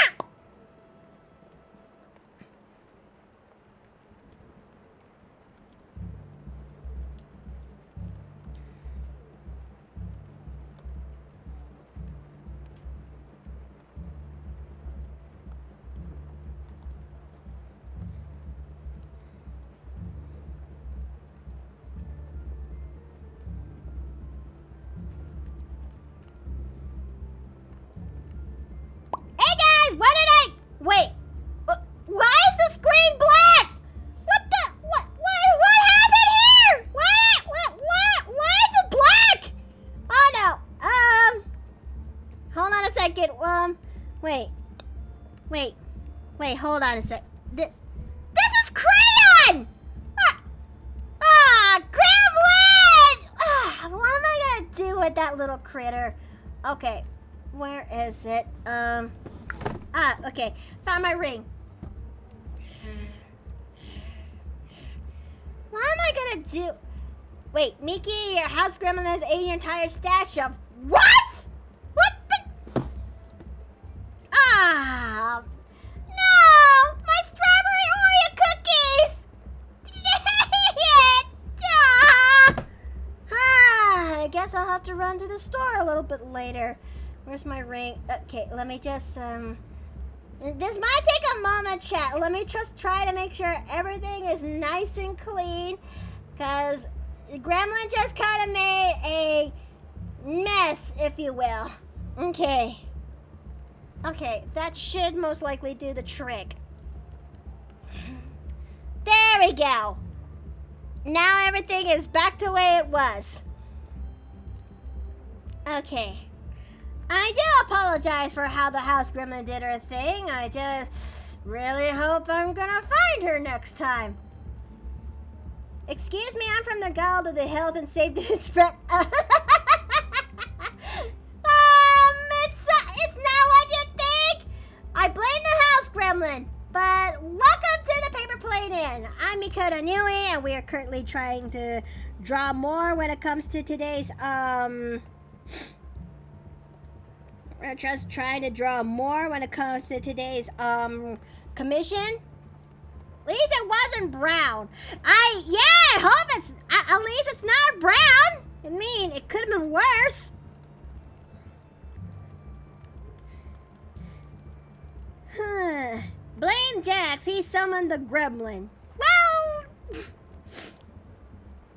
[SPEAKER 1] Wait, why is the screen black? What happened here? Why is it black? Oh no, hold on a second, wait, hold on a sec. This is Crayon! Gremlin! What am I gonna do with that little critter? Okay, where is it? Okay, found my ring. What am I gonna do? Wait, Mickey, your house gremlin has ate your entire stash of... What? What the... Ah, no! My strawberry Oreo cookies! I guess I'll have to run to the store a little bit later. Where's my ring? Okay, let me just, this might take a moment, chat. Let me just try to make sure everything is nice and clean. Because the gremlin just kind of made a mess, if you will. Okay. Okay, that should most likely do the trick. There we go. Now everything is back to the way it was. Okay. I do apologize for how the house gremlin did her thing. I just really hope I'm gonna find her next time. Excuse me, I'm from the Guild of the Health and Safety Inspector. It's not what you think. I blame the house gremlin. But welcome to the Paper Plane Inn. I'm Mikoto Nui, and we are currently trying to draw more when it comes to today's we're just trying to draw more when it comes to today's commission. At least it wasn't brown. I hope it's at least it's not brown. I mean, it could have been worse. Blame Jax, he summoned the gremlin. Well,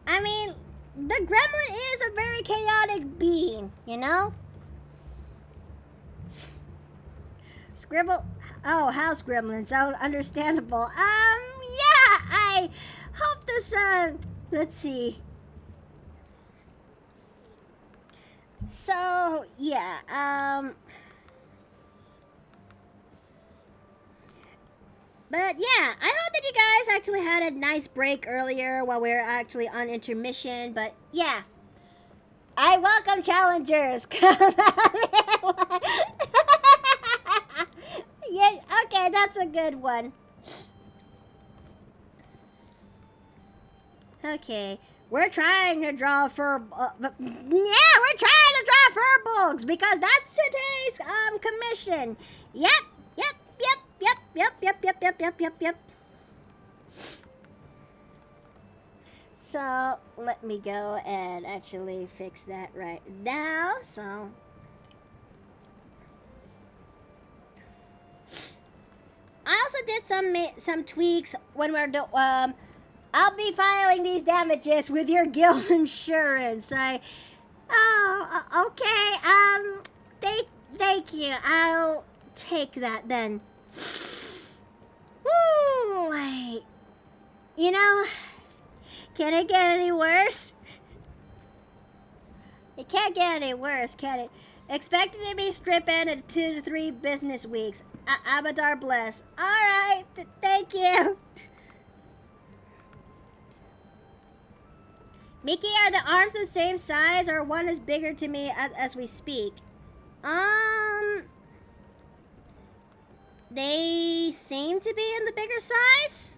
[SPEAKER 1] I mean, the gremlin is a very chaotic being, you know? Scribble. Oh, house gremlins. Oh, understandable. Yeah, I hope this, let's see. So, yeah, but yeah, I hope that you guys actually had a nice break earlier while we were actually on intermission, but yeah. I welcome challengers. Yeah, okay, that's a good one. Okay. We're trying to draw fur... we're trying to draw fur bugs because that's today's commission. Yep. So, let me go and actually fix that right now. So... I also did some tweaks when we're I'll be filing these damages with your guild insurance. Okay. Thank you. I'll take that then. Woo! Wait. You know, can it get any worse? It can't get any worse, can it? Expected to be stripping in 2 to 3 business weeks. Abadar bless. Alright, thank you. Mickey, are the arms the same size or one is bigger to me as we speak? They seem to be in the bigger size.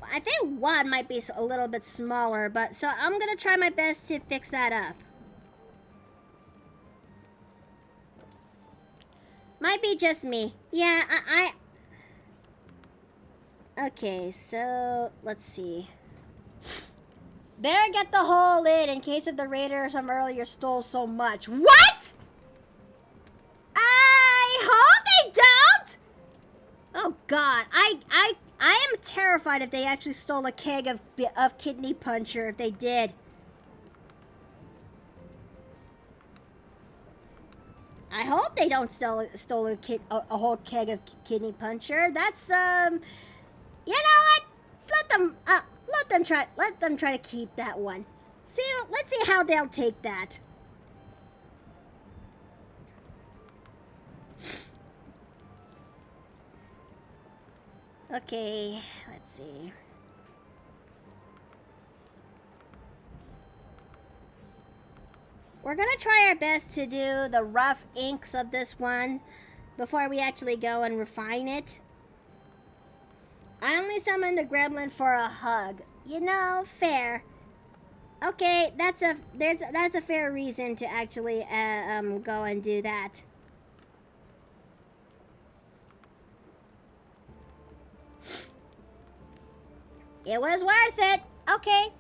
[SPEAKER 1] I think one might be a little bit smaller, but so I'm gonna try my best to fix that up. Might be just me. Yeah, Okay, so let's see. Better get the hole in case of the raiders from earlier stole so much. What? I hope they don't. Oh God, I am terrified if they actually stole a keg of kidney puncher. If they did. I hope they don't stole a whole keg of kidney puncher. That's you know what? Let them try to keep that one. Let's see how they'll take that. Okay, let's see. We're gonna try our best to do the rough inks of this one before we actually go and refine it. I only summoned the gremlin for a hug. You know, fair. Okay, that's a fair reason to actually go and do that. It was worth it. Okay,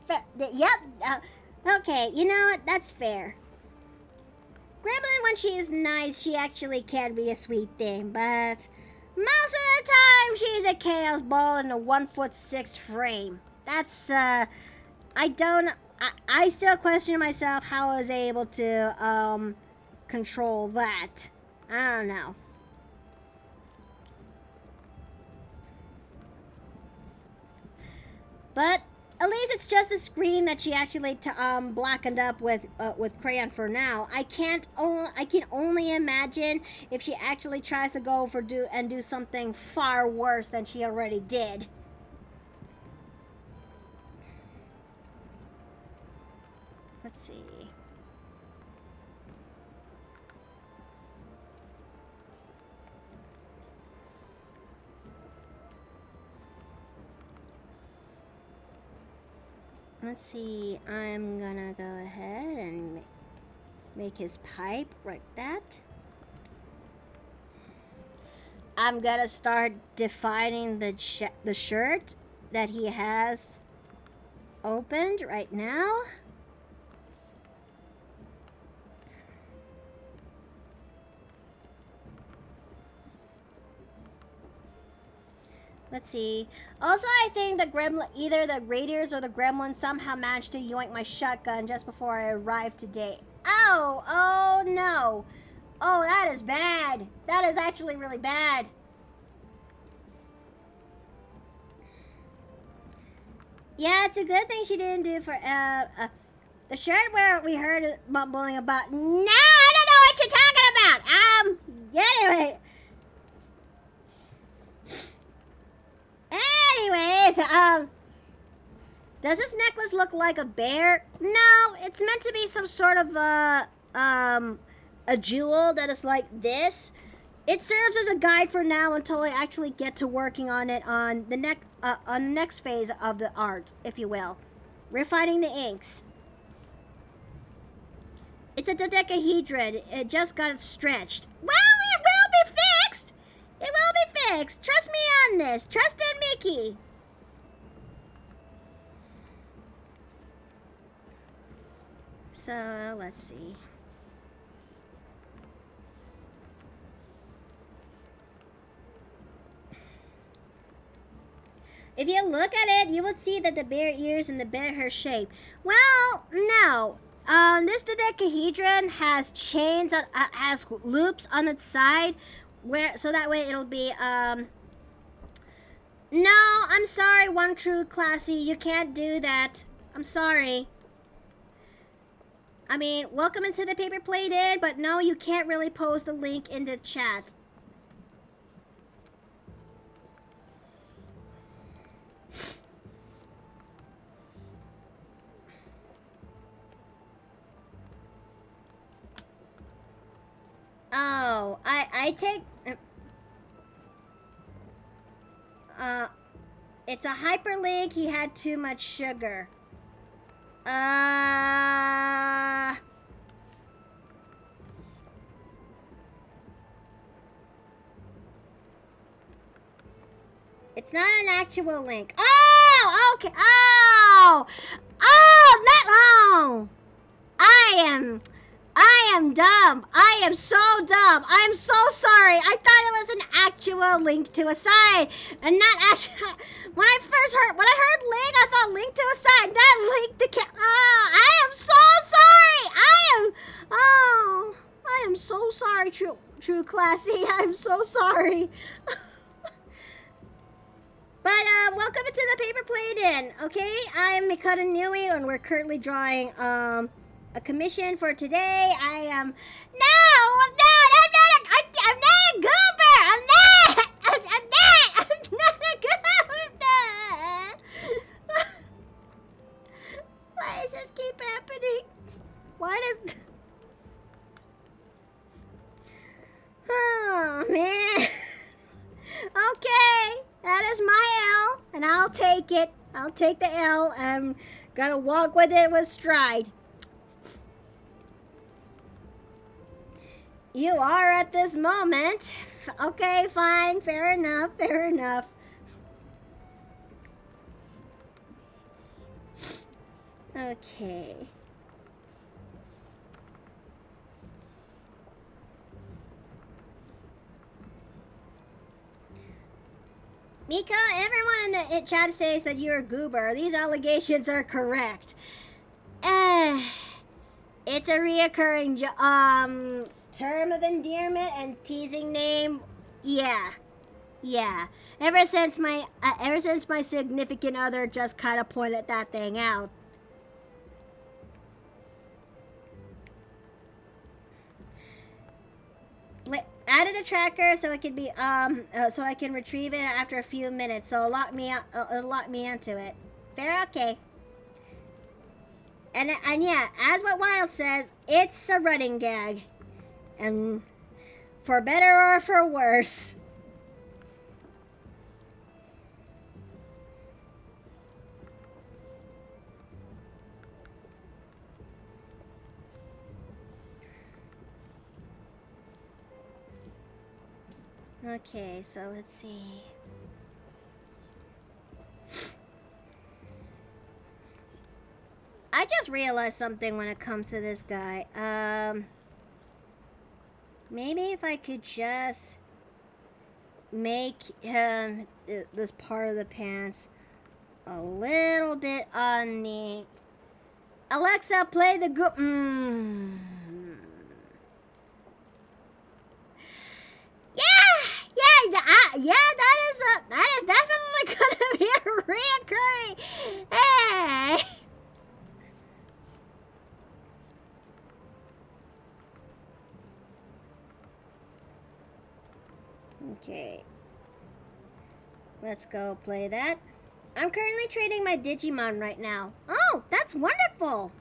[SPEAKER 1] yep. Okay, you know what? That's fair. Gremlin, when she is nice, she actually can be a sweet thing, but most of the time she's a chaos ball in a 1'6" frame. That's I still question myself how I was able to control that. I don't know. But at least it's just the screen that she actually blackened up with crayon for now. I can only imagine if she actually tries to go do something far worse than she already did. Let's see. Let's see, I'm gonna go ahead and make his pipe like that. I'm gonna start defining the shirt that he has opened right now. Let's see. Also, I think the gremlin, either the raiders or the gremlin somehow managed to yoink my shotgun just before I arrived today. Ow! Oh no! Oh, that is bad. That is actually really bad. Yeah, it's a good thing she didn't do for the shirt where we heard mumbling about. No, I don't know what you're talking about. Anyway. Anyways, does this necklace look like a bear? No, it's meant to be some sort of a jewel that is like this. It serves as a guide for now until I actually get to working on it on the next phase of the art, if you will. Refining the inks. It's a dodecahedron. It just got stretched. Well, it will be fixed! It will be fixed. Trust me on this. Trust in Mickey. So, let's see. If you look at it, you will see that the bear ears and the bear hair shape. Well, no. This dodecahedron has chains that has loops on its side, so that way it'll be No, I'm sorry, One True Classy, you can't do that. I'm sorry. I mean, welcome into the paper plate in, but no, you can't really post the link in the chat. Oh, I take... it's a hyperlink. He had too much sugar. It's not an actual link. Oh, okay. Oh, not long. I am dumb. I am so dumb. I am so sorry. I thought it was an actual link to a site, and not actual. When I heard link, I thought link to a site, not link to I am so sorry. I am so sorry, True Classy. I'm so sorry. But welcome to the paper plate in. Okay, I'm Mikata Nui, and we're currently drawing a commission for today. I'm not a goober. I'm not a goober. Why does this keep happening? Why does... Oh, man. Okay, that is my L, and I'll take it. I'll take the L. I'm gonna walk with it with stride. You are at this moment. Okay, fine. Fair enough. Fair enough. Okay. Mika, everyone in the chat says that you're a goober. These allegations are correct. It's a reoccurring term of endearment and teasing name. Yeah. Ever since my significant other just kind of pointed that thing out. Added a tracker so it could be so I can retrieve it after a few minutes. So it'll lock me into it. Fair, okay. And yeah, as what Wild says, it's a running gag. And for better or for worse. Okay, so let's see. I just realized something when it comes to this guy. Maybe if I could just make him this part of the pants a little bit on the... Alexa, play the Yeah, that is definitely gonna be a reoccurring. Hey. Okay. Let's go play that. I'm currently trading my Digimon right now. Oh, that's wonderful.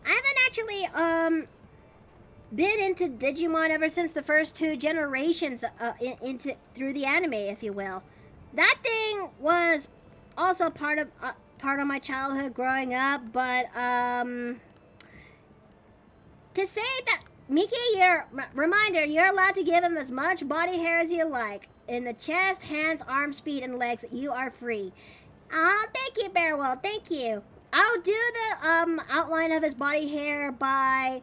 [SPEAKER 1] I haven't actually been into Digimon ever since the first 2 generations into through the anime, if you will. That thing was also part of my childhood growing up, but to say that Miki, reminder, you're allowed to give him as much body hair as you like. In the chest, hands, arms, feet, and legs, you are free. Oh, thank you, Baerwald, thank you. I'll do the outline of his body hair by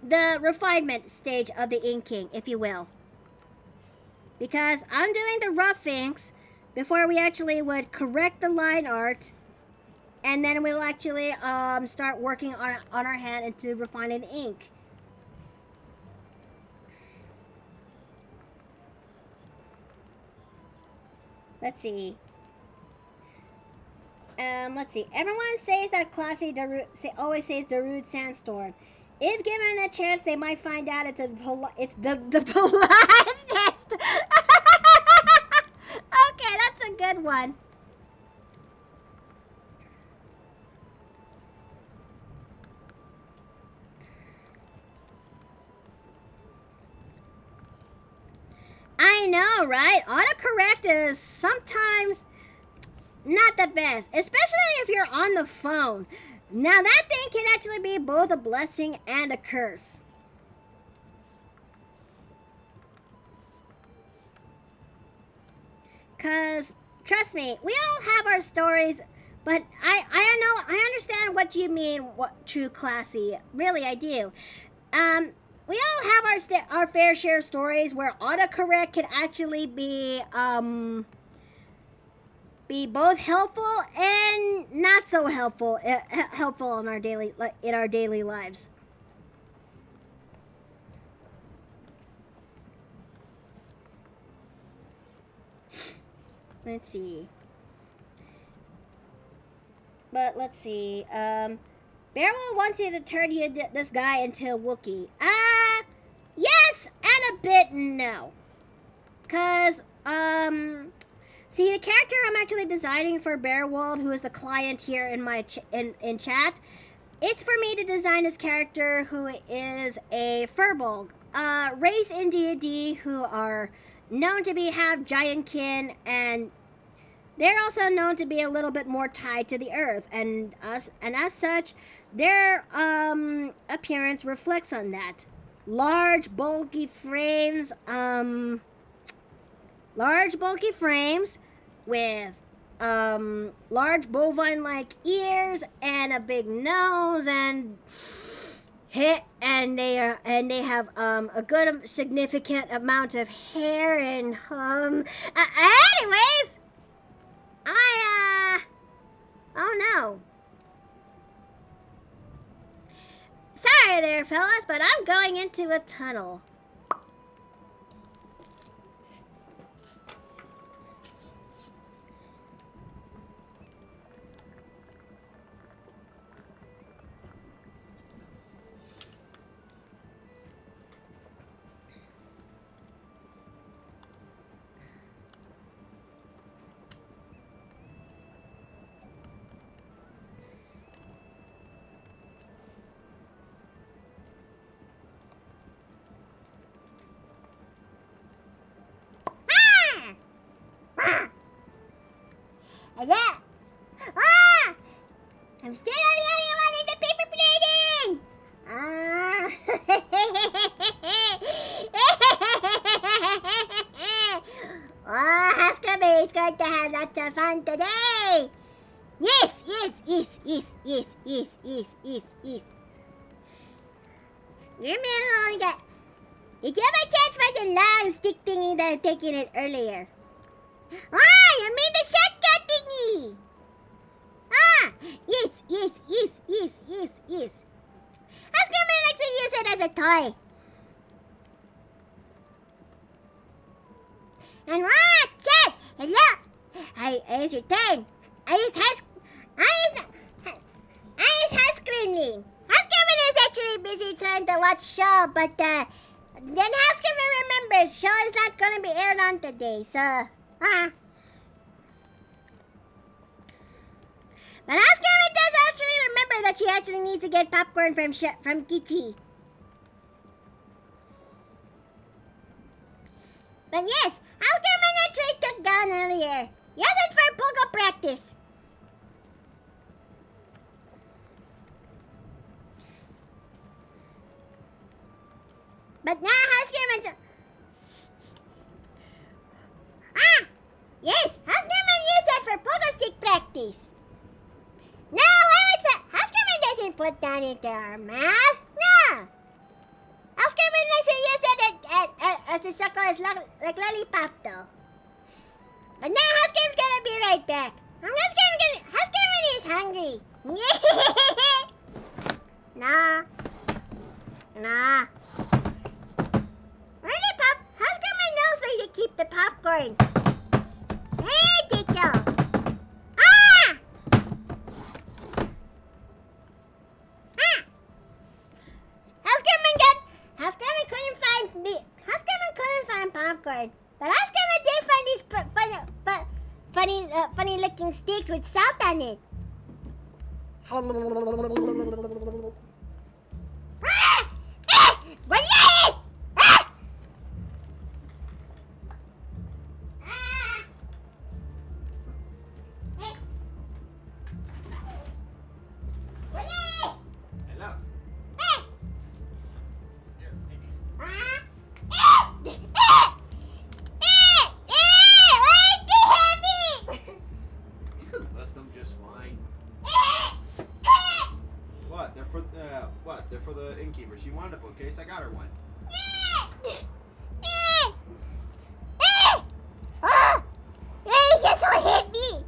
[SPEAKER 1] the refinement stage of the inking, if you will. Because I'm doing the rough inks before we actually would correct the line art, and then we'll actually start working on our hand into refining the ink. Let's see. Let's see. Everyone says that classy always says Darude Sandstorm. If given a chance, they might find out it's the polite test. Okay, that's a good one. I know, right? Autocorrect is sometimes not the best, especially if you're on the phone. Now that thing can actually be both a blessing and a curse. Cause trust me, we all have our stories, but I understand what you mean. What true classy? Really, I do. We all have our fair share of stories where autocorrect can actually be both helpful and not so helpful in our daily lives. Let's see. But let's see. Baerwald wants you to turn this guy into a Wookiee. Yes and a bit no. Cause see, the character I'm actually designing for Baerwald, who is the client here in my in chat, it's for me to design this character who is a Furbolg, race in D&D who are known to be half giantkin, and they're also known to be a little bit more tied to the earth, and as such, their appearance reflects on that. Large, bulky frames, with large bovine-like ears and a big nose, and they have a good significant amount of hair, and anyways, oh no. Sorry there, fellas, but I'm going into a tunnel. Yeah. I'm still the only one in the paper plating. Husker is going to have lots of fun today. Yes. Your man only got. Did you have a chance for the long stick thingy that I'm taking it earlier? You mean the shotgun thingy? Yes. Husker likes to use it as a toy. And chat, hello. It's your turn. I is Huskerman. Huskerman is actually busy trying to watch show, but then Huskerman remembers show is not going to be aired on today, so But Huskerman does actually remember that she actually needs to get popcorn from Kichi. But yes, Housekeeper actually took down earlier. Yes, it's for pogo practice. But now Housekeeper... Ah! Yes, Housekeeper used that for pogo stick practice. No, why was that? Housekeeper doesn't put that into her mouth. No. Housekeeper likes to use that as a sucker, as like lollipop though. But now Housekeeper's gonna be right back. Housekeeper is hungry. Nah. Nah. Where the pop? Housekeeper knows where to keep the popcorn. Where did it go? Ah! Ah! Housekeeper couldn't find popcorn. But Housekeeper did find these funny looking sticks with salt on it. Ah! Ah! Goliath! Ah! Ah! Hey. Goliath!
[SPEAKER 7] Hello.
[SPEAKER 1] Hey!
[SPEAKER 7] Here, take these.
[SPEAKER 1] Ah! Why is it heavy?
[SPEAKER 7] You can lift them just fine. What? They're for the innkeeper. She wanted a bookcase. I got her one.
[SPEAKER 1] It's just so heavy.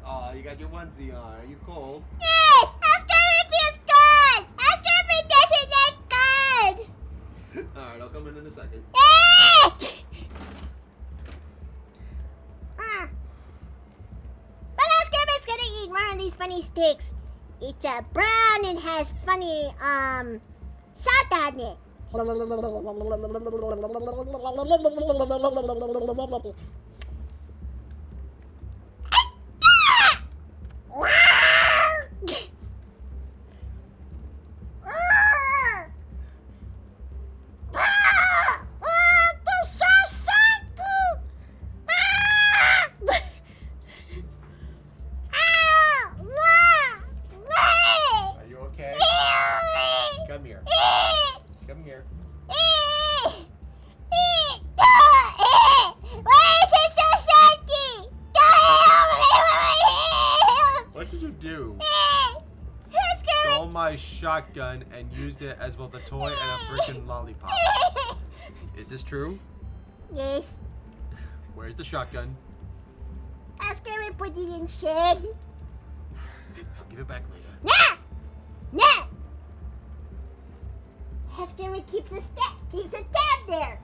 [SPEAKER 7] Oh, you got your onesie on. Are you cold?
[SPEAKER 1] Yes, Housekeeper feels good. Housekeeper doesn't like good.
[SPEAKER 7] All right, I'll come in a second.
[SPEAKER 1] But Housekeeper's gonna eat one of these funny sticks. It's brown and has funny salt on it.
[SPEAKER 7] Are you okay? Come here. Come here.
[SPEAKER 1] Why is it so salty?
[SPEAKER 7] What did you do?
[SPEAKER 1] Who's
[SPEAKER 7] Stole
[SPEAKER 1] going?
[SPEAKER 7] my shotgun and used it as both a toy and a freaking lollipop. Is this true?
[SPEAKER 1] Yes.
[SPEAKER 7] Where's the shotgun?
[SPEAKER 1] Oscar will put it in shed.
[SPEAKER 7] I'll give it back later.
[SPEAKER 1] Nah! Nah! Oscar keeps a tab there.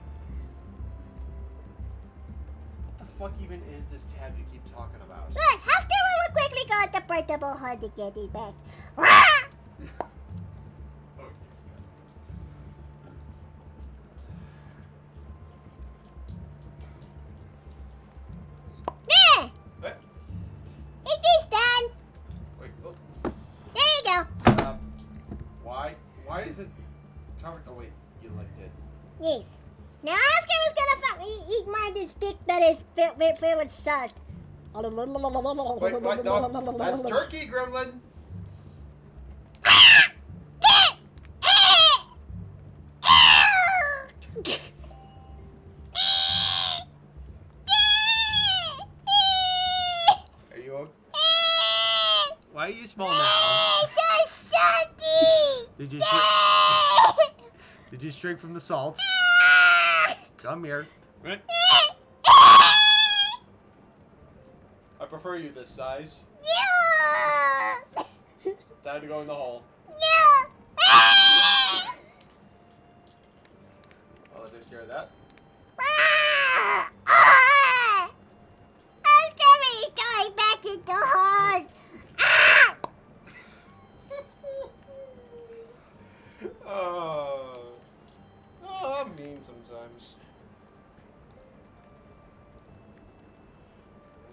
[SPEAKER 7] What the fuck even is this tab you keep talking about?
[SPEAKER 1] Look, Oscar will quickly go at the portable hole to get it back. Rah! There!
[SPEAKER 7] What?
[SPEAKER 1] It is done.
[SPEAKER 7] Wait, oh,
[SPEAKER 1] There you go.
[SPEAKER 7] why is it covered? Oh wait, you licked it.
[SPEAKER 1] Yes. Now Oscar is gonna eat more of this stick that is filled with salt.
[SPEAKER 7] Wait, what? No, that's turkey, gremlin. Are you okay? Why are you small now?
[SPEAKER 1] So salty.
[SPEAKER 7] Did you shrink from the salt? Come here. I prefer you this size.
[SPEAKER 1] Yeah.
[SPEAKER 7] Time to go in the hole.
[SPEAKER 1] Yeah.
[SPEAKER 7] Well, that takes care of that.
[SPEAKER 1] I'm going back into the hole. Ah!
[SPEAKER 7] I'm mean sometimes.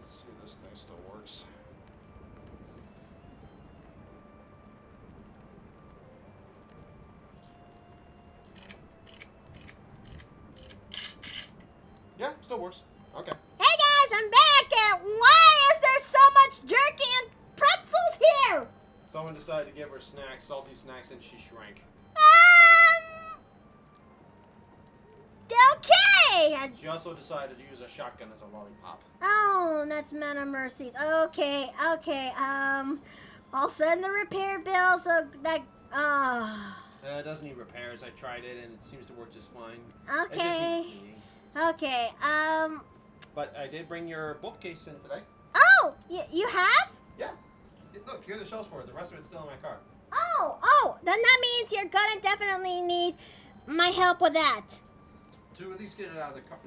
[SPEAKER 7] Let's see if this thing still works. Yeah, still works. Okay.
[SPEAKER 1] Hey guys, I'm back, and why is there so much jerky and pretzels here?
[SPEAKER 7] Someone decided to give her snacks, salty snacks, and she shrank.
[SPEAKER 1] Okay.
[SPEAKER 7] She also decided to use a shotgun as a lollipop.
[SPEAKER 1] Oh, that's man of mercies. Okay. I'll send the repair bill so that.
[SPEAKER 7] It doesn't need repairs. I tried it and it seems to work just fine. It just
[SPEAKER 1] Okay.
[SPEAKER 7] needs cleaning.
[SPEAKER 1] Okay.
[SPEAKER 7] But I did bring your bookcase in today.
[SPEAKER 1] Oh, you have?
[SPEAKER 7] Yeah. Look, here are the shelves for it. The rest of it's still in my car.
[SPEAKER 1] Oh, then that means you're gonna definitely need my help with that.
[SPEAKER 7] To at least get it out of the car,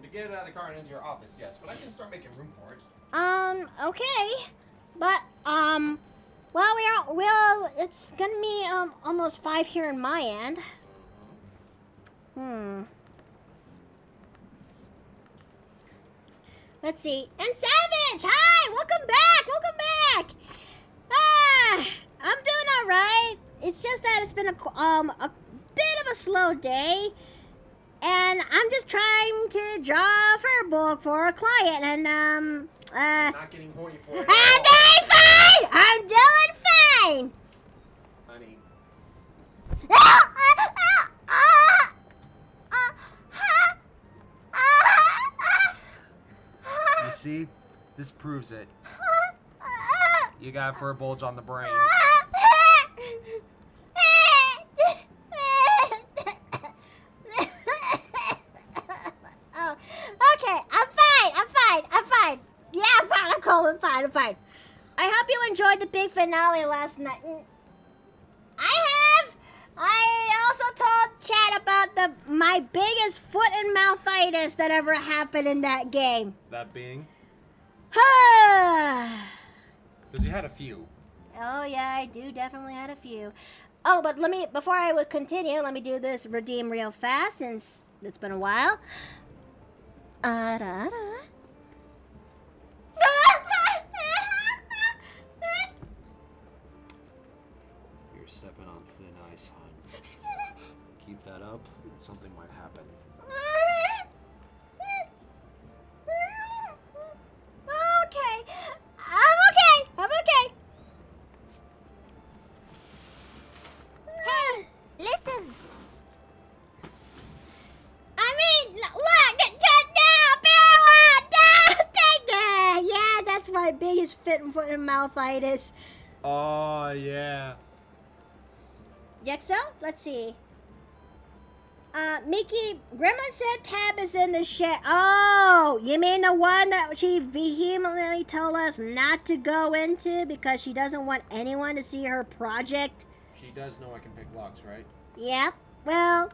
[SPEAKER 7] and into your office, yes. But I can start making room for it.
[SPEAKER 1] Okay. But, well, it's gonna be, almost 5 here in my end. Let's see. And Savage! Hi! Welcome back! I'm doing alright. It's just that it's been a bit of a slow day. And I'm just trying to draw for a book for a client, and,
[SPEAKER 7] I'm not getting horny for it.
[SPEAKER 1] I'm doing fine! I'm doing fine!
[SPEAKER 7] Honey. You see? This proves it. You got a fur bulge on the brain.
[SPEAKER 1] Oh, okay, I'm fine. Yeah, I'm fine. I hope you enjoyed the big finale last night. I also told Chad about my biggest foot and mouthitis that ever happened in that game.
[SPEAKER 7] That being?
[SPEAKER 1] Oh
[SPEAKER 7] Because you had a few.
[SPEAKER 1] yeah, I do definitely had a few. Oh, but before I would continue, let me do this redeem real fast since it's been a while.
[SPEAKER 7] You're stepping on thin ice, hon. Keep that up, and something might happen.
[SPEAKER 1] Okay. I'm okay. Hey, listen. I mean, look, Baerwald, yeah, that's my biggest foot and mouthitis.
[SPEAKER 7] Oh, yeah.
[SPEAKER 1] Yexo, let's see. Mickey, Gremlin said Tab is in the shed. Oh, you mean the one that she vehemently told us not to go into because she doesn't want anyone to see her project?
[SPEAKER 7] She does know I can pick locks, right?
[SPEAKER 1] Yep. Well,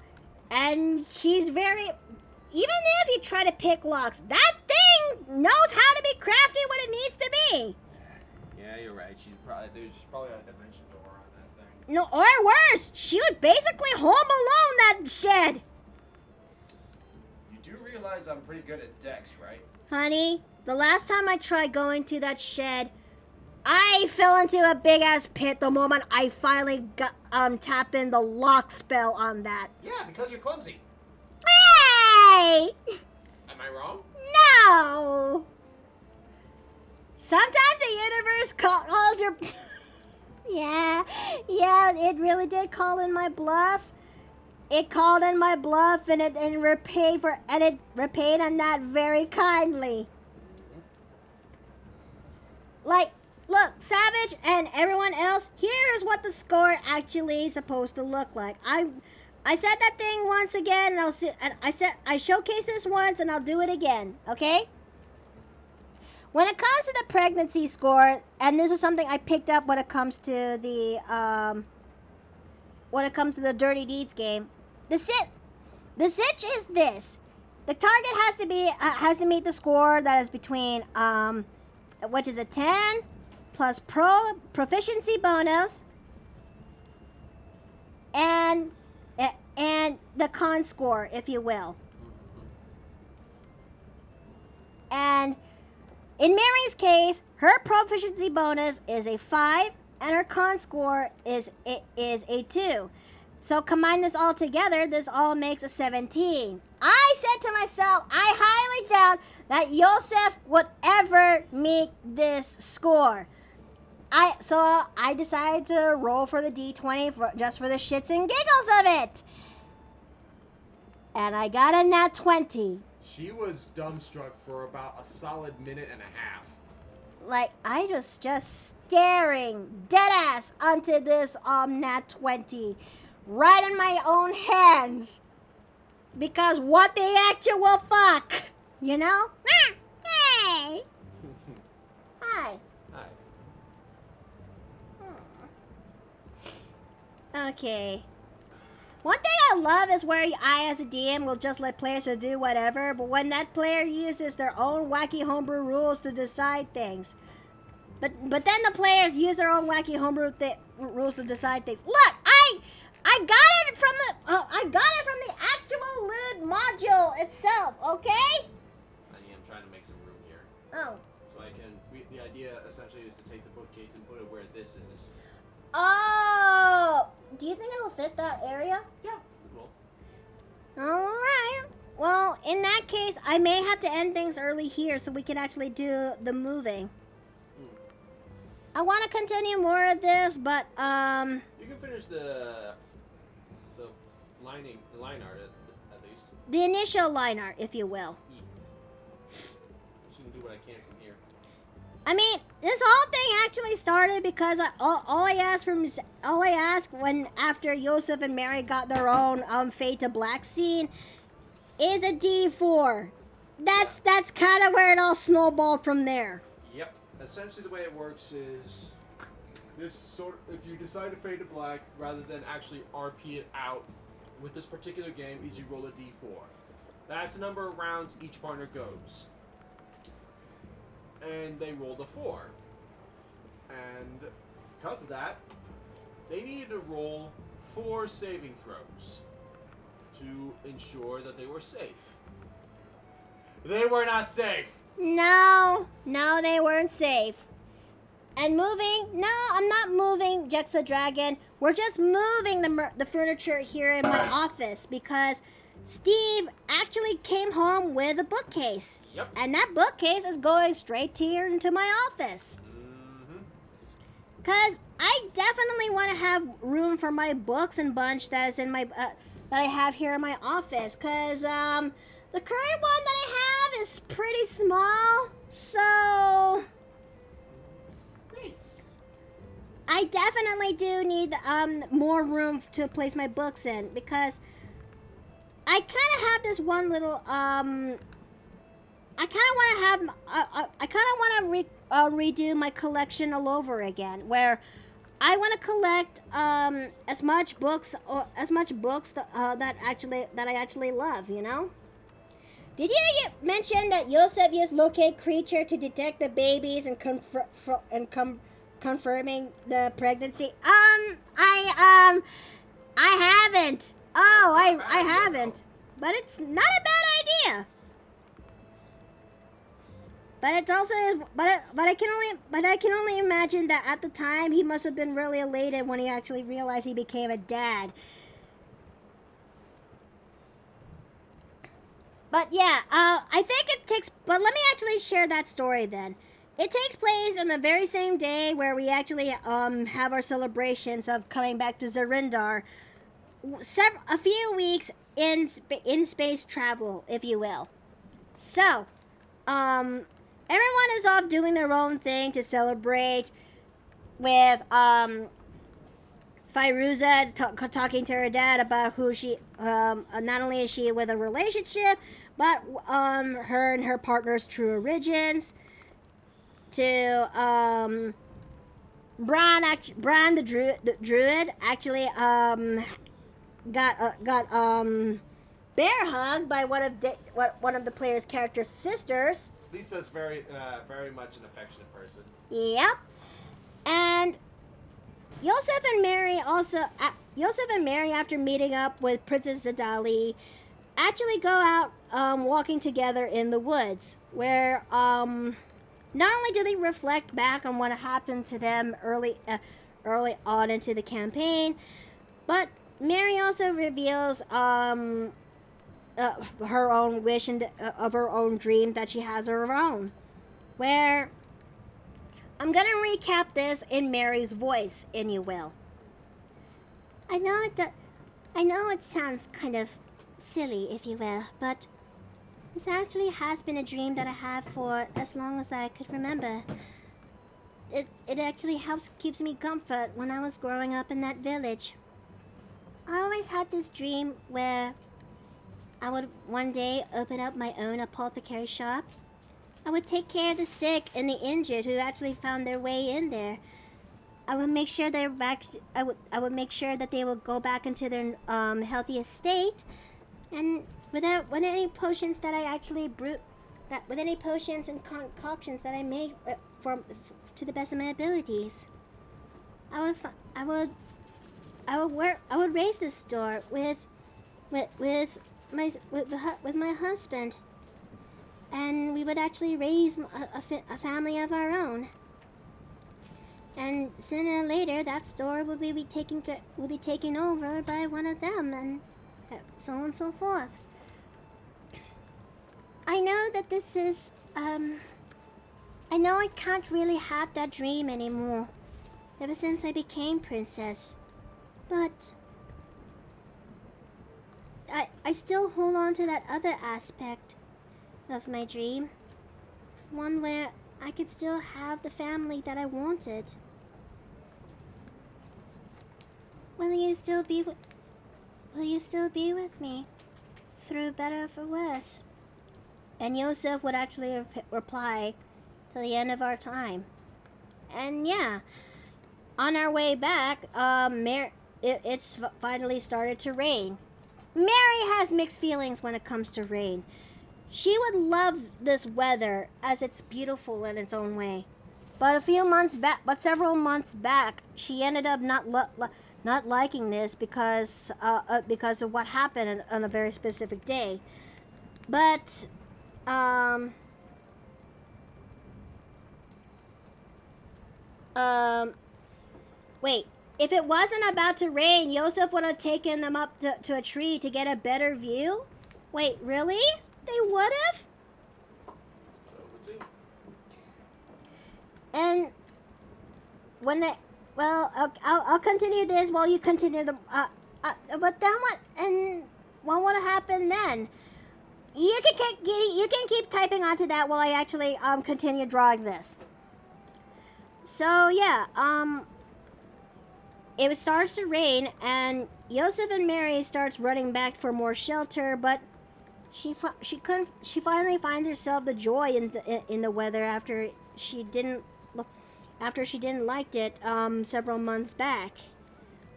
[SPEAKER 1] and she's very... Even if you try to pick locks, that thing knows how to be crafty when it needs to be.
[SPEAKER 7] Yeah, you're right. There's probably a dimension door on that thing.
[SPEAKER 1] No, or worse, she would basically home alone that shed.
[SPEAKER 7] You do realize I'm pretty good at decks, right?
[SPEAKER 1] Honey, the last time I tried going to that shed, I fell into a big-ass pit the moment I finally got, tapped in the lock spell on that.
[SPEAKER 7] Yeah, because you're clumsy.
[SPEAKER 1] Hey!
[SPEAKER 7] Am I wrong?
[SPEAKER 1] No! Sometimes the universe calls your... Yeah, it really did call in my bluff. It called in my bluff and it repaid on that very kindly. Like, look, Savage and everyone else, here's what the score actually is supposed to look like. I said that thing once again, and I showcased this once, and I'll do it again. Okay? When it comes to the pregnancy score, and this is something I picked up when it comes to the Dirty Deeds game, the sitch is this: the target has to meet the score that is between which is a 10 plus proficiency bonus and the con score, if you will. And in Mary's case, her proficiency bonus is a 5 and her con score is a 2. So combine this all together, this all makes a 17. I said to myself, I highly doubt that Yosef would ever meet this score. So I decided to roll for the D20 just for the shits and giggles of it. And I got a nat 20.
[SPEAKER 7] She was dumbstruck for about a solid minute and a half.
[SPEAKER 1] Like, I just staring dead ass onto this nat 20 right in my own hands. Because what the actual fuck? You know? Hey! Hi.
[SPEAKER 7] Hi.
[SPEAKER 1] Okay. One thing I love is where I, as a DM, will just let players to do whatever, but when that player uses their own wacky homebrew rules to decide things. But then the players use their own wacky homebrew rules to decide things. Look, I got it from the actual loot module itself, okay?
[SPEAKER 7] Honey, I'm trying to make some room here.
[SPEAKER 1] Oh.
[SPEAKER 7] So I can. The idea essentially is to take the bookcase and put it where this is.
[SPEAKER 1] Oh! Do you think it'll fit that area?
[SPEAKER 7] Yeah, it will.
[SPEAKER 1] Alright. Well, in that case, I may have to end things early here so we can actually do the moving. I want to continue more of this, but,
[SPEAKER 7] You can finish the line art at least.
[SPEAKER 1] the initial line art, if you will.
[SPEAKER 7] Just gonna do what I can from here.
[SPEAKER 1] I mean, this whole thing actually started because all I asked when after Yosef and Mary got their own Fade to Black scene is a D4. That's kind of where it all snowballed from there.
[SPEAKER 7] Yep. Essentially, the way it works is this sort. If you decide to fade to black rather than actually RP it out with this particular game, is you roll a D4. That's the number of rounds each partner goes. And they rolled a 4. And because of that, they needed to roll 4 saving throws to ensure that they were safe. They were not safe.
[SPEAKER 1] No, they weren't safe. And moving? No, I'm not moving Jex the Dragon. We're just moving the furniture here in my office because Steve actually came home with a bookcase.
[SPEAKER 7] Yep.
[SPEAKER 1] And that bookcase is going straight here into my office. Because I definitely want to have room for my books and bunch that is in my that I have here in my office. Because the current one that I have is pretty small. So I definitely do need more room to place my books in because I kind of have this one little I kind of want to redo my collection all over again, where I want to collect as much books that I actually love. You know. Did you mention that Yosef used locate creature to detect the babies and confirming the pregnancy? I haven't. Oh, I haven't. But it's not a bad idea. But it's also but I can only imagine that at the time he must have been really elated when he actually realized he became a dad. But yeah, I think it takes. But let me actually share that story then. It takes place on the very same day where we actually have our celebrations of coming back to Zarindar. A few weeks in space travel, if you will. So, everyone is off doing their own thing to celebrate with Fairuza talking to her dad about who she not only is she with a relationship, but her and her partner's true origins. To Bran the druid actually got bear hugged by one of the player's character's sisters.
[SPEAKER 7] Lisa's very much an affectionate person.
[SPEAKER 1] Yep. And Yosef and Mary after meeting up with Princess Zadali actually go out walking together in the woods where not only do they reflect back on what happened to them early on into the campaign, but Mary also reveals her own wish and of her own dream that she has of her own. Where I'm gonna recap this in Mary's voice, and you will. I know it sounds kind of silly, if you will, but this actually has been a dream that I had for as long as I could remember. It actually keeps me comfort when I was growing up in that village. I always had this dream where I would one day open up my own apothecary shop. I would take care of the sick and the injured who actually found their way in there. I would make sure they're back. I would make sure that they will go back into their healthiest state, and with any potions that I actually brewed, with any potions and concoctions that I made to the best of my abilities, I would raise this store with my husband, and we would actually raise a family of our own. And sooner or later, that store will be taken over by one of them, and so on and so forth. I know that this is I know I can't really have that dream anymore, ever since I became princess, but I still hold on to that other aspect of my dream, one where I could still have the family that I wanted. Will you still be with me through better or for worse? And Yosef would actually reply, till the end of our time. And yeah, on our way back, it's finally started to rain. Mary has mixed feelings when it comes to rain. She would love this weather as it's beautiful in its own way. But several months back, she ended up not liking this because of what happened on a very specific day. But wait. If it wasn't about to rain, Yosef would have taken them up to a tree to get a better view? Wait, really? They would have?
[SPEAKER 7] So it would seem.
[SPEAKER 1] And when they... Well, I'll continue this while you continue the... but then what... And what would have happened then? You can keep typing onto that while I actually continue drawing this. So, yeah, it starts to rain, and Yosef and Mary starts running back for more shelter, but she finally finds herself the joy in the weather after she didn't like it several months back.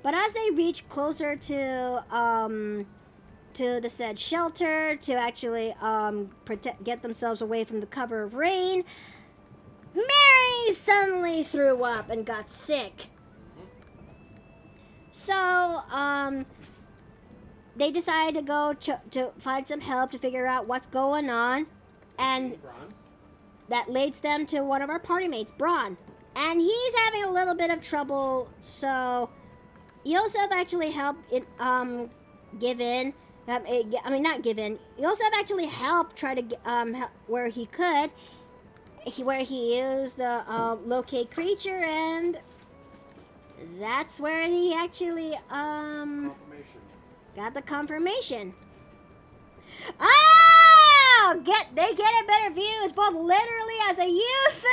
[SPEAKER 1] But as they reach closer to the said shelter to actually get themselves away from the cover of rain, Mary suddenly threw up and got sick. So, they decided to go to find some help to figure out what's going on. And
[SPEAKER 7] Braun.
[SPEAKER 1] that leads them to one of our party mates, Braun. And he's having a little bit of trouble, so Yosef actually helped give in. Not give in. Yosef actually helped try to help where he could. Where he used the locate creature, and that's where he actually
[SPEAKER 7] Confirmation.
[SPEAKER 1] got the confirmation. Oh! They get a better view as both literally as a youth.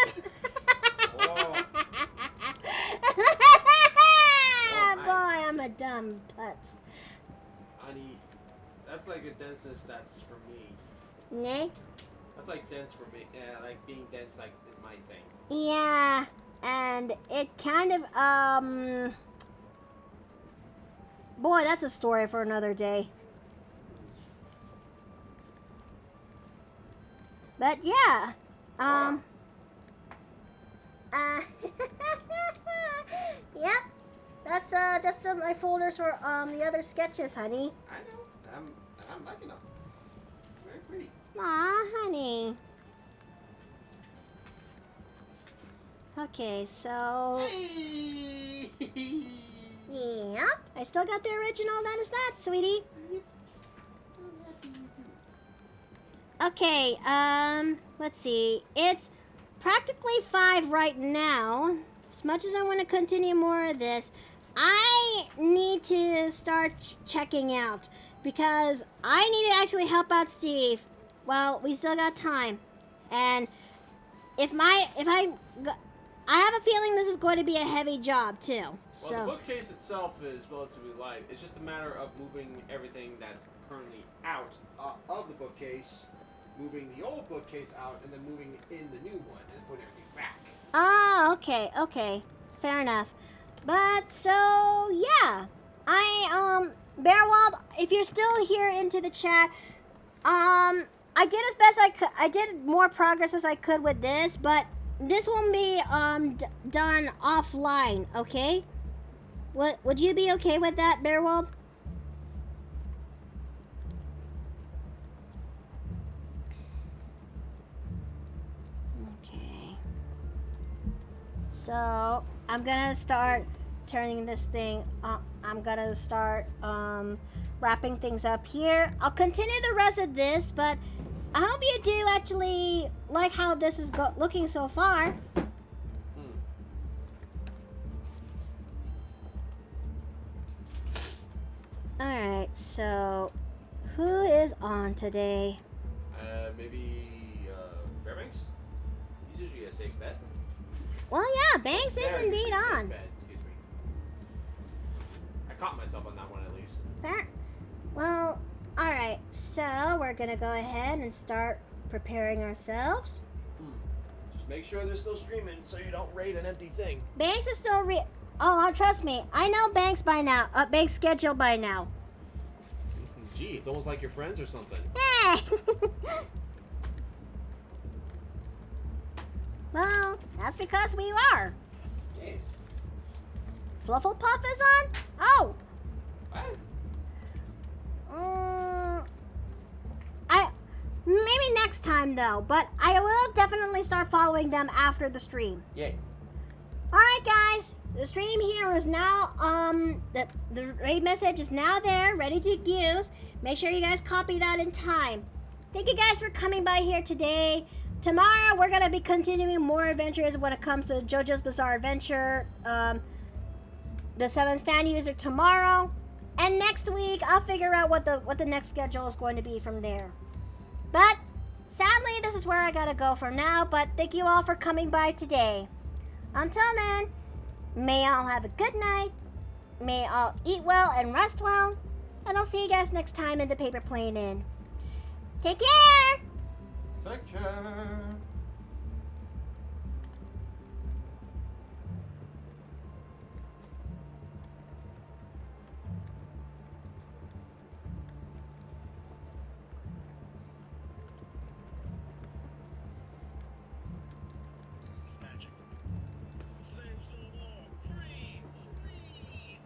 [SPEAKER 7] Whoa.
[SPEAKER 1] Boy, I'm a dumb putz.
[SPEAKER 7] Honey, that's like a denseness that's for me.
[SPEAKER 1] Nay?
[SPEAKER 7] That's like dense for me. Yeah, like being dense like is my thing.
[SPEAKER 1] Yeah, and it kind of boy, that's a story for another day. But yeah, yep, that's just my folders for the other sketches, honey.
[SPEAKER 7] I know. I'm liking them. Very pretty.
[SPEAKER 1] Aw, honey. Okay, so
[SPEAKER 7] Hey!
[SPEAKER 1] Yep, I still got the original. That is that, sweetie. Okay, let's see. It's practically 5 right now. As much as I want to continue more of this, I need to start checking out because I need to actually help out Steve. Well, we still got time. And I have a feeling this is going to be a heavy job too. So
[SPEAKER 7] Well, the bookcase itself is relatively light. It's just a matter of moving everything that's currently out of the bookcase, moving the old bookcase out, and then moving in the new one and putting everything back.
[SPEAKER 1] oh, okay. Fair enough. But so yeah. Baerwald, if you're still here into the chat, I did as best I could. I did more progress as I could with this, but this will be done offline, okay? Would you be okay with that, Baerwald? Okay. So I'm gonna start turning this thing. I'm gonna start wrapping things up here. I'll continue the rest of this, but I hope you do actually like how this is looking so far. Alright, so who is on today?
[SPEAKER 7] Maybe Fairbanks? He's usually a safe bet.
[SPEAKER 1] Well, yeah, Banks is indeed on.
[SPEAKER 7] Bet, excuse me. I caught myself on that one at least.
[SPEAKER 1] Fair. Well, alright, so we're gonna go ahead and start preparing ourselves.
[SPEAKER 7] Just make sure they're still streaming so you don't raid an empty thing.
[SPEAKER 1] Banks is still trust me, I know Banks by now. Banks' schedule by now.
[SPEAKER 7] Gee, it's almost like you're friends or something.
[SPEAKER 1] Hey! Well, that's because we are.
[SPEAKER 7] Yeah.
[SPEAKER 1] Flufflepuff is on? Oh!
[SPEAKER 7] What?
[SPEAKER 1] Maybe next time though, but I will definitely start following them after the stream.
[SPEAKER 7] Yeah.
[SPEAKER 1] Alright guys, the stream here is now, the raid message is now there, ready to use. Make sure you guys copy that in time. Thank you guys for coming by here today. Tomorrow we're gonna be continuing more adventures when it comes to JoJo's Bizarre Adventure, the 7 stand user tomorrow. And next week I'll figure out what the next schedule is going to be from there. But sadly this is where I gotta go for now, but thank you all for coming by today. Until then, may all have a good night, may all eat well and rest well, and I'll see you guys next time in the Paper Plane Inn. Take care!
[SPEAKER 7] Take care.
[SPEAKER 8] It's magic. Slaves no more. Free! Free!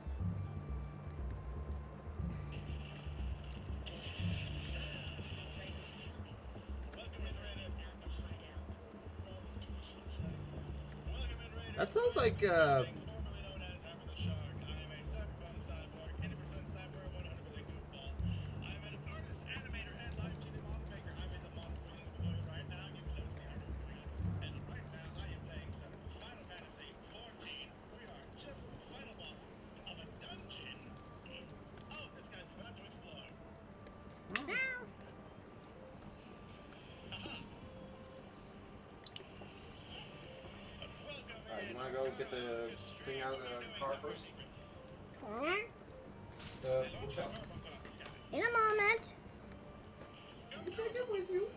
[SPEAKER 8] Welcome in, Raider.
[SPEAKER 7] That sounds like
[SPEAKER 8] Thanks, formerly known as Hammer the Shark. I am a cyberpunk cyborg, 80% cyber, 100% goofball. I'm an artist, animator, and live 2D model maker. I'm in the model playing the boy right now. Gets loads the art of green. And right now I am playing some Final Fantasy 14. We are just the final boss of a dungeon. Oh, this guy's about to explode.
[SPEAKER 7] Alright, you wanna go get the thing out of the car first? The bookshelf.
[SPEAKER 1] In a moment.
[SPEAKER 7] You can take it with you.